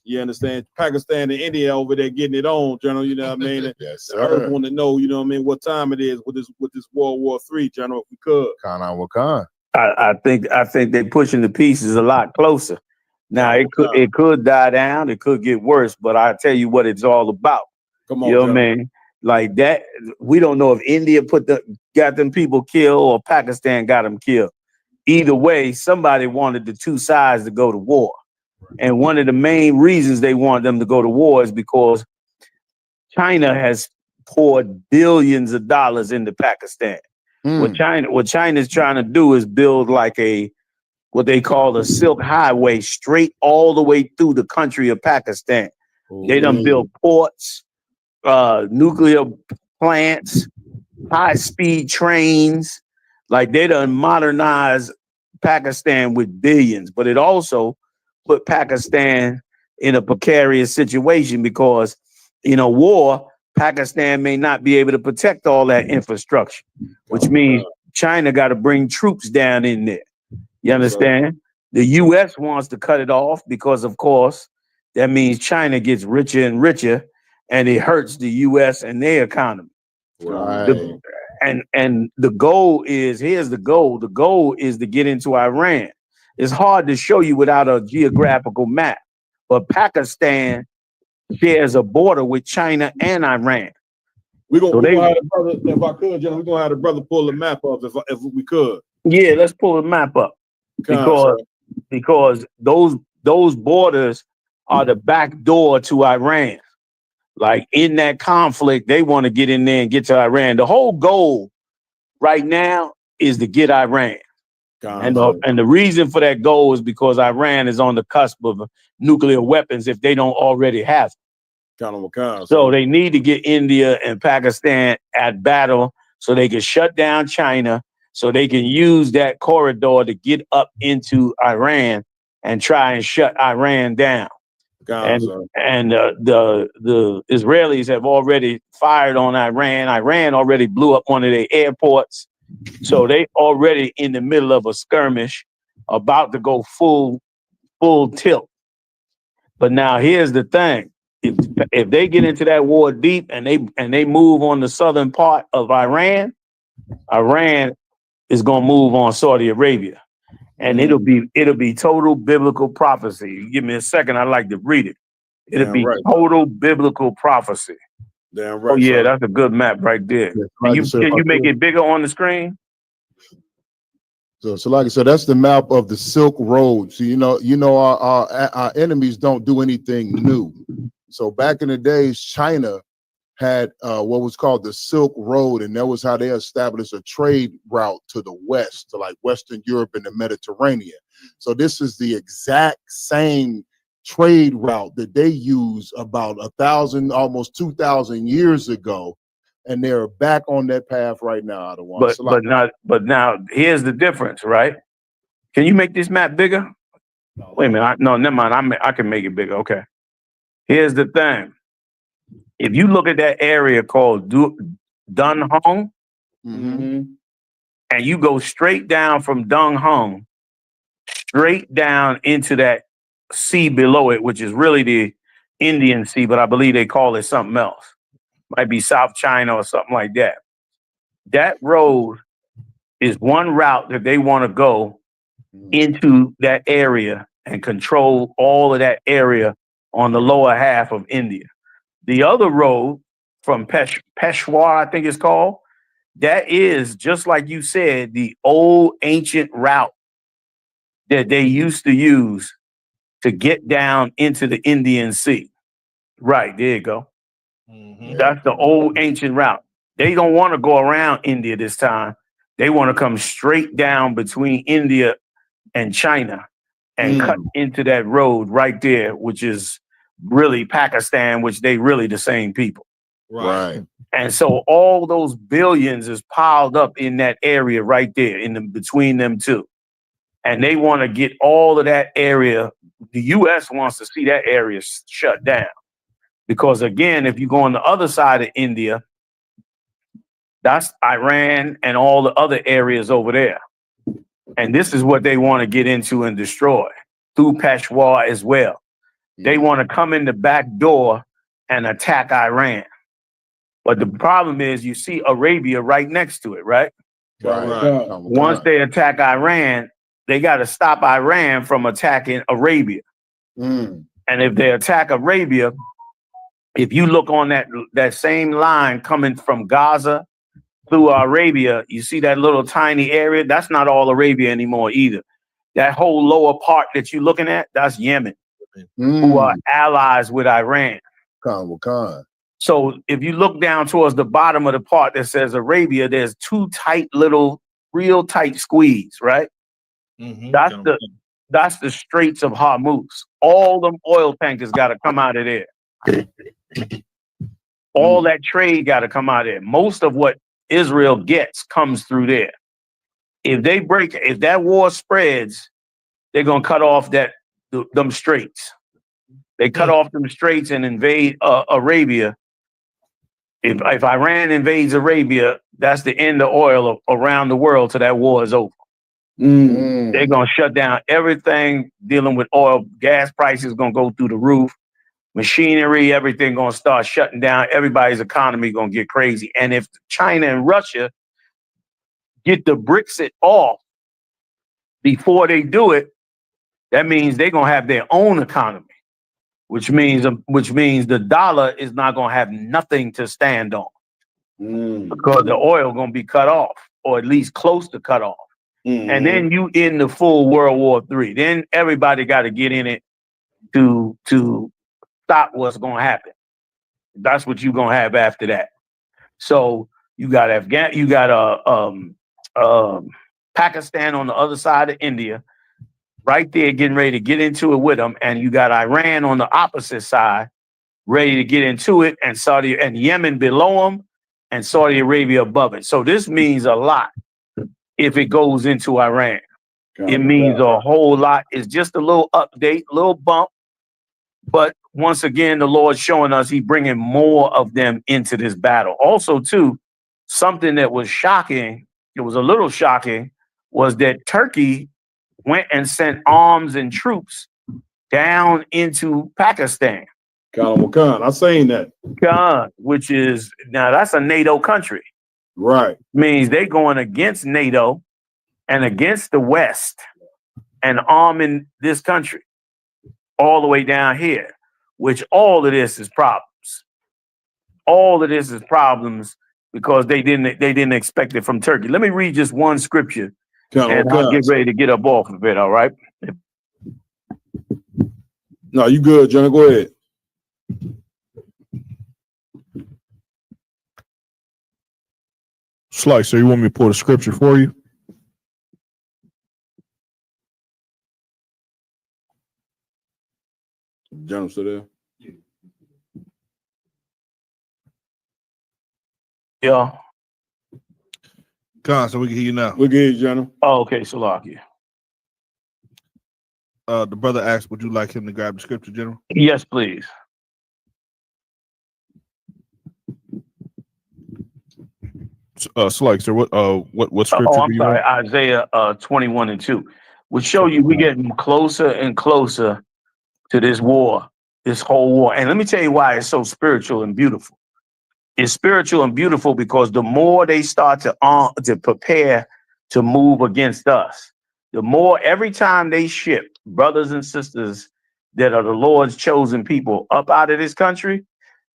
You understand? Pakistan and India over there getting it on, General. You know what I mean? Yes, I sir. want to know, you know what I mean, what time it is with this World War III, General, if we could. Wakan. I think they're pushing the pieces a lot closer. Now it could die down, it could get worse, but I tell you what it's all about. Come on, you know what I mean? Like that, we don't know if India got them people killed or Pakistan got them killed. Either way, somebody wanted the two sides to go to war. And one of the main reasons they want them to go to war is because China has poured billions of dollars into Pakistan. What China's trying to do is build like what they call a silk highway straight all the way through the country of Pakistan. They done built ports, nuclear plants, high-speed trains. Like they done modernized Pakistan with billions, but it also put Pakistan in a precarious situation because in a war, Pakistan may not be able to protect all that infrastructure, which means China got to bring troops down in there. You understand? The U.S. wants to cut it off because, of course, that means China gets richer and richer, and it hurts the U.S. and their economy. Right. And the goal is, here's the goal. The goal is to get into Iran. It's hard to show you without a geographical map, but Pakistan shares a border with China and Iran. We're gonna have the brother, if I could, General, we're gonna have the brother pull the map up if we could. Yeah, let's pull the map up. Because those borders are the back door to Iran. Like in that conflict, they want to get in there and get to Iran. The whole goal right now is to get Iran. And the reason for that goal is because Iran is on the cusp of nuclear weapons if they don't already have them. So they need to get India and Pakistan at battle so they can shut down China, so they can use that corridor to get up into Iran and try and shut Iran down. And the Israelis have already fired on Iran. Iran already blew up one of their airports. So they already in the middle of a skirmish, about to go full tilt. But now here's the thing. If they get into that war deep and they move on the southern part of Iran, Iran is gonna move on Saudi Arabia. And it'll be total biblical prophecy. You give me a second, I'd like to read it. It'll be total biblical prophecy. Damn right. Oh yeah, that's a good map right there. Can you make it bigger on the screen? So like I said, that's the map of the Silk Road. So you know our enemies don't do anything new. So back in the days, China had what was called the Silk Road, and that was how they established a trade route to the west, to like Western Europe and the Mediterranean. So this is the exact same trade route that they used about 1,000, almost 2,000 years ago, and they're back on that path right now. But now here's the difference, right? Can you make this map bigger? Wait a minute. No, never mind. I can make it bigger. Okay. Here's the thing. If you look at that area called Dun Hong, and you go straight down from Dun Hong, straight down into that sea below it, which is really the Indian Sea, but I believe they call it something else. Might be South China or something like that. That road is one route that they want to go into that area and control all of that area on the lower half of India. The other road from Peshawar, I think it's called, that is, just like you said, the old ancient route that they used to use to get down into the Indian Sea. Right, there you go. That's the old ancient route. They don't want to go around India this time. They want to come straight down between India and China and cut into that road right there, which is really Pakistan, which they really the same people. Right. And so all those billions is piled up in that area right there between them two. And they want to get all of that area. The U.S. wants to see that area shut down. Because again, if you go on the other side of India, that's Iran and all the other areas over there. And this is what they want to get into and destroy through Peshawar as well. They want to come in the back door and attack Iran. But the problem is you see Arabia right next to it, right? Right. Once they attack Iran, they got to stop Iran from attacking Arabia. And if they attack Arabia, if you look on that same line coming from Gaza through Arabia, you see that little tiny area? That's not all Arabia anymore either. That whole lower part that you're looking at, that's Yemen, who are allies with Iran. So if you look down towards the bottom of the part that says Arabia, there's two tight little, real tight squeeze, right? That's the Straits of Hormuz. All them oil tankers got to come out of there. All that trade got to come out of there. Most of what Israel gets comes through there. If that war spreads, they're gonna cut off them straits. They cut off them straits and invade Arabia. If Iran invades Arabia, that's the end of oil around the world till that war is over. They're gonna shut down everything dealing with oil. Gas prices gonna go through the roof. Machinery, everything gonna start shutting down. Everybody's economy gonna get crazy. And if China and Russia get the Brexit off before they do it, that means they're gonna have their own economy, which means the dollar is not gonna have nothing to stand on because the oil gonna be cut off, or at least close to cut off. And then you in the full World War III. Then everybody got to get in it to stop what's going to happen. That's what you're going to have after that. So you got Pakistan on the other side of India, right there getting ready to get into it with them, and you got Iran on the opposite side, ready to get into it, and Saudi and Yemen below them, and Saudi Arabia above it. So this means a lot if it goes into Iran. It means a whole lot. It's just a little update, little bump. But once again, the Lord's showing us He's bringing more of them into this battle. Also, too, something that was shocking, it was a little shocking, was that Turkey went and sent arms and troops down into Pakistan. I seen that. Which is, now that's a NATO country. Right. Means they going against NATO and against the West and arming this country all the way down here, which all of this is problems. All of this is problems because they didn't expect it from Turkey. Let me read just one scripture and I'll get ready to get up off of it, all right? No, you good, Johnny. Go ahead. Slicer, you want me to pull the scripture for you? General still there? Yeah. Con, so we can hear you now. We can hear you, General. Oh, okay, Salaki. The brother asked, would you like him to grab the scripture, General? Yes, please. Like, sir, what scripture Oh, do I'm you sorry. want? Isaiah 21:2 would show you we getting closer and closer to this war, this whole war. And let me tell you why it's so spiritual and beautiful. It's spiritual and beautiful because the more they start to prepare to move against us, the more every time they ship brothers and sisters that are the Lord's chosen people up out of this country,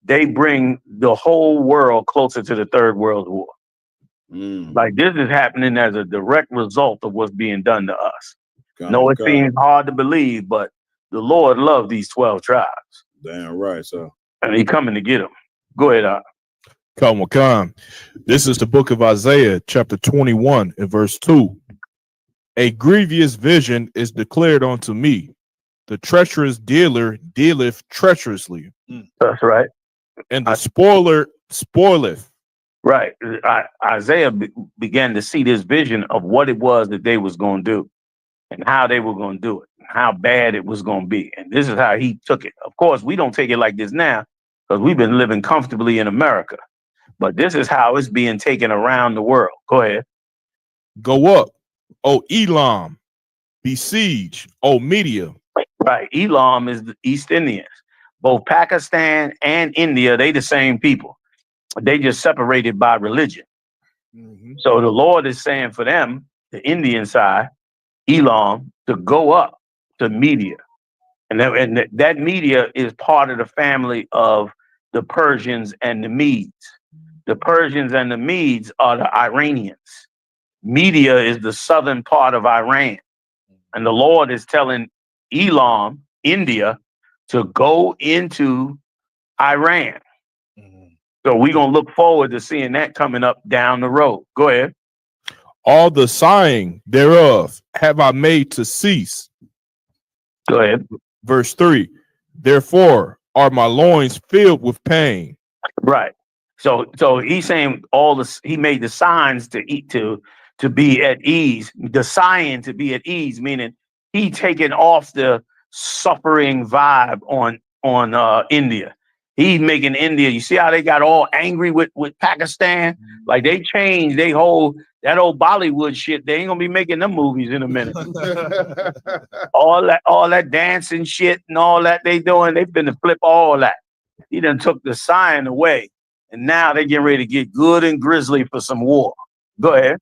they bring the whole world closer to the Third World War. Like this is happening as a direct result of what's being done to us. No, it seems hard to believe, but the Lord loved these 12 tribes. Damn right, so. And he coming to get them. Go ahead, Come. This is the book of Isaiah, chapter 21, and verse 2. A grievous vision is declared unto me. The treacherous dealer dealeth treacherously. That's right. And the spoiler spoileth. Right. Isaiah began to see this vision of what it was that they was going to do and how they were going to do it, and how bad it was going to be. And this is how he took it. Of course, we don't take it like this now because we've been living comfortably in America. But this is how it's being taken around the world. Go ahead. Go up, O Elam. Besiege, O Media. Right. Elam is the East Indians. Both Pakistan and India, they the same people. They just separated by religion. So the Lord is saying for them, the Indian side, Elam, to go up to Media. And that Media is part of the family of the Persians and the Medes. The Persians and the Medes are the Iranians. Media is the southern part of Iran. And the Lord is telling Elam, India, to go into Iran. So we're going to look forward to seeing that coming up down the road. Go ahead. All the sighing thereof have I made to cease. Go ahead. Verse 3. Therefore are my loins filled with pain. Right. So he's saying he made the signs to be at ease. The sign to be at ease, meaning he taking off the suffering vibe on India. He's making India. You see how they got all angry with Pakistan? Like they changed that old Bollywood shit. They ain't gonna be making them movies in a minute. all that dancing shit and all that they doing, they've been to flip all that. He done took the sign away, and now they getting ready to get good and grisly for some war. Go ahead.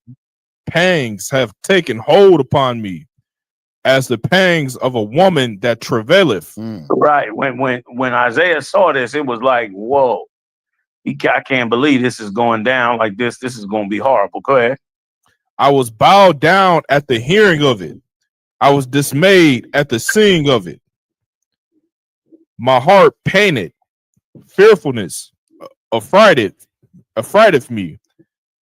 Pangs have taken hold upon me, as the pangs of a woman that travaileth. Right. When Isaiah saw this, it was like, whoa, I can't believe this is going down like this. This is going to be horrible. Go ahead. I was bowed down at the hearing of it. I was dismayed at the seeing of it. My heart pained, fearfulness, affrighteth me.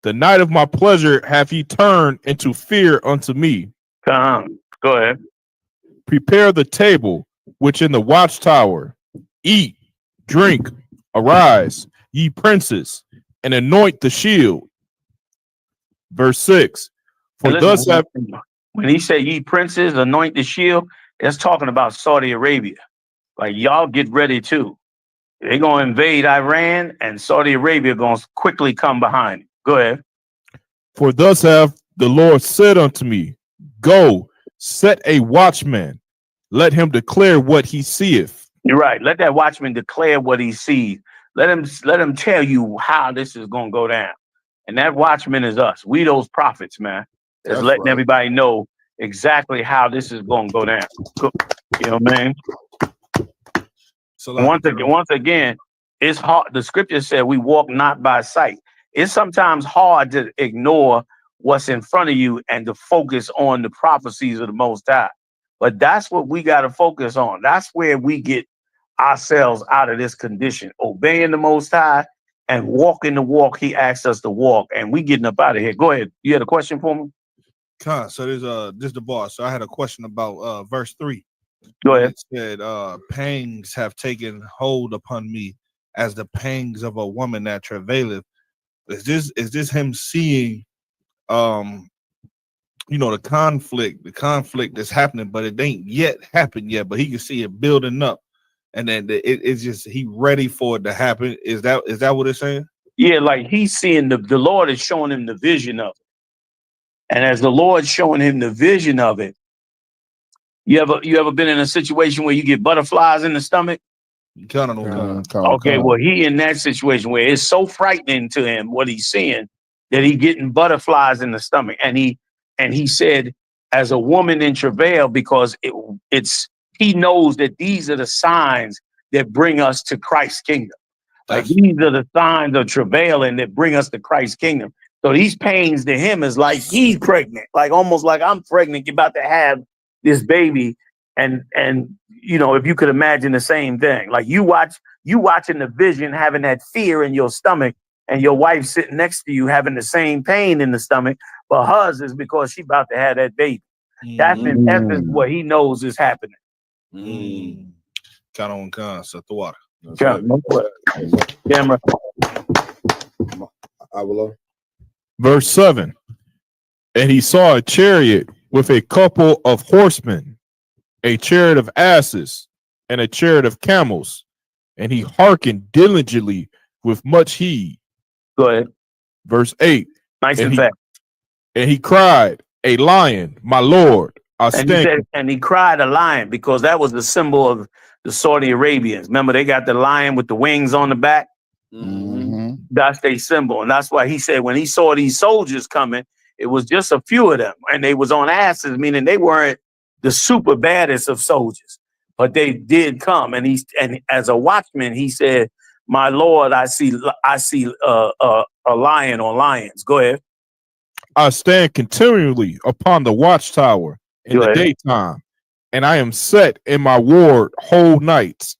The night of my pleasure hath he turned into fear unto me. Go ahead. Prepare the table which in the watchtower. Eat, drink, arise, ye princes, and anoint the shield. Verse 6. For Listen, thus have when he said ye princes, anoint the shield, that's talking about Saudi Arabia. Like y'all get ready too. They're gonna invade Iran, and Saudi Arabia gonna quickly come behind it. Go ahead. For thus have the Lord said unto me, go, set a watchman, let him declare what he seeth. You're right. Let that watchman declare what he sees. Let him tell you how this is gonna go down. And that watchman is us. We those prophets, man. That's letting everybody know exactly how this is gonna go down. You know what I mean? So once again, it's hard. The scripture said we walk not by sight. It's sometimes hard to ignore what's in front of you and to focus on the prophecies of the Most High. But that's what we got to focus on. That's where we get ourselves out of this condition, obeying the Most High and walking the walk he asked us to walk. And we getting up out of here. Go ahead. You had a question for me? So there's this the boss. So I had a question about verse 3. Go ahead. It said, pangs have taken hold upon me as the pangs of a woman that travaileth. Is this him seeing the conflict that's happening, but it ain't yet happened yet, but he can see it building up, and then it's just he ready for it to happen. Is that what it's saying? Yeah, like he's seeing the Lord is showing him the vision of it. And as the Lord's showing him the vision of it, you ever been in a situation where you get butterflies in the stomach? Okay, well, he in that situation where it's so frightening to him what he's seeing that he getting butterflies in the stomach. And he said, as a woman in travail, because he knows that these are the signs that bring us to Christ's kingdom. Like these are the signs of travail and that bring us to Christ's kingdom. So these pains to him is like he's pregnant, like almost like I'm pregnant, you're about to have this baby. And if you could imagine the same thing, like you watching the vision, having that fear in your stomach, and your wife sitting next to you having the same pain in the stomach, but hers is because she about to have that baby. That's in essence what he knows is happening. Satwara. Camera. Verse 7. And he saw a chariot with a couple of horsemen, a chariot of asses, and a chariot of camels, and he hearkened diligently with much heed. Go ahead. Verse 8. Nice and fast. And he cried, a lion, my lord, I stand. And he cried a lion because that was the symbol of the Saudi Arabians. Remember, they got the lion with the wings on the back. That's their symbol. And that's why he said when he saw these soldiers coming, it was just a few of them. And they was on asses, meaning they weren't the super baddest of soldiers. But they did come. And as a watchman, he said, my Lord, I see a lion or lions. Go ahead. I stand continually upon the watchtower in the daytime, and I am set in my ward whole nights.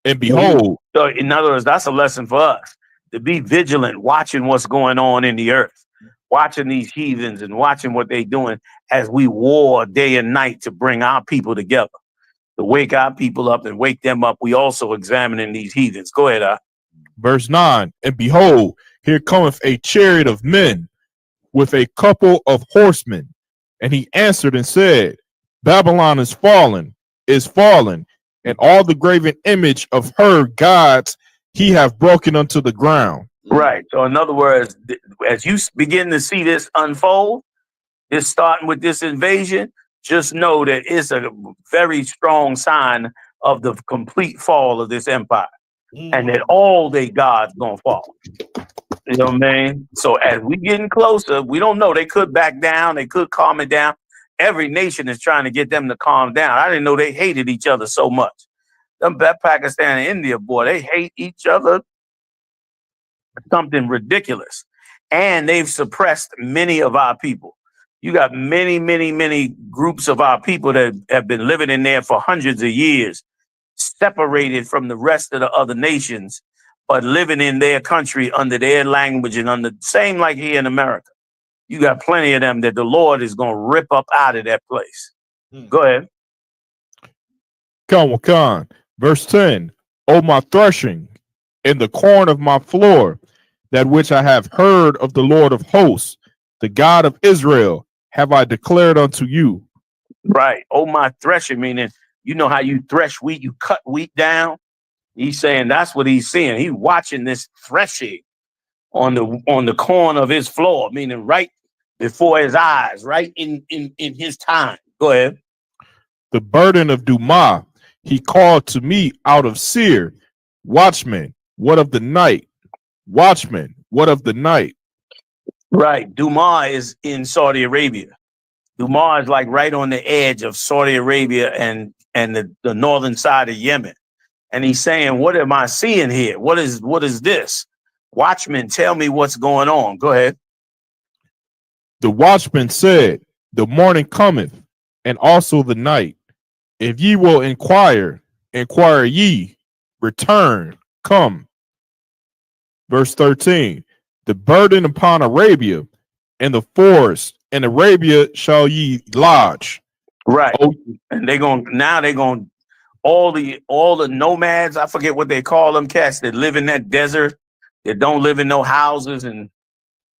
And behold. So in other words, that's a lesson for us to be vigilant, watching what's going on in the earth, watching these heathens and watching what they're doing as we war day and night to bring our people together, to wake our people up and wake them up. We also examining these heathens. Go ahead. Verse 9. And behold, here cometh a chariot of men with a couple of horsemen. And he answered and said, Babylon is fallen, and all the graven image of her gods he have broken unto the ground. Right. So in other words, as you begin to see this unfold, this starting with this invasion, just know that it's a very strong sign of the complete fall of this empire, and that all their gods gonna fall. You know what I mean? So as we getting closer, we don't know. They could back down. They could calm it down. Every nation is trying to get them to calm down. I didn't know they hated each other so much. That Pakistan and India, boy, they hate each other. Something ridiculous. And they've suppressed many of our people. You got many, many, many groups of our people that have been living in there for hundreds of years, separated from the rest of the other nations, but living in their country under their language and under same like here in America. You got plenty of them that the Lord is going to rip up out of that place. Go ahead. Khan. Verse 10. O my threshing in the corn of my floor, that which I have heard of the Lord of hosts, the God of Israel, have I declared unto you. Right. Oh, my threshing, meaning, you know how you thresh wheat, you cut wheat down. He's saying that's what he's seeing. He's watching this threshing on the corn of his floor, meaning right before his eyes, right in his time. Go ahead. The burden of Dumah, he called to me out of Seir. Watchman, what of the night? Watchman, what of the night? Right. Dumah is in Saudi Arabia. Dumah is like right on the edge of Saudi Arabia and the northern side of Yemen. And he's saying, what am I seeing here? What is this? Watchman, tell me what's going on. Go ahead. The watchman said, the morning cometh, and also the night. If ye will inquire ye, return, come. Verse 13, the burden upon Arabia, and the forest, and Arabia shall ye lodge. Right. And they're going all the nomads, I forget what they call them, cats that live in that desert, that don't live in no houses and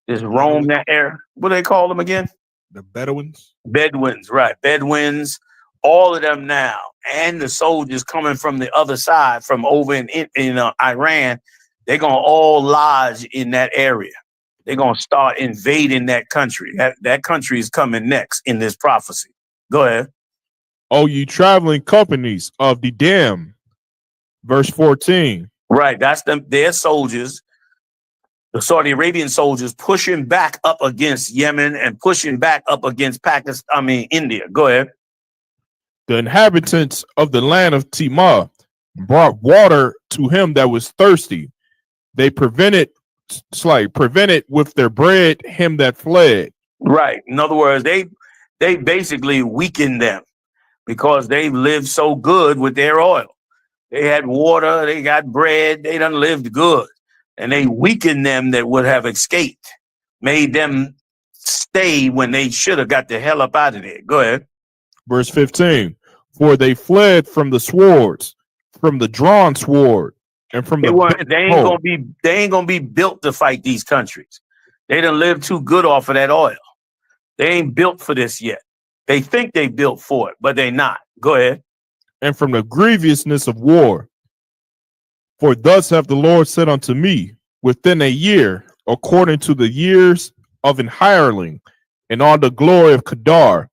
just roam that area. What do they call them again? The Bedouins. Bedouins, right. Bedouins, all of them now. And the soldiers coming from the other side, from over in Iran, they're going to all lodge in that area. They're going to start invading that country. That country is coming next in this prophecy. Go ahead. Oh, you traveling companies of the damned. Verse 14. Right. That's their soldiers, the Saudi Arabian soldiers pushing back up against Yemen and pushing back up against India. Go ahead. The inhabitants of the land of Timah brought water to him that was thirsty. They prevented with their bread him that fled. Right. In other words, they basically weakened them because they lived so good with their oil. They had water, they got bread, they done lived good. And they weakened them that would have escaped, made them stay when they should have got the hell up out of there. Go ahead. Verse 15. For they fled from the swords, from the drawn sword, and from they ain't gonna be built to fight these countries. They done lived too good off of that oil. They ain't built for this yet. They think they built for it, but they not. Go ahead. And from the grievousness of war. For thus hath the Lord said unto me, within a year, according to the years of an hireling, and all the glory of Kedar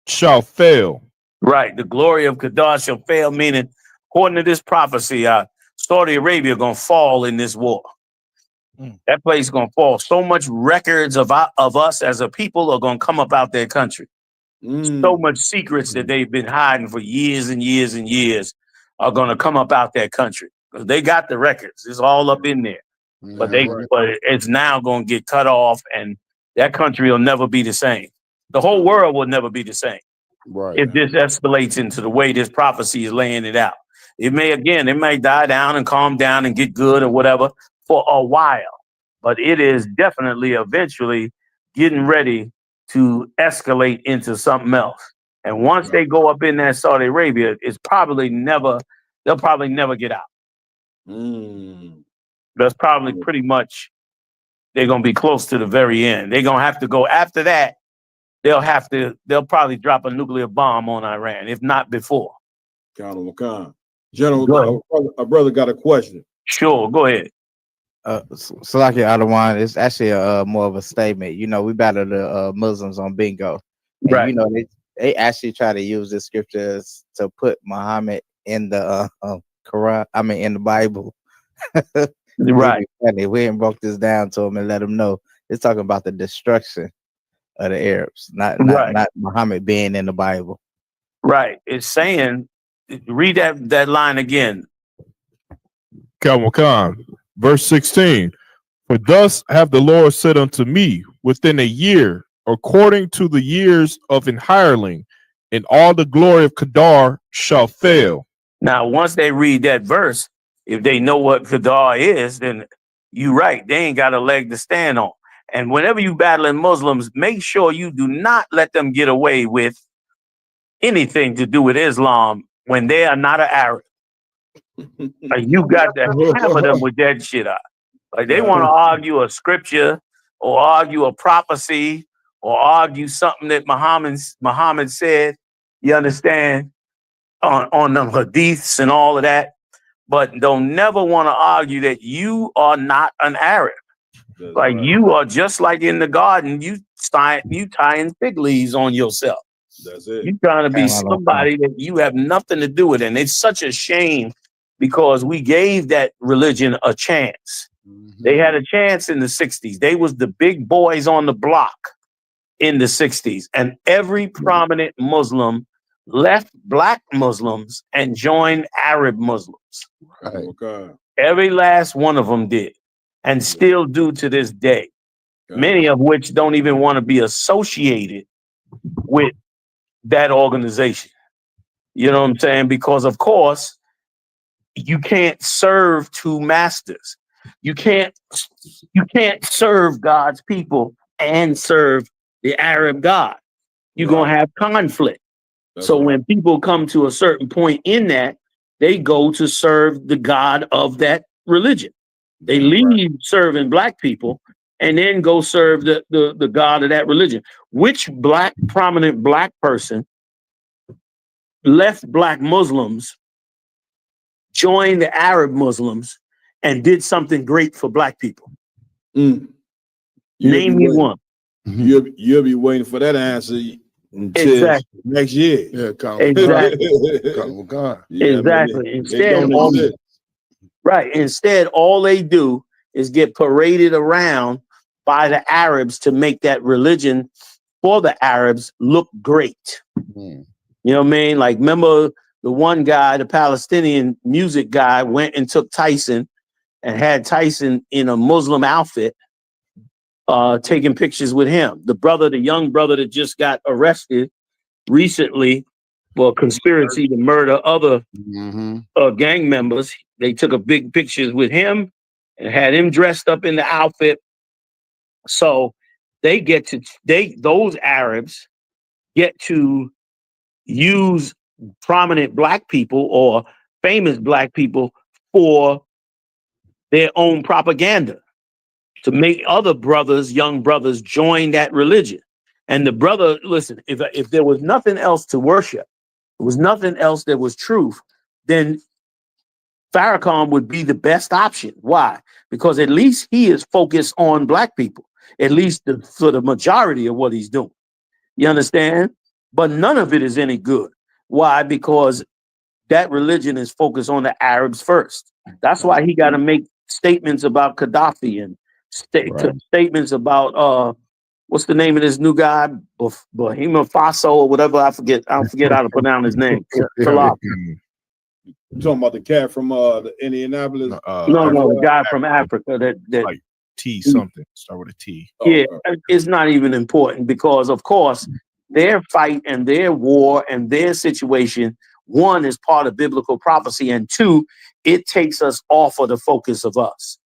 shall fail. Right. The glory of Kedar shall fail, meaning, according to this prophecy, Saudi Arabia gonna fall in this war. That place is gonna fall. So much records of us as a people are gonna come up out their country. So much secrets that they've been hiding for years and years and years are gonna come up out their country. Because they got the records. It's all up in there. But it's now gonna get cut off, and that country will never be the same. The whole world will never be the same. Right. If this escalates into the way this prophecy is laying it out. It may die down and calm down and get good or whatever for a while. But it is definitely eventually getting ready to escalate into something else. And once they go up in that Saudi Arabia, they'll probably never get out. That's probably pretty much, they're going to be close to the very end. They're going to have to go after that. They'll probably drop a nuclear bomb on Iran, if not before. Colonel McCon. General, our brother got a question. Sure, go ahead. Salaki Adawan, it's actually more of a statement. You know, we battle the Muslims on bingo. And, right. You know, they actually try to use the scriptures to put Muhammad in the Quran, in the Bible. Right. We ain't broke this down to them and let them know it's talking about the destruction of the Arabs, not Muhammad being in the Bible. Right. It's saying, read that line again. Calvin Khan, verse 16. For thus hath the Lord said unto me, within a year, according to the years of an hireling, and all the glory of Kedar shall fail. Now, once they read that verse, if they know what Kedar is, then you're right. They ain't got a leg to stand on. And whenever you battling Muslims, make sure you do not let them get away with anything to do with Islam when they are not an Arab. Like, you got to hammer them with that shit out. Like, they want to argue a scripture or argue a prophecy or argue something that Muhammad said, you understand, on the hadiths and all of that. But don't never want to argue that you are not an Arab. Like, you are just like in the garden, you tying fig leaves on yourself. That's it. You trying to be somebody that you have nothing to do with. And it's such a shame because we gave that religion a chance. They had a chance in the 60s. They was the big boys on the block in the 60s. And every prominent Muslim left black Muslims and joined Arab Muslims. Right. Okay. Every last one of them did. And still do to this day. Many of which don't even want to be associated with that organization. You know what I'm saying? Because, of course, you can't serve two masters. You can't serve God's people and serve the Arab God. You're going to have conflict. So when people come to a certain point in that, they go to serve the God of that religion. They leave serving black people and then go serve the God of that religion. Which prominent black person left black Muslims, joined the Arab Muslims, and did something great for black people? Name me one. You'll be waiting for that answer until next year. Yeah, Exactly. Exactly. Instead, all they do is get paraded around by the Arabs to make that religion for the Arabs look great. You know what I mean? Like, remember the one guy, the Palestinian music guy, went and took Tyson and had Tyson in a Muslim outfit, taking pictures with him. The young brother that just got arrested recently for conspiracy to murder other gang members. They took a big pictures with him and had him dressed up in the outfit. So those Arabs get to use prominent black people or famous black people for their own propaganda, to make other young brothers join that religion. And the brother, listen, if there was nothing else to worship, there was nothing else that was truth, then Farrakhan would be the best option. Why? Because at least he is focused on black people, at least for the majority of what he's doing. You understand? But none of it is any good. Why? Because that religion is focused on the Arabs first. That's why he got to make statements about Gaddafi and statements about what's the name of this new guy, Burkina Faso or whatever. I forget how to pronounce his name. You talking about the cat from the Indianapolis? No, the guy from Africa that like T something. Start with a T. Yeah, it's not even important because, of course, their fight and their war and their situation, one, is part of biblical prophecy, and two, it takes us off of the focus of us.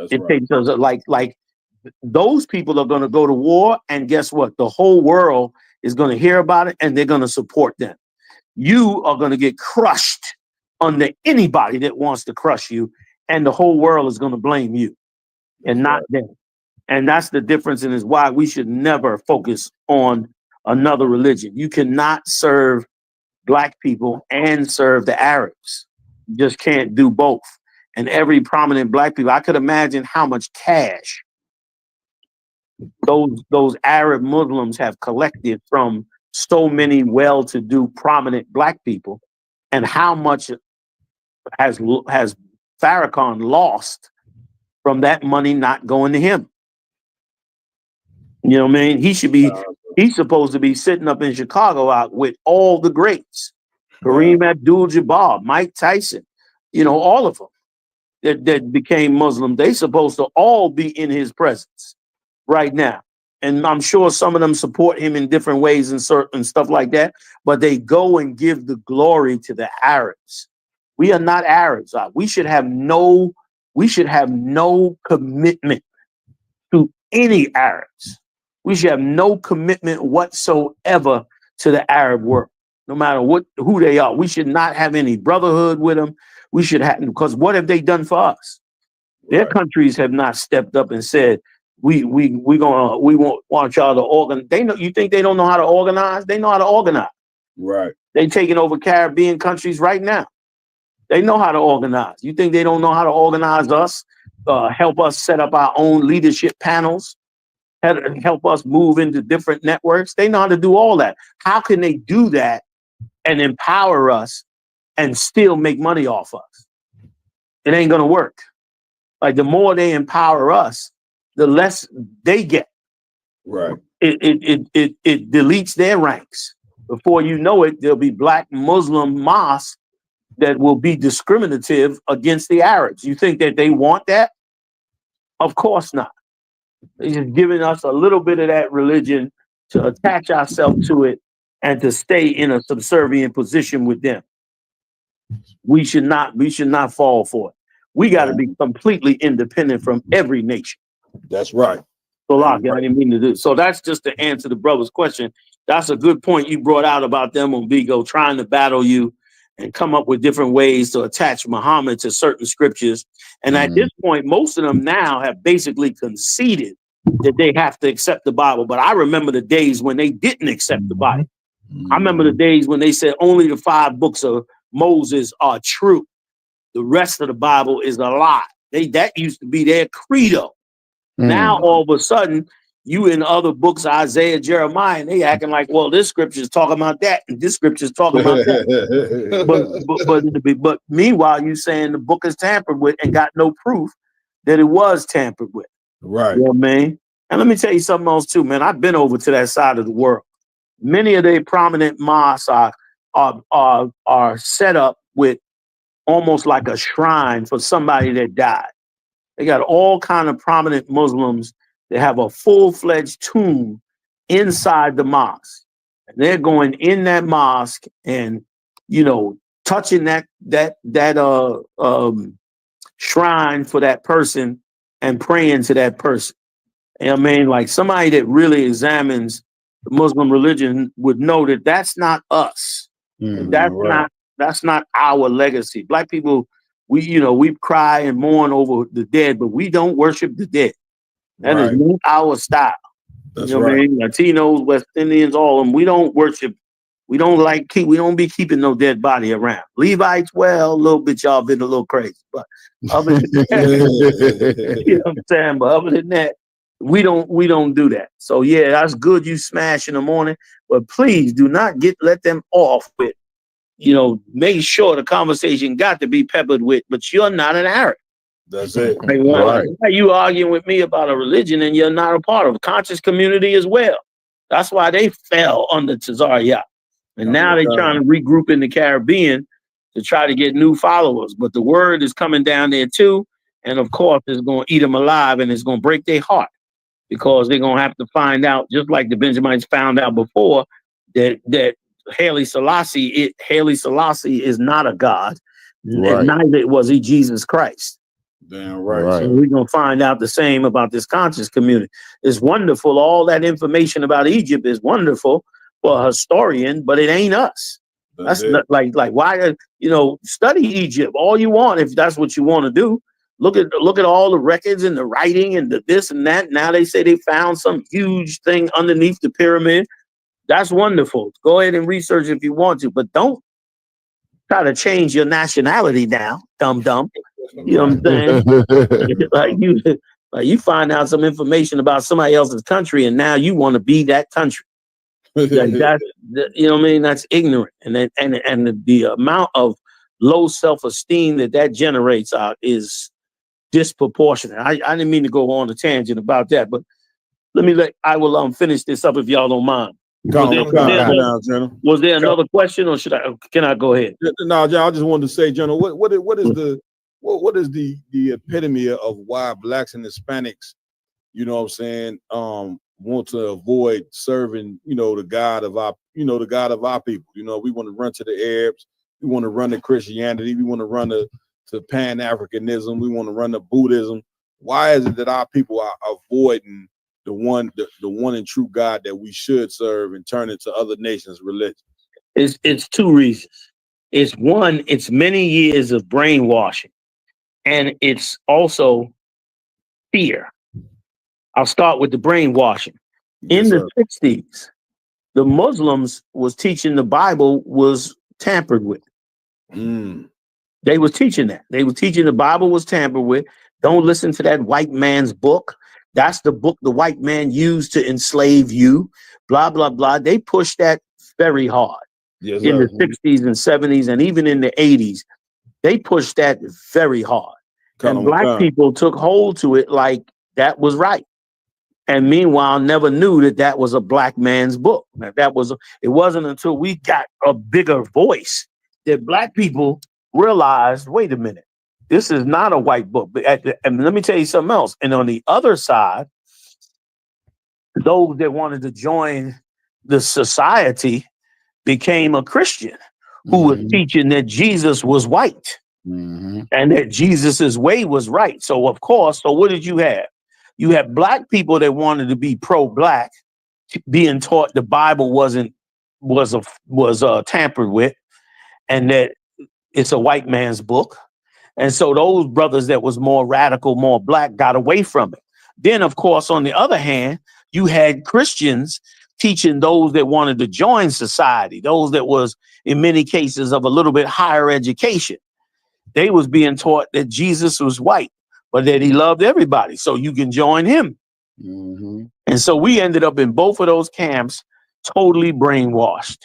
Takes us like those people are going to go to war, and guess what? The whole world is going to hear about it, and they're going to support them. You are going to get crushed under anybody that wants to crush you, and the whole world is going to blame you and not them. And that's the difference, and is why we should never focus on another religion. You cannot serve black people and serve the Arabs. You just can't do both. And every prominent black people, I could imagine how much cash those Arab Muslims have collected from so many well-to-do prominent black people, and how much has Farrakhan lost from that money not going to him. You know what I mean? He's supposed to be sitting up in Chicago out with all the greats. Kareem Abdul-Jabbar, Mike Tyson, all of them that became Muslim. They supposed to all be in his presence right now. And I'm sure some of them support him in different ways and certain stuff like that, but they go and give the glory to the Arabs. We are not Arabs. We should have no commitment to any Arabs. We should have no commitment whatsoever to the Arab world, no matter who they are. We should not have any brotherhood with them. We should have, because what have they done for us? Their countries have not stepped up and said, we want y'all to organize. You think they don't know how to organize? They know how to organize. Right. They taking over Caribbean countries right now. They know how to organize. You think they don't know how to organize us? Help us set up our own leadership panels, help us move into different networks. They know how to do all that. How can they do that and empower us and still make money off us? It ain't gonna work. Like, the more they empower us, the less they get. Right. It deletes their ranks. Before you know it, there'll be black Muslim mosques that will be discriminative against the Arabs. You think that they want that? Of course not. They're just giving us a little bit of that religion to attach ourselves to it and to stay in a subservient position with them. We should not fall for it. We got to be completely independent from every nation. That's right. So I didn't mean to do. So that's just to answer the brother's question. That's a good point you brought out about them on Vigo trying to battle you and come up with different ways to attach Muhammad to certain scriptures. And at this point, most of them now have basically conceded that they have to accept the Bible. But I remember the days when they didn't accept the Bible. I remember the days when they said only the 5 books of Moses are true. The rest of the Bible is a lie. That used to be their credo. Now, all of a sudden, you in other books, Isaiah, Jeremiah, and they acting like, well, this scripture is talking about that, and this scripture is talking about that. but meanwhile, you saying the book is tampered with and got no proof that it was tampered with. Right. You know what I mean? And let me tell you something else too, man. I've been over to that side of the world. Many of their prominent mosques are set up with almost like a shrine for somebody that died. They got all kind of prominent Muslims that have a full-fledged tomb inside the mosque. And they're going in that mosque and, you know, touching that shrine for that person and praying to that person. You know what I mean? Like somebody that really examines the Muslim religion would know that that's not us. That's not our legacy. Black people, we cry and mourn over the dead, but we don't worship the dead. That is not our style. That's you know what I mean? Latinos, West Indians, all of them. We don't worship. We don't be keeping no dead body around. Levites, well, a little bit, y'all been a little crazy, but other than that, you know what I'm saying? But other than that, we don't do that. So yeah, that's good. You smash in the morning, but please do not let them off with, make sure the conversation got to be peppered with, but you're not an Arab. That's it. Why are you arguing with me about a religion and you're not a part of a conscious community as well? That's why they fell under Tazariyat. And now they're trying to regroup in the Caribbean to try to get new followers. But the word is coming down there too. And of course, it's going to eat them alive and it's going to break their heart because they're going to have to find out, just like the Benjamites found out before, that Haile Selassie is not a god. And neither was he Jesus Christ. Damn right. So we're going to find out the same about this conscious community. It's wonderful. All that information about Egypt is wonderful for a historian, but it ain't us. That's not, like why, study Egypt all you want if that's what you want to do. Look at all the records and the writing and the this and that. Now they say they found some huge thing underneath the pyramid. That's wonderful. Go ahead and research if you want to, but don't try to change your nationality now, dumb. You know what I'm saying? like you find out some information about somebody else's country, and now you want to be that country. You know what I mean? That's ignorant, and the amount of low self-esteem that generates is disproportionate. I didn't mean to go on a tangent about that, but I will finish this up if y'all don't mind. Was there another question, or can I go ahead? No, John, I just wanted to say, General, what is the epitome of why blacks and Hispanics, want to avoid serving, the God of our people. We want to run to the Arabs, we want to run to Christianity, we want to run to Pan-Africanism, we want to run to Buddhism. Why is it that our people are avoiding the one and true God that we should serve and turn into other nations' religion? It's 2 reasons. It's one, it's many years of brainwashing, and it's also fear. I'll start with the brainwashing. In the 60s, the Muslims was teaching the Bible was tampered with. They was teaching that. They were teaching the Bible was tampered with. Don't listen to that white man's book. That's the book the white man used to enslave you. Blah, blah, blah. They pushed that very hard in the 60s and 70s and even in the 80s. They pushed that very hard. And black people took hold to it like that was right. And meanwhile, never knew that was a black man's book. It wasn't until we got a bigger voice that black people realized, wait a minute, this is not a white book. And let me tell you something else. And on the other side, those that wanted to join the society became a Christian who was teaching that Jesus was white and that Jesus's way was right. So of course, what did you have? You had black people that wanted to be pro-black, being taught the Bible was tampered with, and that it's a white man's book. And so those brothers that was more radical, more black, got away from it. Then, of course, on the other hand, you had Christians teaching those that wanted to join society, those that was in many cases of a little bit higher education. They was being taught that Jesus was white, but that he loved everybody, so you can join him. And so we ended up in both of those camps, totally brainwashed.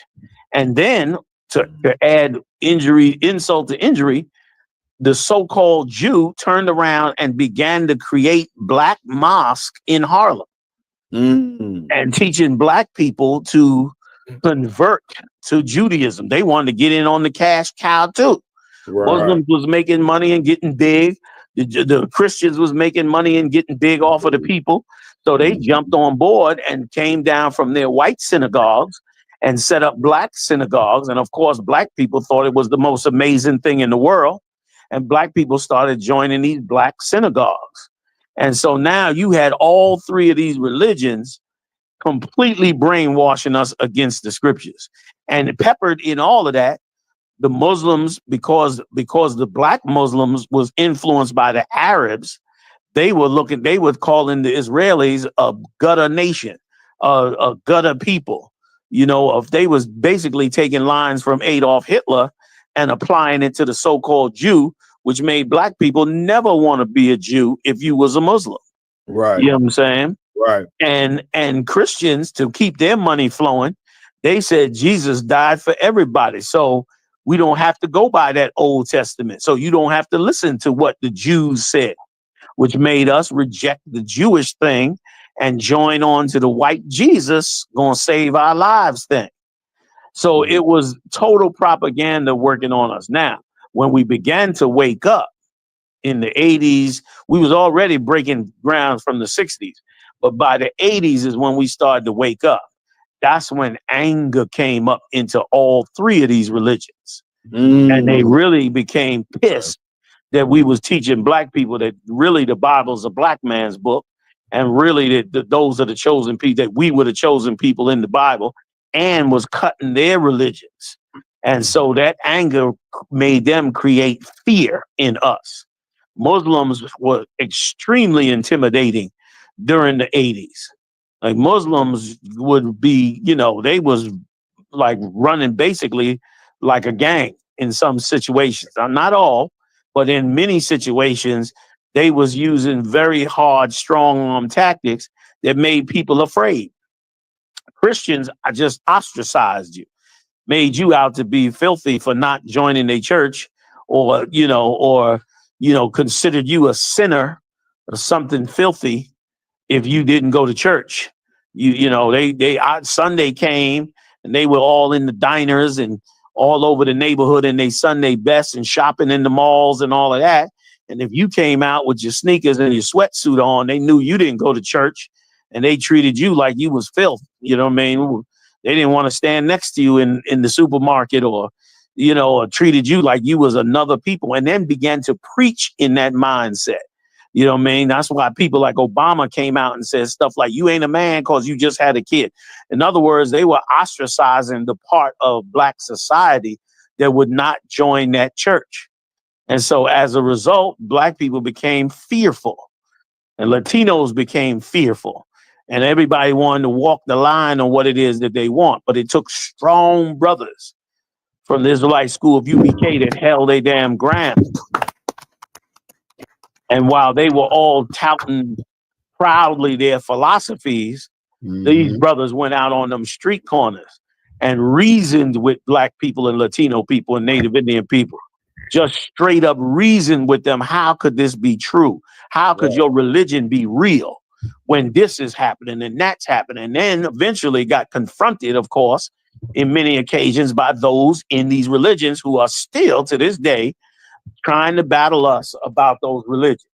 And then to add insult to injury, the so-called Jew turned around and began to create black mosque in Harlem and teaching black people to convert to Judaism. They wanted to get in on the cash cow too. Muslims was making money and getting big. The Christians was making money and getting big off of the people. So they jumped on board and came down from their white synagogues and set up black synagogues. And of course, black people thought it was the most amazing thing in the world. And black people started joining these black synagogues. And so now you had all three of these religions completely brainwashing us against the scriptures. And peppered in all of that, the Muslims, because the black Muslims was influenced by the Arabs, they were calling the Israelis a gutter nation, a gutter people. You know, if they was basically taking lines from Adolf Hitler and applying it to the so-called Jew, which made black people never want to be a Jew if you was a Muslim. Right. You know what I'm saying? Right. And Christians, to keep their money flowing, they said Jesus died for everybody. So we don't have to go by that Old Testament. So you don't have to listen to what the Jews said, which made us reject the Jewish thing and join on to the white Jesus gonna save our lives thing. So it was total propaganda working on us. Now, when we began to wake up in the 80s, we was already breaking grounds from the 60s. But by the 80s is when we started to wake up. That's when anger came up into all three of these religions. And they really became pissed that we was teaching black people that really the Bible's a black man's book, and really that those are the chosen people, that we were the chosen people in the Bible, and was cutting their religions. And so that anger made them create fear in us. Muslims were extremely intimidating during the 80s. Like Muslims would be, you know, they was like running basically like a gang in some situations. Not all, but in many situations, they was using very hard, strong arm tactics that made people afraid. Christians, I just ostracized you, made you out to be filthy for not joining a church, or considered you a sinner or something filthy if you didn't go to church. Sunday came and they were all in the diners and all over the neighborhood in their Sunday best and shopping in the malls and all of that. And if you came out with your sneakers and your sweatsuit on, they knew you didn't go to church, and they treated you like you was filth. You know what I mean? They didn't want to stand next to you in the supermarket, or treated you like you was another people, and then began to preach in that mindset. You know what I mean? That's why people like Obama came out and said stuff like, you ain't a man because you just had a kid. In other words, they were ostracizing the part of black society that would not join that church. And so as a result, black people became fearful, and Latinos became fearful, and everybody wanted to walk the line on what it is that they want. But it took strong brothers from the Israelite School of UBK that held their damn ground. And while they were all touting proudly their philosophies, these brothers went out on them street corners and reasoned with black people and Latino people and Native Indian people. Just straight up reasoned with them. How could this be true? How could your religion be real when this is happening and that's happening? And then eventually got confronted, of course, in many occasions by those in these religions who are still to this day trying to battle us about those religions,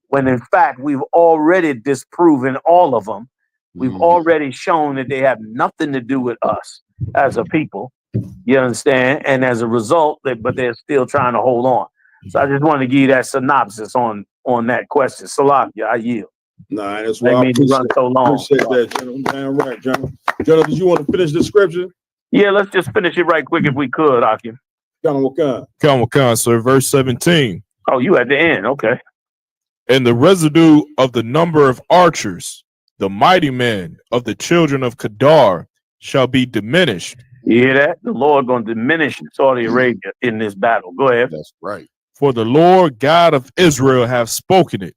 when in fact we've already disproven all of them. We've already shown that they have nothing to do with us as a people. You understand? And as a result, but they're still trying to hold on. So I just wanted to give you that synopsis on that question. Salakia, I yield. Nah, that's They why I made it run so long. appreciate that, General. Damn right, General. General, did you want to finish the scripture? Yeah, let's just finish it right quick if we could, Akim. Come, sir. Verse 17. Oh, you at the end. Okay. And the residue of the number of archers, the mighty men of the children of Kedar, shall be diminished. You hear that? The Lord going to diminish Saudi Arabia in this battle. Go ahead. That's right. For the Lord God of Israel have spoken it.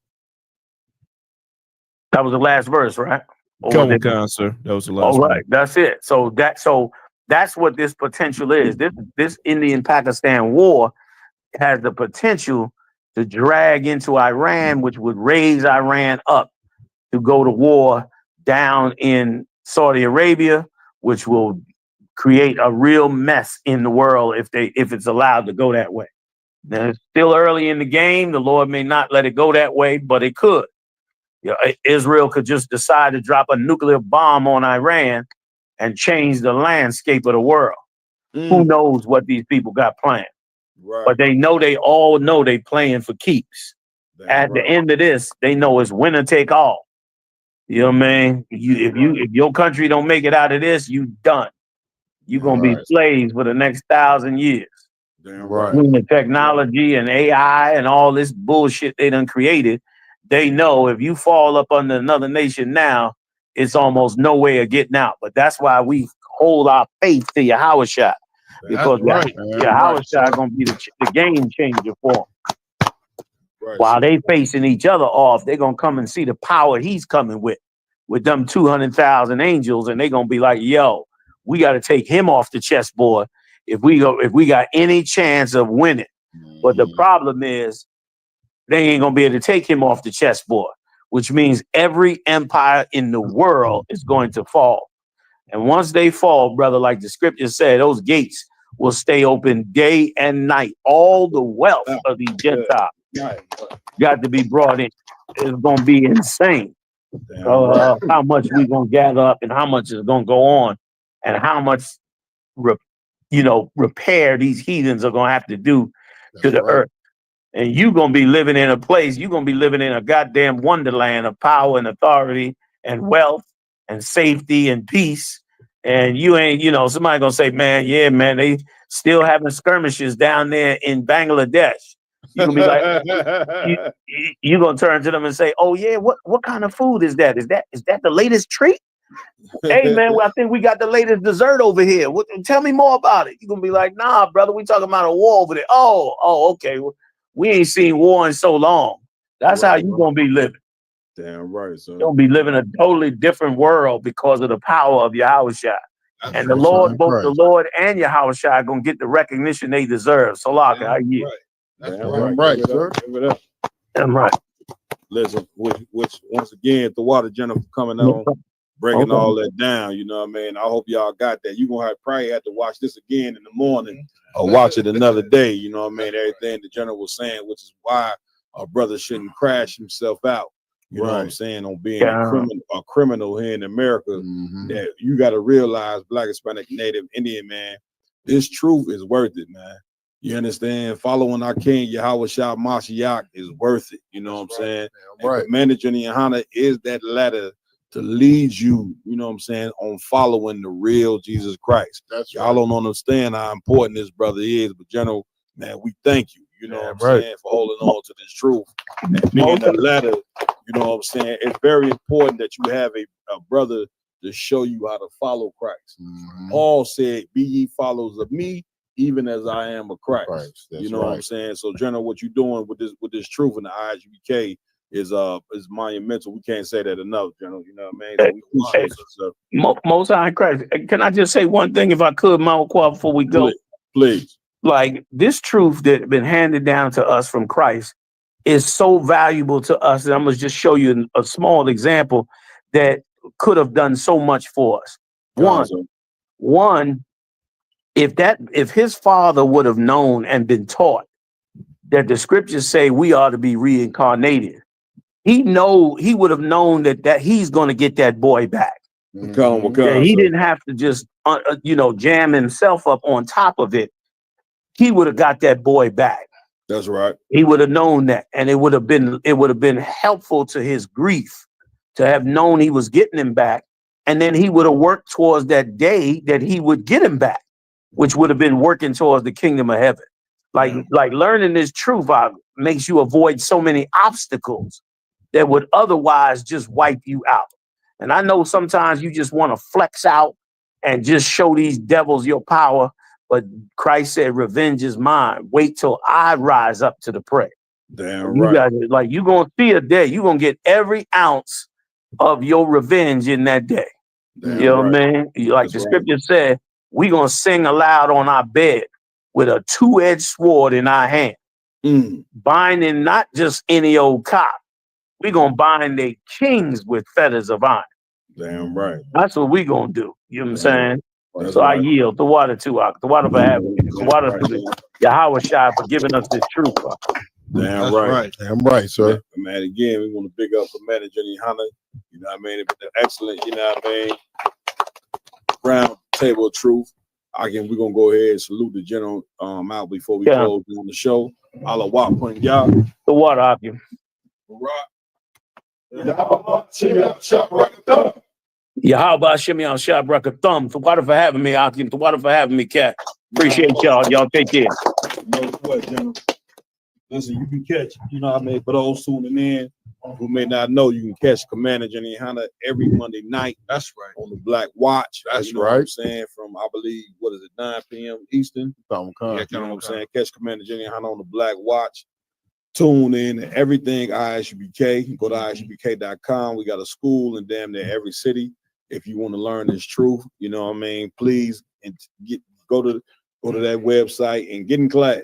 That was the last verse, right? Come on, sir. That was the last All one. right, that's it. So that's what this potential is. This Indian-Pakistan war has the potential to drag into Iran, which would raise Iran up to go to war down in Saudi Arabia, which will create a real mess in the world if it's allowed to go that way. Now, it's still early in the game. The Lord may not let it go that way, but it could. You know, Israel could just decide to drop a nuclear bomb on Iran and change the landscape of the world. Who knows what these people got planned? Right. But they all know they playing for keeps. At the end of this, they know it's winner take all. You know what I mean? If your country don't make it out of this, you done. You're gonna be slaves for the next 1,000 years. Damn right. Between the technology and AI and all this bullshit they done created, they know if you fall up under another nation now, it's almost no way of getting out. But that's why we hold our faith to Yahushua. Because Yahushua gonna be the game changer for them. While they facing each other off, they're gonna come and see the power he's coming with them 200,000 angels, and they're gonna be like, yo, we got to take him off the chessboard if we got any chance of winning. But the problem is they ain't gonna be able to take him off the chessboard, which means every empire in the world is going to fall. And once they fall, brother, like the scripture said, those gates will stay open day and night. All the wealth of these Gentiles got to be brought in. It's gonna be insane. How much we gonna gather up and how much is gonna go on, and how much repair these heathens are gonna have to do to the earth. And you gonna be living in a place, you're gonna be living in a goddamn wonderland of power and authority and wealth and safety and peace. And you ain't, somebody gonna say, man, they still having skirmishes down there in Bangladesh. You're gonna be like, you're gonna turn to them and say, oh yeah, what kind of food is that? Is that the latest treat? Hey man, I think we got the latest dessert over here. Tell me more about it. You're gonna be like, nah, brother, we talking about a war over there. Oh, okay. We ain't seen war in so long. That's how you gonna be living. Damn right, son. You're gonna be living a totally different world because of the power of Yahushua. And the Lord, both the Lord and Yahushua are gonna get the recognition they deserve. So like I hear. Damn right, sir. Damn right. Listen, which once again, the water general coming on, breaking all that down. You know what I mean? I hope y'all got that. You're gonna probably have to watch this again in the morning or watch it another day. You know what I mean? Everything the general was saying, which is why a brother shouldn't crash himself out. You know what I'm saying? On being a criminal here in America, that you got to realize, Black, Hispanic, Native, Indian, man, this truth is worth it, man. You understand? Following our King Yahushua Mashiach is worth it. You know what I'm saying? Right. Commander Jenny Hana is that ladder to lead you, you know what I'm saying, on following the real Jesus Christ. Y'all don't understand how important this brother is, but General, man, we thank you. You know what I'm saying, for holding on to this truth. And being the ladder, you know what I'm saying? It's very important that you have a brother to show you how to follow Christ. Paul said, be ye followers of me, even as I am of Christ. You know what I'm saying? So, General, what you're doing with this truth in the IGBK is monumental. We can't say that enough, General. You know what I mean? So Most High Christ. Can I just say one thing, if I could, Malquah, before we go? Please. Like, this truth that been handed down to us from Christ is so valuable to us. And I'm gonna just show you a small example that could have done so much for us. One, if his father would have known and been taught that the scriptures say we are to be reincarnated, he would have known that he's going to get that boy back. He didn't have to just jam himself up on top of it. He would have got that boy back. That's right. He would have known that, and it would have been helpful to his grief to have known he was getting him back, and then he would have worked towards that day that he would get him back, which would have been working towards the kingdom of heaven. Like learning this truth makes you avoid so many obstacles that would otherwise just wipe you out. And I know sometimes you just want to flex out and just show these devils your power, but Christ said, revenge is mine. Wait till I rise up to the prey. Damn You right. guys, like, you're going to see a day. You're going to get every ounce of your revenge in that day. Damn You know what I right. mean? Like the scripture said, we're going to sing aloud on our bed with a two-edged sword in our hand, binding not just any old cop. We're going to bind their kings with feathers of iron. Damn right. That's what we're going to do. You know what I'm saying? That's So I right. yield. The water too, the water for having me. The water for Yahweh Shai for giving us this truth. Damn That's right. right. Damn right, sir. Man, again, we want to big up Commander Jenny Hunter. You know what I mean? Excellent, you know what I mean? Round table of truth. Again, we're gonna go ahead and salute the general out before we close on the show. Allah Wap Pun Yah. The water Akim. Yahweh Shemian Shabraka Thumb. The water for having me, Akim. The water for having me, Cat. Appreciate y'all. Y'all take care. You know what, General? Listen, you can catch, you know what I mean, for those tuning in who may not know, you can catch Commander Jenny Hunter every Monday night. That's right. On the Black Watch. That's you know what I'm right. saying? From, I believe, what is it, 9 p.m. Eastern? Yeah, You know what I'm saying? Catch Commander Jenny Hunter on the Black Watch. Tune in to everything ISUBK. Go to ISUBK.com. We got a school in damn near every city. If you want to learn this truth, you know what I mean, please go to that website and get in class.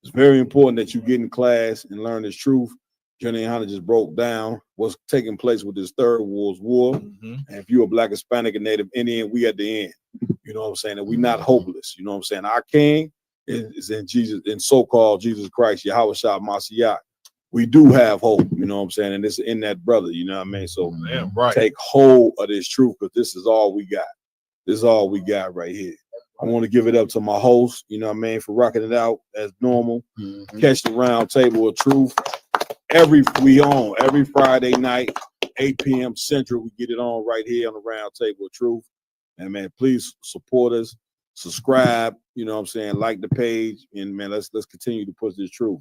It's very important that you get in class and learn this truth. Jenny Hunter just broke down what's taking place with this Third World War. And if you're a Black, Hispanic, and Native Indian, we at the end. You know what I'm saying? And we not hopeless. You know what I'm saying? Our king is in Jesus, in so-called Jesus Christ, Yahweh Shah Mashiach. We do have hope, you know what I'm saying? And it's in that brother, you know what I mean? So take hold of this truth, because this is all we got. This is all we got right here. I want to give it up to my host, you know what I mean, for rocking it out as normal. Catch the round table of truth. Every Friday night, 8 p.m. Central, we get it on right here on the round table of truth. And man, please support us, subscribe, you know what I'm saying, like the page, and man, let's continue to push this truth.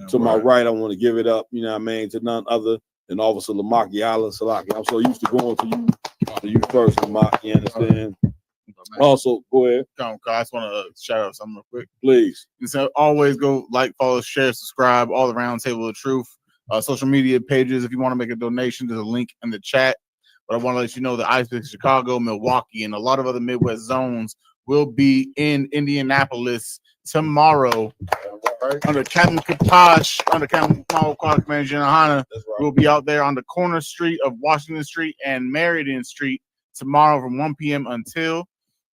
To my right, I want to give it up, you know what I mean, to none other than Officer Lamaki Allen Salaki. I'm so used to going to you first, Lamaki, you understand? Also, go ahead. I just want to shout out something real quick. Please. So always go like, follow, share, subscribe, all the round table of truth. Social media pages. If you want to make a donation, there's a link in the chat. But I want to let you know that ISPIC Chicago, Milwaukee, and a lot of other Midwest zones will be in Indianapolis tomorrow. Under Captain Kaposh, under Captain Commander Jenny Hunter, we'll be out there on the corner street of Washington Street and Meriden Street tomorrow from 1 p.m. until.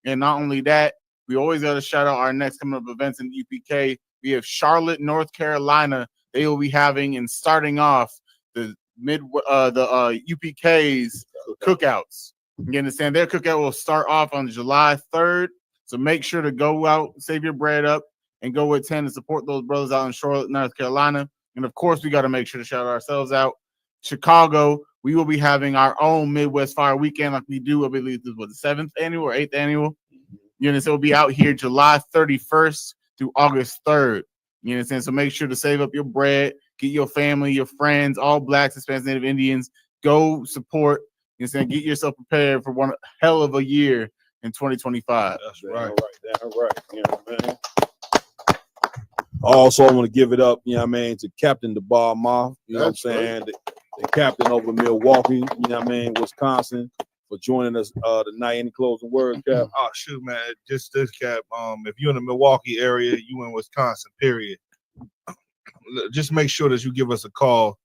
And not only that, we always got to shout out our next coming up events in UPK. We have Charlotte, North Carolina. They will be having and starting off the UPK's cookouts. You understand? Their cookout will start off on July 3rd. So make sure to go out, save your bread up, and go attend and support those brothers out in Charlotte, North Carolina. And of course, we got to make sure to shout ourselves out. Chicago, we will be having our own Midwest Fire Weekend like we do. I believe this was the 7th annual or 8th annual. You understand? We'll be out here July 31st through August 3rd. You understand? So make sure to save up your bread, get your family, your friends, all Blacks, Hispanics, Native Indians. Go support. You understand? Get yourself prepared for one hell of a year in 2025. That's right. That's right. You know what I mean? Also, I want to give it up, you know what I mean, to Captain DeBar Moth, you know what I'm saying, the captain over Milwaukee, you know what I mean, Wisconsin, for joining us tonight. Any closing words, Cap? Oh, shoot, man. Just this, Cap. If you're in the Milwaukee area, you in Wisconsin, period. Just make sure that you give us a call.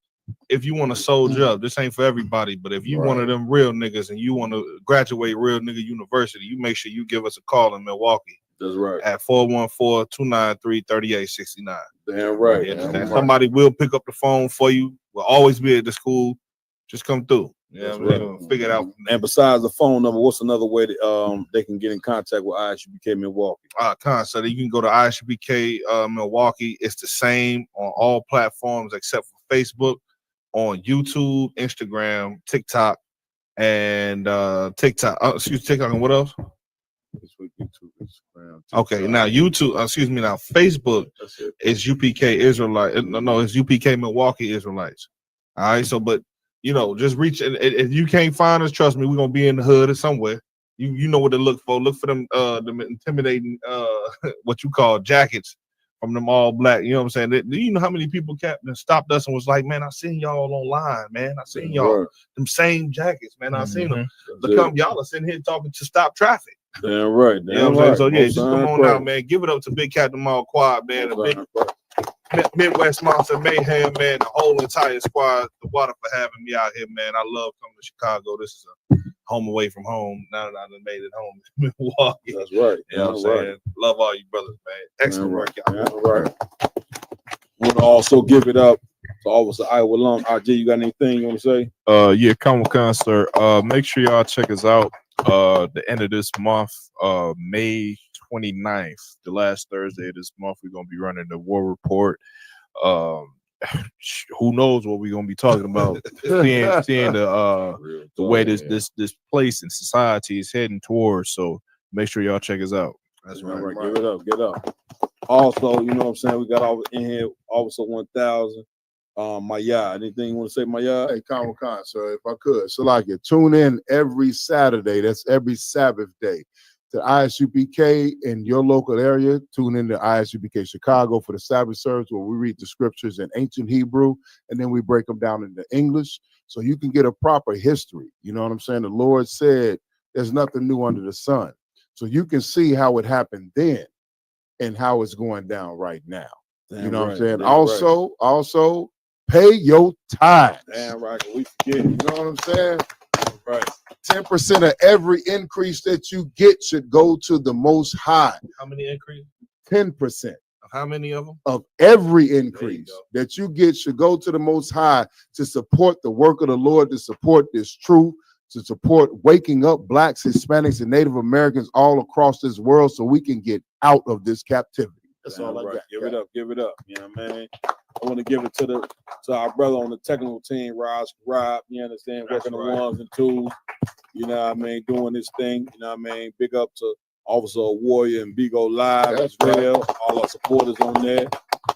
If you want to soldier up, this ain't for everybody, but if you one of them real niggas and you want to graduate Real Nigga University, you make sure you give us a call in Milwaukee. That's right. At 414-293-3869. Damn right. Yeah, Damn right. Somebody will pick up the phone for you. We'll always be at the school. Just come through. Yeah, we'll figure it out. And besides the phone number, what's another way that they can get in contact with ISUBK Milwaukee? So you can go to ISUBK Milwaukee. It's the same on all platforms except for Facebook. on YouTube, Instagram, TikTok, and TikTok. TikTok and what else? Okay, now YouTube. Now Facebook is UPK Israelite. No, it's UPK Milwaukee Israelites. All right, so but just reach. If you can't find us, trust me, we're gonna be in the hood or somewhere. You know what to look for. Look for them intimidating what you call jackets from them all black. You know what I'm saying? Do you know how many people stopped us and was like, man, I seen y'all online, man. I seen y'all them same jackets, man. I seen them. Look, y'all are sitting here talking to stop traffic. Damn right. You know what I'm saying? So yeah, just come on out, man. Give it up to Big Captain Mall Quad, man. The big Midwest Monster Mayhem, man. The whole entire squad. The water for having me out here, man. I love coming to Chicago. This is a home away from home. Now that I done made it home in Milwaukee. That's right. You know what I'm saying? Love all you brothers, man. Excellent work, y'all. That's right. Want to also give it up to Officer Iowa Long. RJ, you got anything you want to say? Yeah, Comic-Con, sir. Make sure y'all check us out. The end of this month, May 29th, the last Thursday of this month, we're gonna be running the War Report. Who knows what we're gonna be talking about? seeing the way this place and society is heading towards. So make sure y'all check us out. That's right. Give it up. Get up. Also, you know what I'm saying? We got all in here, Officer 1000. Maya, anything you want to say, Maya? Hey, Comic-Con, sir, if I could. So like you tune in every Saturday, that's every Sabbath day, to ISUPK in your local area. Tune in to ISUPK Chicago for the Sabbath service where we read the scriptures in ancient Hebrew and then we break them down into English so you can get a proper history. You know what I'm saying? The Lord said there's nothing new under the sun. So you can see how it happened then and how it's going down right now. You know what I'm saying? Also, pay your tithes. Damn right. We forget. You know what I'm saying? Right. 10% of every increase that you get should go to the Most High. How many increase? 10%. How many of them? Of every increase that you get should go to the Most High to support the work of the Lord, to support this truth, to support waking up blacks, Hispanics, and Native Americans all across this world so we can get out of this captivity. That's all I got. Give it up. Give it up. You know what I mean? I want to give it to our brother on the technical team, Rob, you understand, working the ones and twos, you know what I mean, doing this thing, you know what I mean. Big up to Officer Warrior and Bigo Live as well, all our supporters on there,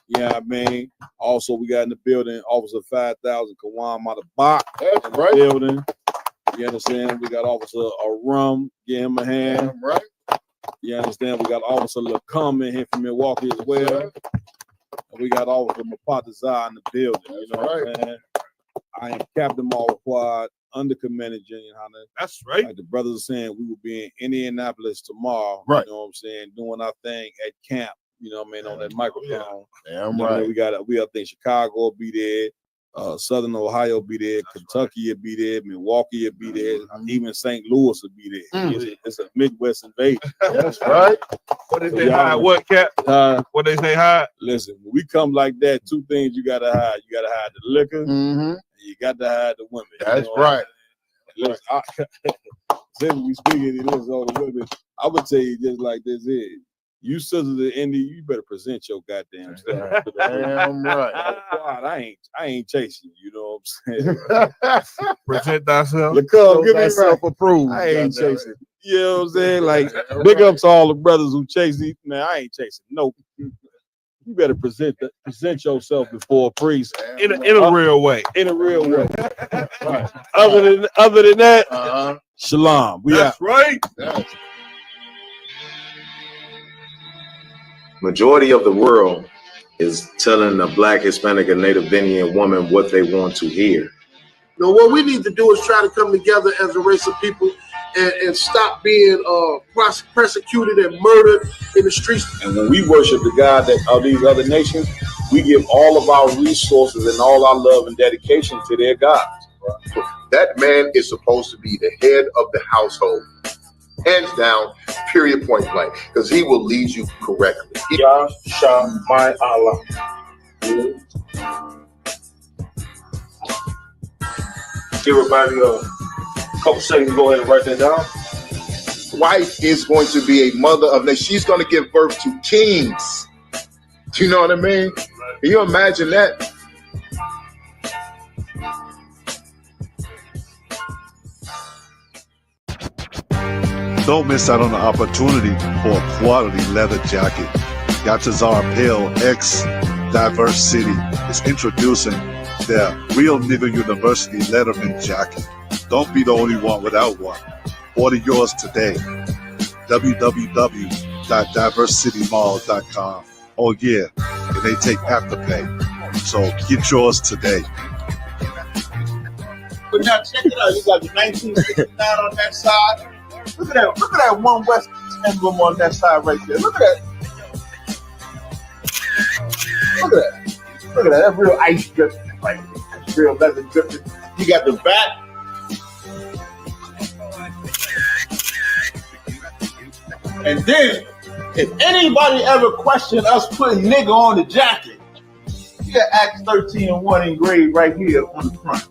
you know what I mean. Also, we got in the building Officer 5000 Kawam Matabak in the building, you understand. We got Officer Arum, give him a hand. You understand, we got Officer LaCum in here from Milwaukee as well. And we got Officer Mapatazar in the building. You know what I'm saying? I am Captain Marvel Quad, under Commander Junior Hunter. That's right. Like the brothers are saying, we will be in Indianapolis tomorrow. Right. You know what I'm saying? Doing our thing at camp. You know what I mean? On that microphone. Damn You know, right. we up there in Chicago will be there. Southern Ohio will be there. Kentucky will be there. Milwaukee will be there. Even St. Louis will be there. It's a Midwest invasion. That's right. What they say hide? What, Cap? What they say hide? Listen, when we come like that, two things you gotta hide. You gotta hide the liquor, and you got to hide the women. That's right. Listen, since we speaking to this all the women, I would tell you just like this is. You sisters of Indy, you better present your goddamn stuff. Damn right. God, I ain't chasing you. You know what I'm saying? Present thyself. Look up, give me self-approved. I ain't chasing. You know what I'm saying? Like, big up to all the brothers who chase these. Man, I ain't chasing. Nope. You better present yourself before a priest in a real way. In a real way. Right. Other than that, shalom. We That's out. right. Majority of the world is telling a Black, Hispanic, and Native Indian woman what they want to hear. No, what we need to do is try to come together as a race of people and stop being persecuted and murdered in the streets. And when we worship the God of these other nations, we give all of our resources and all our love and dedication to their gods. That man is supposed to be the head of the household. Hands down, period, point blank, because he will lead you correctly. Yasha my Allah. Give everybody a couple seconds to go ahead and write that down. Wife is going to be a mother of nations. She's going to give birth to kings. Do you know what I mean? Can you imagine that? Don't miss out on the opportunity for a quality leather jacket. Yatazar Pale X Diverse City is introducing their Real Nigga University Letterman jacket. Don't be the only one without one. Order yours today. www.diversitymall.com. Oh yeah, and they take Afterpay. So get yours today. But now check it out. You got the 1969 on that side. Look at that One West emblem on that side right there. Look at that. Look at that. Look at that. That's real ice drip. Like real leather dripping. You got the back. And then, if anybody ever questioned us putting nigga on the jacket, you got Acts 13:1 engraved right here on the front.